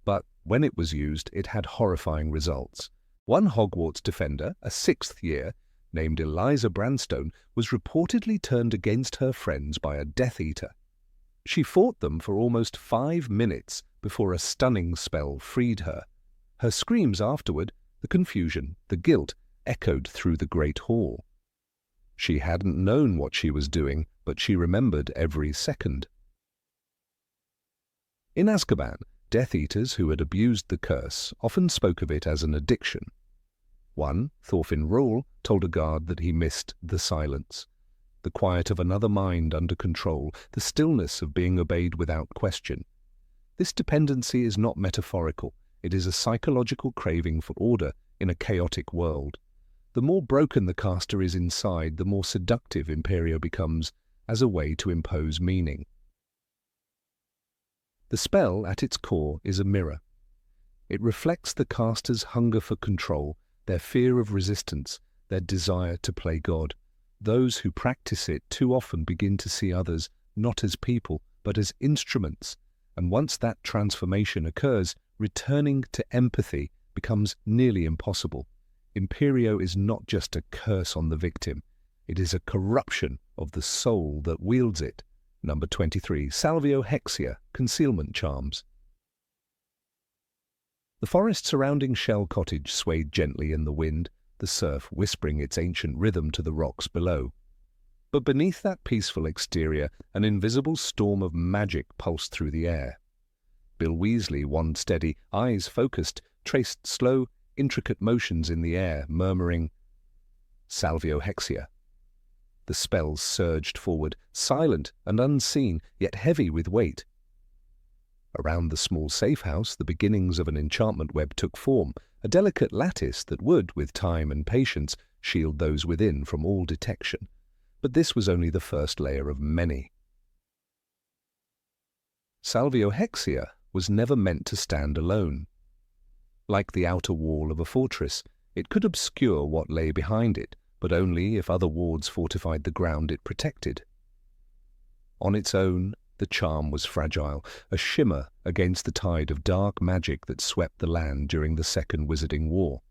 But when it was used, it had horrifying results. One Hogwarts defender, a 6th year, named Eliza Branstone, was reportedly turned against her friends by a Death Eater. She fought them for almost 5 minutes before a stunning spell freed her. Her screams afterward, the confusion, the guilt, echoed through the great hall. She hadn't known what she was doing, but she remembered every second. In Azkaban, Death Eaters who had abused the curse often spoke of it as an addiction. One, Thorfinn Rule, told a guard that he missed the silence, the quiet of another mind under control, the stillness of being obeyed without question. This dependency is not metaphorical. It is a psychological craving for order in a chaotic world. The more broken the caster is inside, the more seductive Imperio becomes as a way to impose meaning. The spell, at its core, is a mirror. It reflects the caster's hunger for control, their fear of resistance, their desire to play God. Those who practice it too often begin to see others not as people, but as instruments, and once that transformation occurs, returning to empathy becomes nearly impossible. Imperio is not just a curse on the victim, it is a corruption of the soul that wields it. Number 23, Salvio Hexia, Concealment Charms. The forest surrounding Shell Cottage swayed gently in the wind, the surf whispering its ancient rhythm to the rocks below. But beneath that peaceful exterior, an invisible storm of magic pulsed through the air. Bill Weasley, wand steady, eyes focused, traced slow, intricate motions in the air, murmuring, Salvio Hexia. The spells surged forward, silent and unseen, yet heavy with weight. Around the small safe house, the beginnings of an enchantment web took form, a delicate lattice that would, with time and patience, shield those within from all detection. But this was only the first layer of many. Salvio Hexia was never meant to stand alone. Like the outer wall of a fortress, it could obscure what lay behind it, but only if other wards fortified the ground it protected. On its own, the charm was fragile, a shimmer against the tide of dark magic that swept the land during the Second Wizarding War.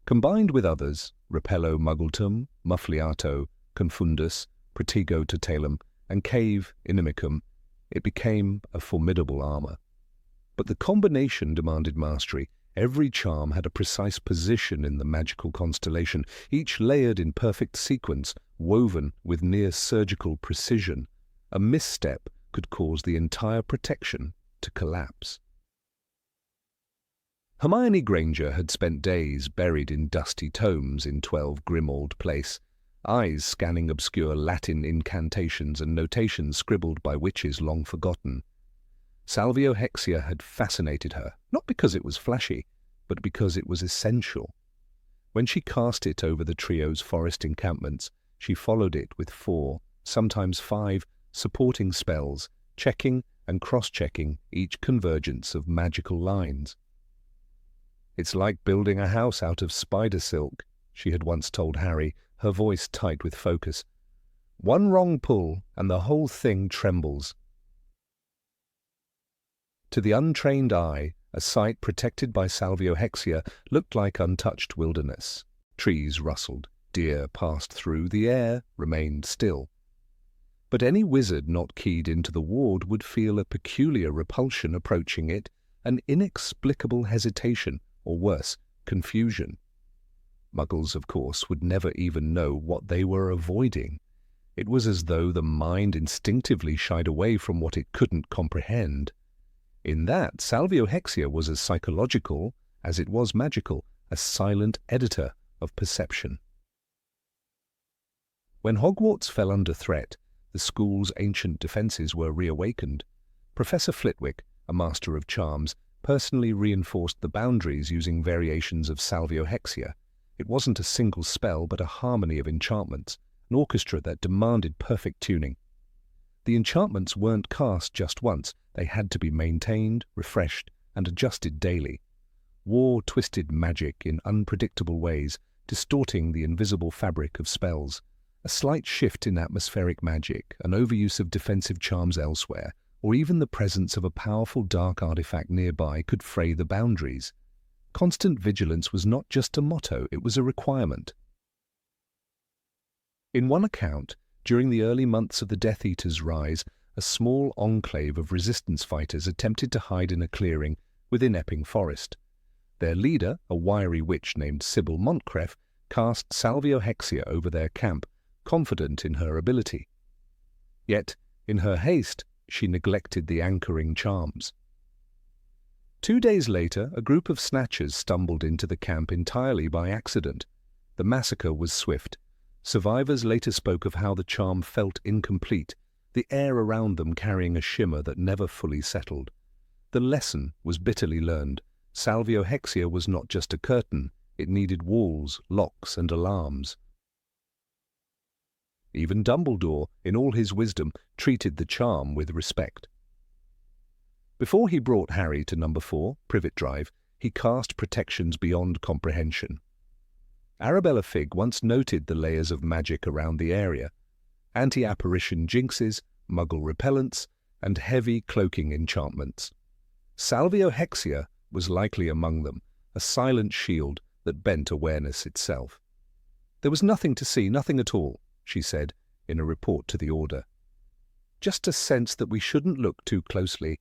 Combined with others, Repello Muggletum, Muffliato, Confundus, Protego Totalum, and Cave Inimicum, it became a formidable armor. But the combination demanded mastery. Every charm had a precise position in the magical constellation, each layered in perfect sequence, woven with near-surgical precision. A misstep could cause the entire protection to collapse. Hermione Granger had spent days buried in dusty tomes in 12 Grimmauld Place, eyes scanning obscure Latin incantations and notations scribbled by witches long forgotten. Salvio Hexia had fascinated her, not because it was flashy, but because it was essential. When she cast it over the trio's forest encampments, she followed it with 4, sometimes 5, supporting spells, checking and cross-checking each convergence of magical lines. "It's like building a house out of spider silk," she had once told Harry, her voice tight with focus. "One wrong pull and the whole thing trembles." To the untrained eye, a site protected by Salvio Hexia looked like untouched wilderness. Trees rustled, deer passed through, the air remained still. But any wizard not keyed into the ward would feel a peculiar repulsion approaching it, an inexplicable hesitation, or worse, confusion. Muggles, of course, would never even know what they were avoiding. It was as though the mind instinctively shied away from what it couldn't comprehend. In that, Salvio Hexia was as psychological as it was magical, a silent editor of perception. When Hogwarts fell under threat, the school's ancient defences were reawakened. Professor Flitwick, a master of charms, personally reinforced the boundaries using variations of Salvio Hexia. It wasn't a single spell, but a harmony of enchantments, an orchestra that demanded perfect tuning. The enchantments weren't cast just once, they had to be maintained, refreshed, and adjusted daily. War twisted magic in unpredictable ways, distorting the invisible fabric of spells. A slight shift in atmospheric magic, an overuse of defensive charms elsewhere, or even the presence of a powerful dark artifact nearby could fray the boundaries. Constant vigilance was not just a motto, it was a requirement. In one account, during the early months of the Death Eater's rise, a small enclave of resistance fighters attempted to hide in a clearing within Epping Forest. Their leader, a wiry witch named Sybil Montcref, cast Salvio Hexia over their camp, confident in her ability. Yet, in her haste, she neglected the anchoring charms. 2 days later, a group of snatchers stumbled into the camp entirely by accident. The massacre was swift. Survivors later spoke of how the charm felt incomplete, the air around them carrying a shimmer that never fully settled. The lesson was bitterly learned. Salvio Hexia was not just a curtain, it needed walls, locks, and alarms. Even Dumbledore, in all his wisdom, treated the charm with respect. Before he brought Harry to number 4, Privet Drive, he cast protections beyond comprehension. Arabella Figg once noted the layers of magic around the area: anti-apparition jinxes, muggle repellents, and heavy cloaking enchantments. Salvio Hexia was likely among them, a silent shield that bent awareness itself. "There was nothing to see, nothing at all," she said in a report to the Order. "Just a sense that we shouldn't look too closely."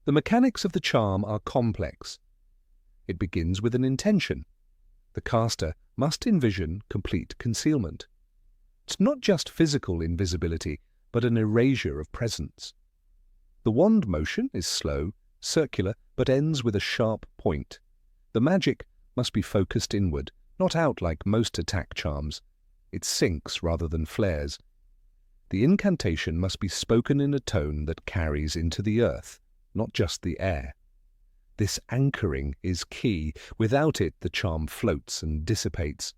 The mechanics of the charm are complex. It begins with an intention. The caster must envision complete concealment. It's not just physical invisibility, but an erasure of presence. The wand motion is slow, circular, but ends with a sharp point. The magic must be focused inward, not out like most attack charms. It sinks rather than flares. The incantation must be spoken in a tone that carries into the earth, not just the air. This anchoring is key. Without it, the charm floats and dissipates.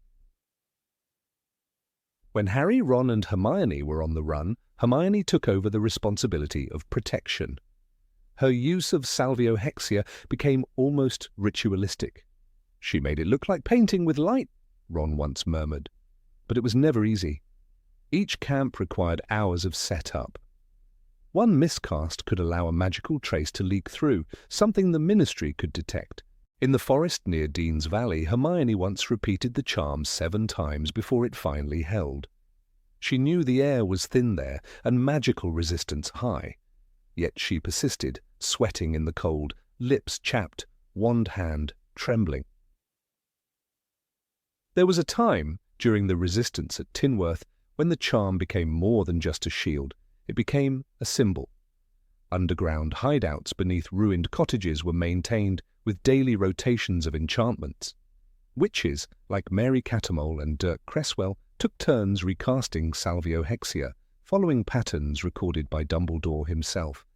When Harry, Ron, and Hermione were on the run, Hermione took over the responsibility of protection. Her use of Salvio Hexia became almost ritualistic. "She made it look like painting with light," Ron once murmured. But it was never easy. Each camp required hours of setup. One miscast could allow a magical trace to leak through, something the Ministry could detect. In the forest near Dean's Valley, Hermione once repeated the charm 7 times before it finally held. She knew the air was thin there and magical resistance high. Yet she persisted, sweating in the cold, lips chapped, wand hand trembling. There was a time, during the resistance at Tinworth, when the charm became more than just a shield. It became a symbol. Underground hideouts beneath ruined cottages were maintained with daily rotations of enchantments. Witches, like Mary Catamole and Dirk Cresswell, took turns recasting Salvio Hexia, following patterns recorded by Dumbledore himself.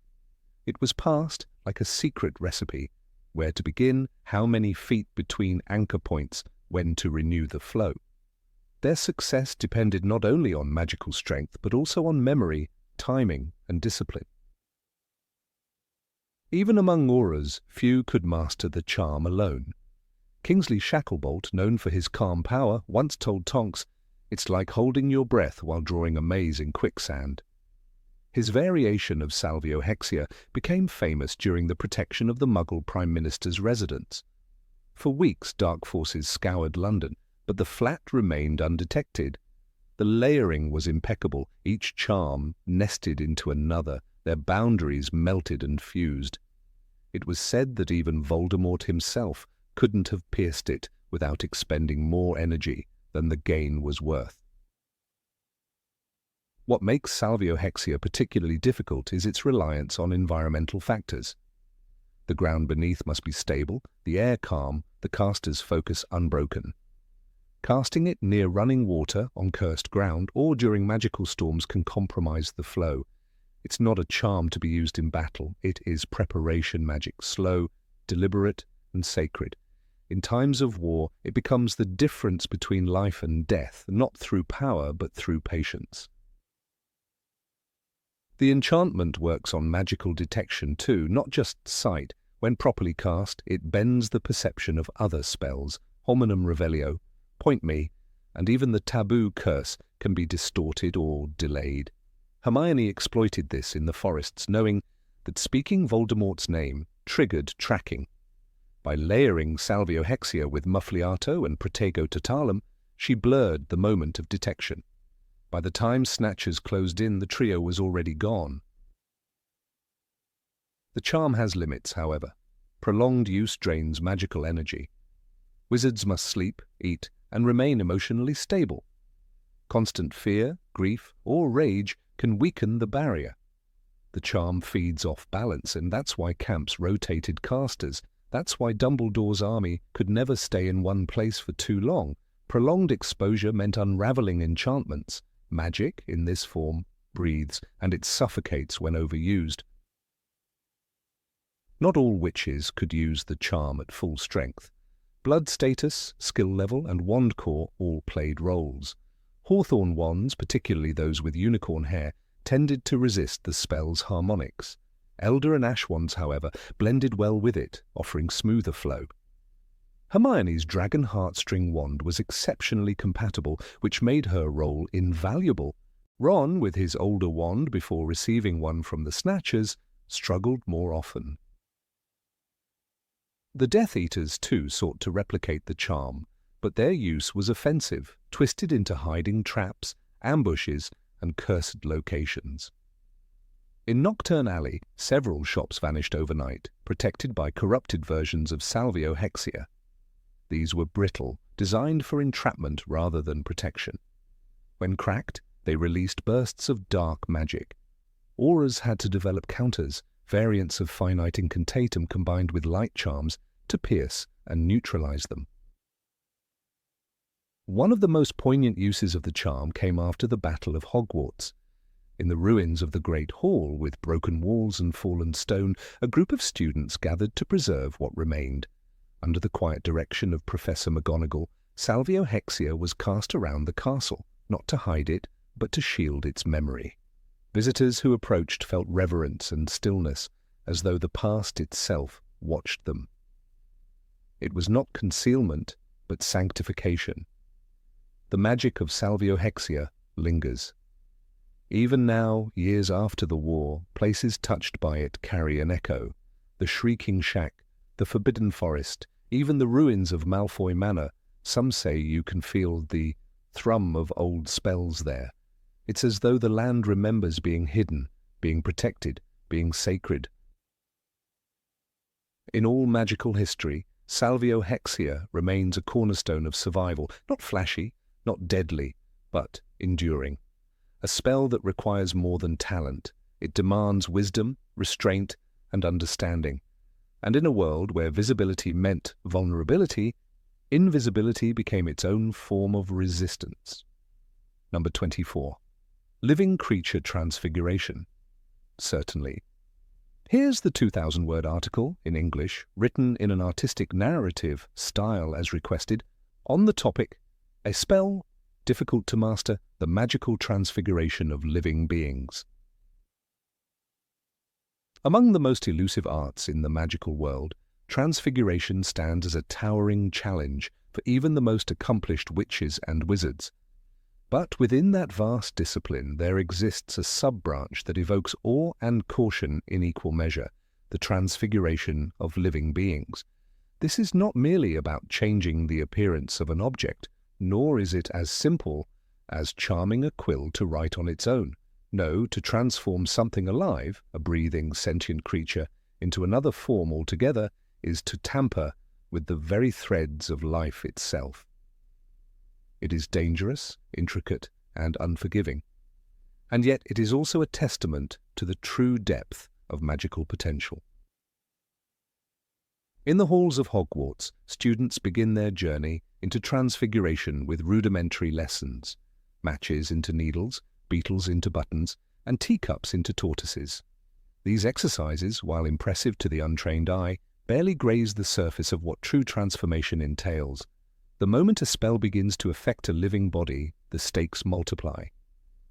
It was passed like a secret recipe: where to begin, how many feet between anchor points, when to renew the flow. Their success depended not only on magical strength, but also on memory, timing, and discipline. Even among auras, few could master the charm alone. Kingsley Shacklebolt, known for his calm power, once told Tonks, "It's like holding your breath while drawing a maze in quicksand." His variation of Salvio Hexia became famous during the protection of the Muggle Prime Minister's residence. For weeks, dark forces scoured London, but the flat remained undetected. The layering was impeccable, each charm nested into another, their boundaries melted and fused. It was said that even Voldemort himself couldn't have pierced it without expending more energy than the gain was worth. What makes Salvio Hexia particularly difficult is its reliance on environmental factors. The ground beneath must be stable, the air calm, the caster's focus unbroken. Casting it near running water, on cursed ground, or during magical storms can compromise the flow. It's not a charm to be used in battle. It is preparation magic, slow, deliberate, and sacred. In times of war, it becomes the difference between life and death, not through power but through patience. The enchantment works on magical detection too, not just sight. When properly cast, it bends the perception of other spells. Hominum revelio, point me, and even the taboo curse can be distorted or delayed. Hermione exploited this in the forests, knowing that speaking Voldemort's name triggered tracking. By layering Salvio Hexia with Muffliato and Protego Totalum, she blurred the moment of detection. By the time snatchers closed in, the trio was already gone. The charm has limits, however. Prolonged use drains magical energy. Wizards must sleep, eat, and remain emotionally stable. Constant fear, grief, or rage can weaken the barrier. The charm feeds off balance, and that's why camps rotated casters. That's why Dumbledore's army could never stay in one place for too long. Prolonged exposure meant unraveling enchantments. Magic, in this form, breathes, and it suffocates when overused. Not all witches could use the charm at full strength. Blood status, skill level, and wand core all played roles. Hawthorn wands, particularly those with unicorn hair, tended to resist the spell's harmonics. Elder and ash wands, however, blended well with it, offering smoother flow. Hermione's dragon heartstring wand was exceptionally compatible, which made her role invaluable. Ron, with his older wand before receiving one from the Snatchers, struggled more often. The Death Eaters, too, sought to replicate the charm, but their use was offensive, twisted into hiding traps, ambushes, and cursed locations. In Nocturne Alley, several shops vanished overnight, protected by corrupted versions of Salvio Hexia. These were brittle, designed for entrapment rather than protection. When cracked, they released bursts of dark magic. Auras had to develop counters, variants of finite incantatum combined with light charms, to pierce and neutralize them. One of the most poignant uses of the charm came after the Battle of Hogwarts. In the ruins of the Great Hall, with broken walls and fallen stone, a group of students gathered to preserve what remained. Under the quiet direction of Professor McGonagall, Salvio Hexia was cast around the castle, not to hide it, but to shield its memory. Visitors who approached felt reverence and stillness, as though the past itself watched them. It was not concealment, but sanctification. The magic of Salvio Hexia lingers. Even now, years after the war, places touched by it carry an echo. The Shrieking Shack, the Forbidden Forest, even the ruins of Malfoy Manor. Some say you can feel the thrum of old spells there. It's as though the land remembers being hidden, being protected, being sacred. In all magical history, Salvio Hexia remains a cornerstone of survival, not flashy, not deadly, but enduring. A spell that requires more than talent. It demands wisdom, restraint, and understanding. And in a world where visibility meant vulnerability, invisibility became its own form of resistance. Number 24. Living Creature Transfiguration. Certainly. Here's the 2,000-word article, in English, written in an artistic narrative style as requested, on the topic, a spell difficult to master, the magical transfiguration of living beings. Among the most elusive arts in the magical world, transfiguration stands as a towering challenge for even the most accomplished witches and wizards. But within that vast discipline there exists a sub-branch that evokes awe and caution in equal measure, the transfiguration of living beings. This is not merely about changing the appearance of an object, nor is it as simple as charming a quill to write on its own. No, to transform something alive, a breathing, sentient creature, into another form altogether is to tamper with the very threads of life itself. It is dangerous, intricate, and unforgiving. And yet it is also a testament to the true depth of magical potential. In the halls of Hogwarts, students begin their journey into transfiguration with rudimentary lessons, matches into needles, beetles into buttons, and teacups into tortoises. These exercises, while impressive to the untrained eye, barely graze the surface of what true transformation entails. The moment a spell begins to affect a living body, the stakes multiply.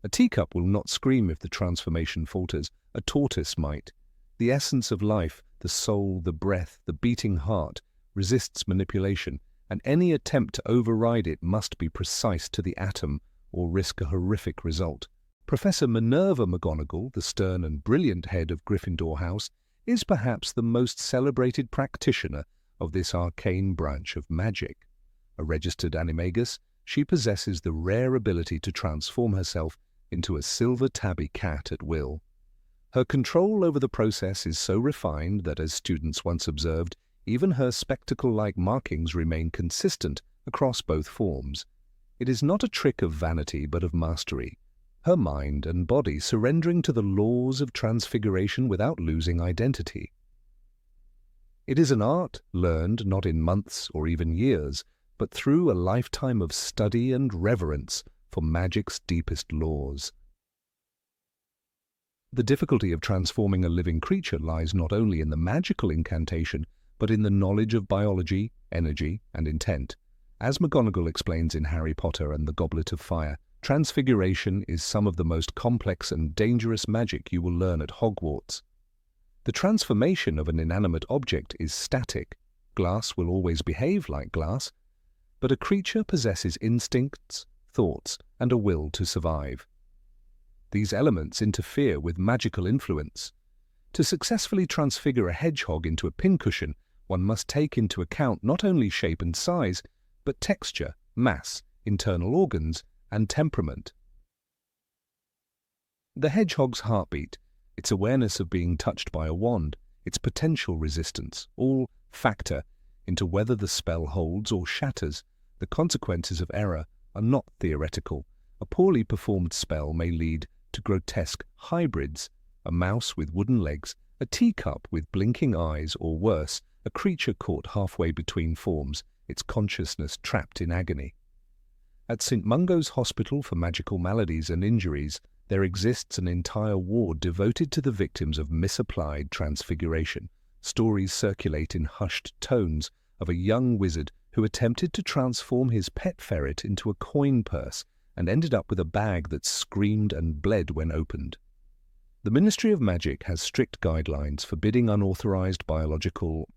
A teacup will not scream if the transformation falters. A tortoise might. The essence of life, the soul, the breath, the beating heart, resists manipulation, and any attempt to override it must be precise to the atom or risk a horrific result. Professor Minerva McGonagall, the stern and brilliant head of Gryffindor House, is perhaps the most celebrated practitioner of this arcane branch of magic. A registered animagus, she possesses the rare ability to transform herself into a silver tabby cat at will. Her control over the process is so refined that, as students once observed, even her spectacle-like markings remain consistent across both forms. It is not a trick of vanity but of mastery, her mind and body surrendering to the laws of transfiguration without losing identity. It is an art learned not in months or even years, but through a lifetime of study and reverence for magic's deepest laws. The difficulty of transforming a living creature lies not only in the magical incantation, but in the knowledge of biology, energy, and intent. As McGonagall explains in Harry Potter and the Goblet of Fire, transfiguration is some of the most complex and dangerous magic you will learn at Hogwarts. The transformation of an inanimate object is static. Glass will always behave like glass, but a creature possesses instincts, thoughts, and a will to survive. These elements interfere with magical influence. To successfully transfigure a hedgehog into a pincushion, one must take into account not only shape and size, but texture, mass, internal organs, and temperament. The hedgehog's heartbeat, its awareness of being touched by a wand, its potential resistance, all factor into whether the spell holds or shatters. The consequences of error are not theoretical. A poorly performed spell may lead to grotesque hybrids, a mouse with wooden legs, a teacup with blinking eyes, or worse, a creature caught halfway between forms, its consciousness trapped in agony. At St. Mungo's Hospital for Magical Maladies and Injuries, there exists an entire ward devoted to the victims of misapplied transfiguration. Stories circulate in hushed tones of a young wizard who attempted to transform his pet ferret into a coin purse and ended up with a bag that screamed and bled when opened. The Ministry of Magic has strict guidelines forbidding unauthorized biological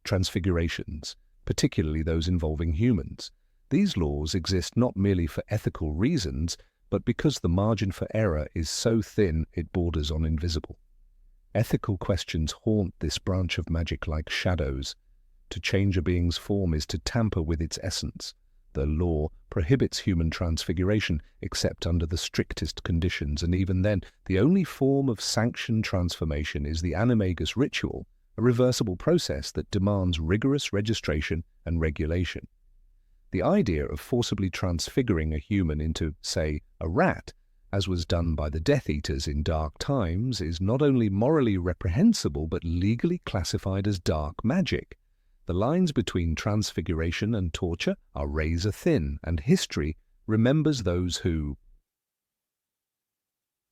transfigurations, particularly those involving humans. These laws exist not merely for ethical reasons, but because the margin for error is so thin it borders on invisible. Ethical questions haunt this branch of magic like shadows. To change a being's form is to tamper with its essence. The law prohibits human transfiguration except under the strictest conditions, and even then, the only form of sanctioned transformation is the Animagus ritual, a reversible process that demands rigorous registration and regulation. The idea of forcibly transfiguring a human into, say, a rat, as was done by the Death Eaters in dark times, is not only morally reprehensible but legally classified as dark magic. The lines between transfiguration and torture are razor thin, and history remembers those who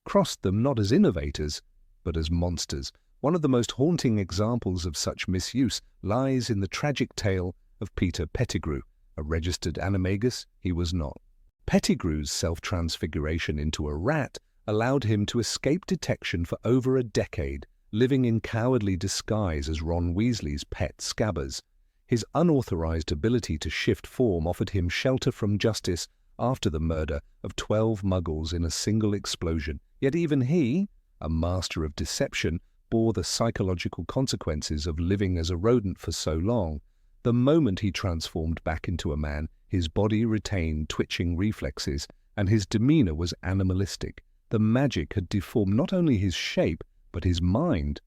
crossed them not as innovators, but as monsters. One of the most haunting examples of such misuse lies in the tragic tale of Peter Pettigrew. A registered animagus, he was not. Pettigrew's self-transfiguration into a rat allowed him to escape detection for over a decade, living in cowardly disguise as Ron Weasley's pet Scabbers. His unauthorized ability to shift form offered him shelter from justice after the murder of 12 muggles in a single explosion. Yet even he, a master of deception, bore the psychological consequences of living as a rodent for so long. The moment he transformed back into a man, his body retained twitching reflexes, and his demeanor was animalistic. The magic had deformed not only his shape, but his mind.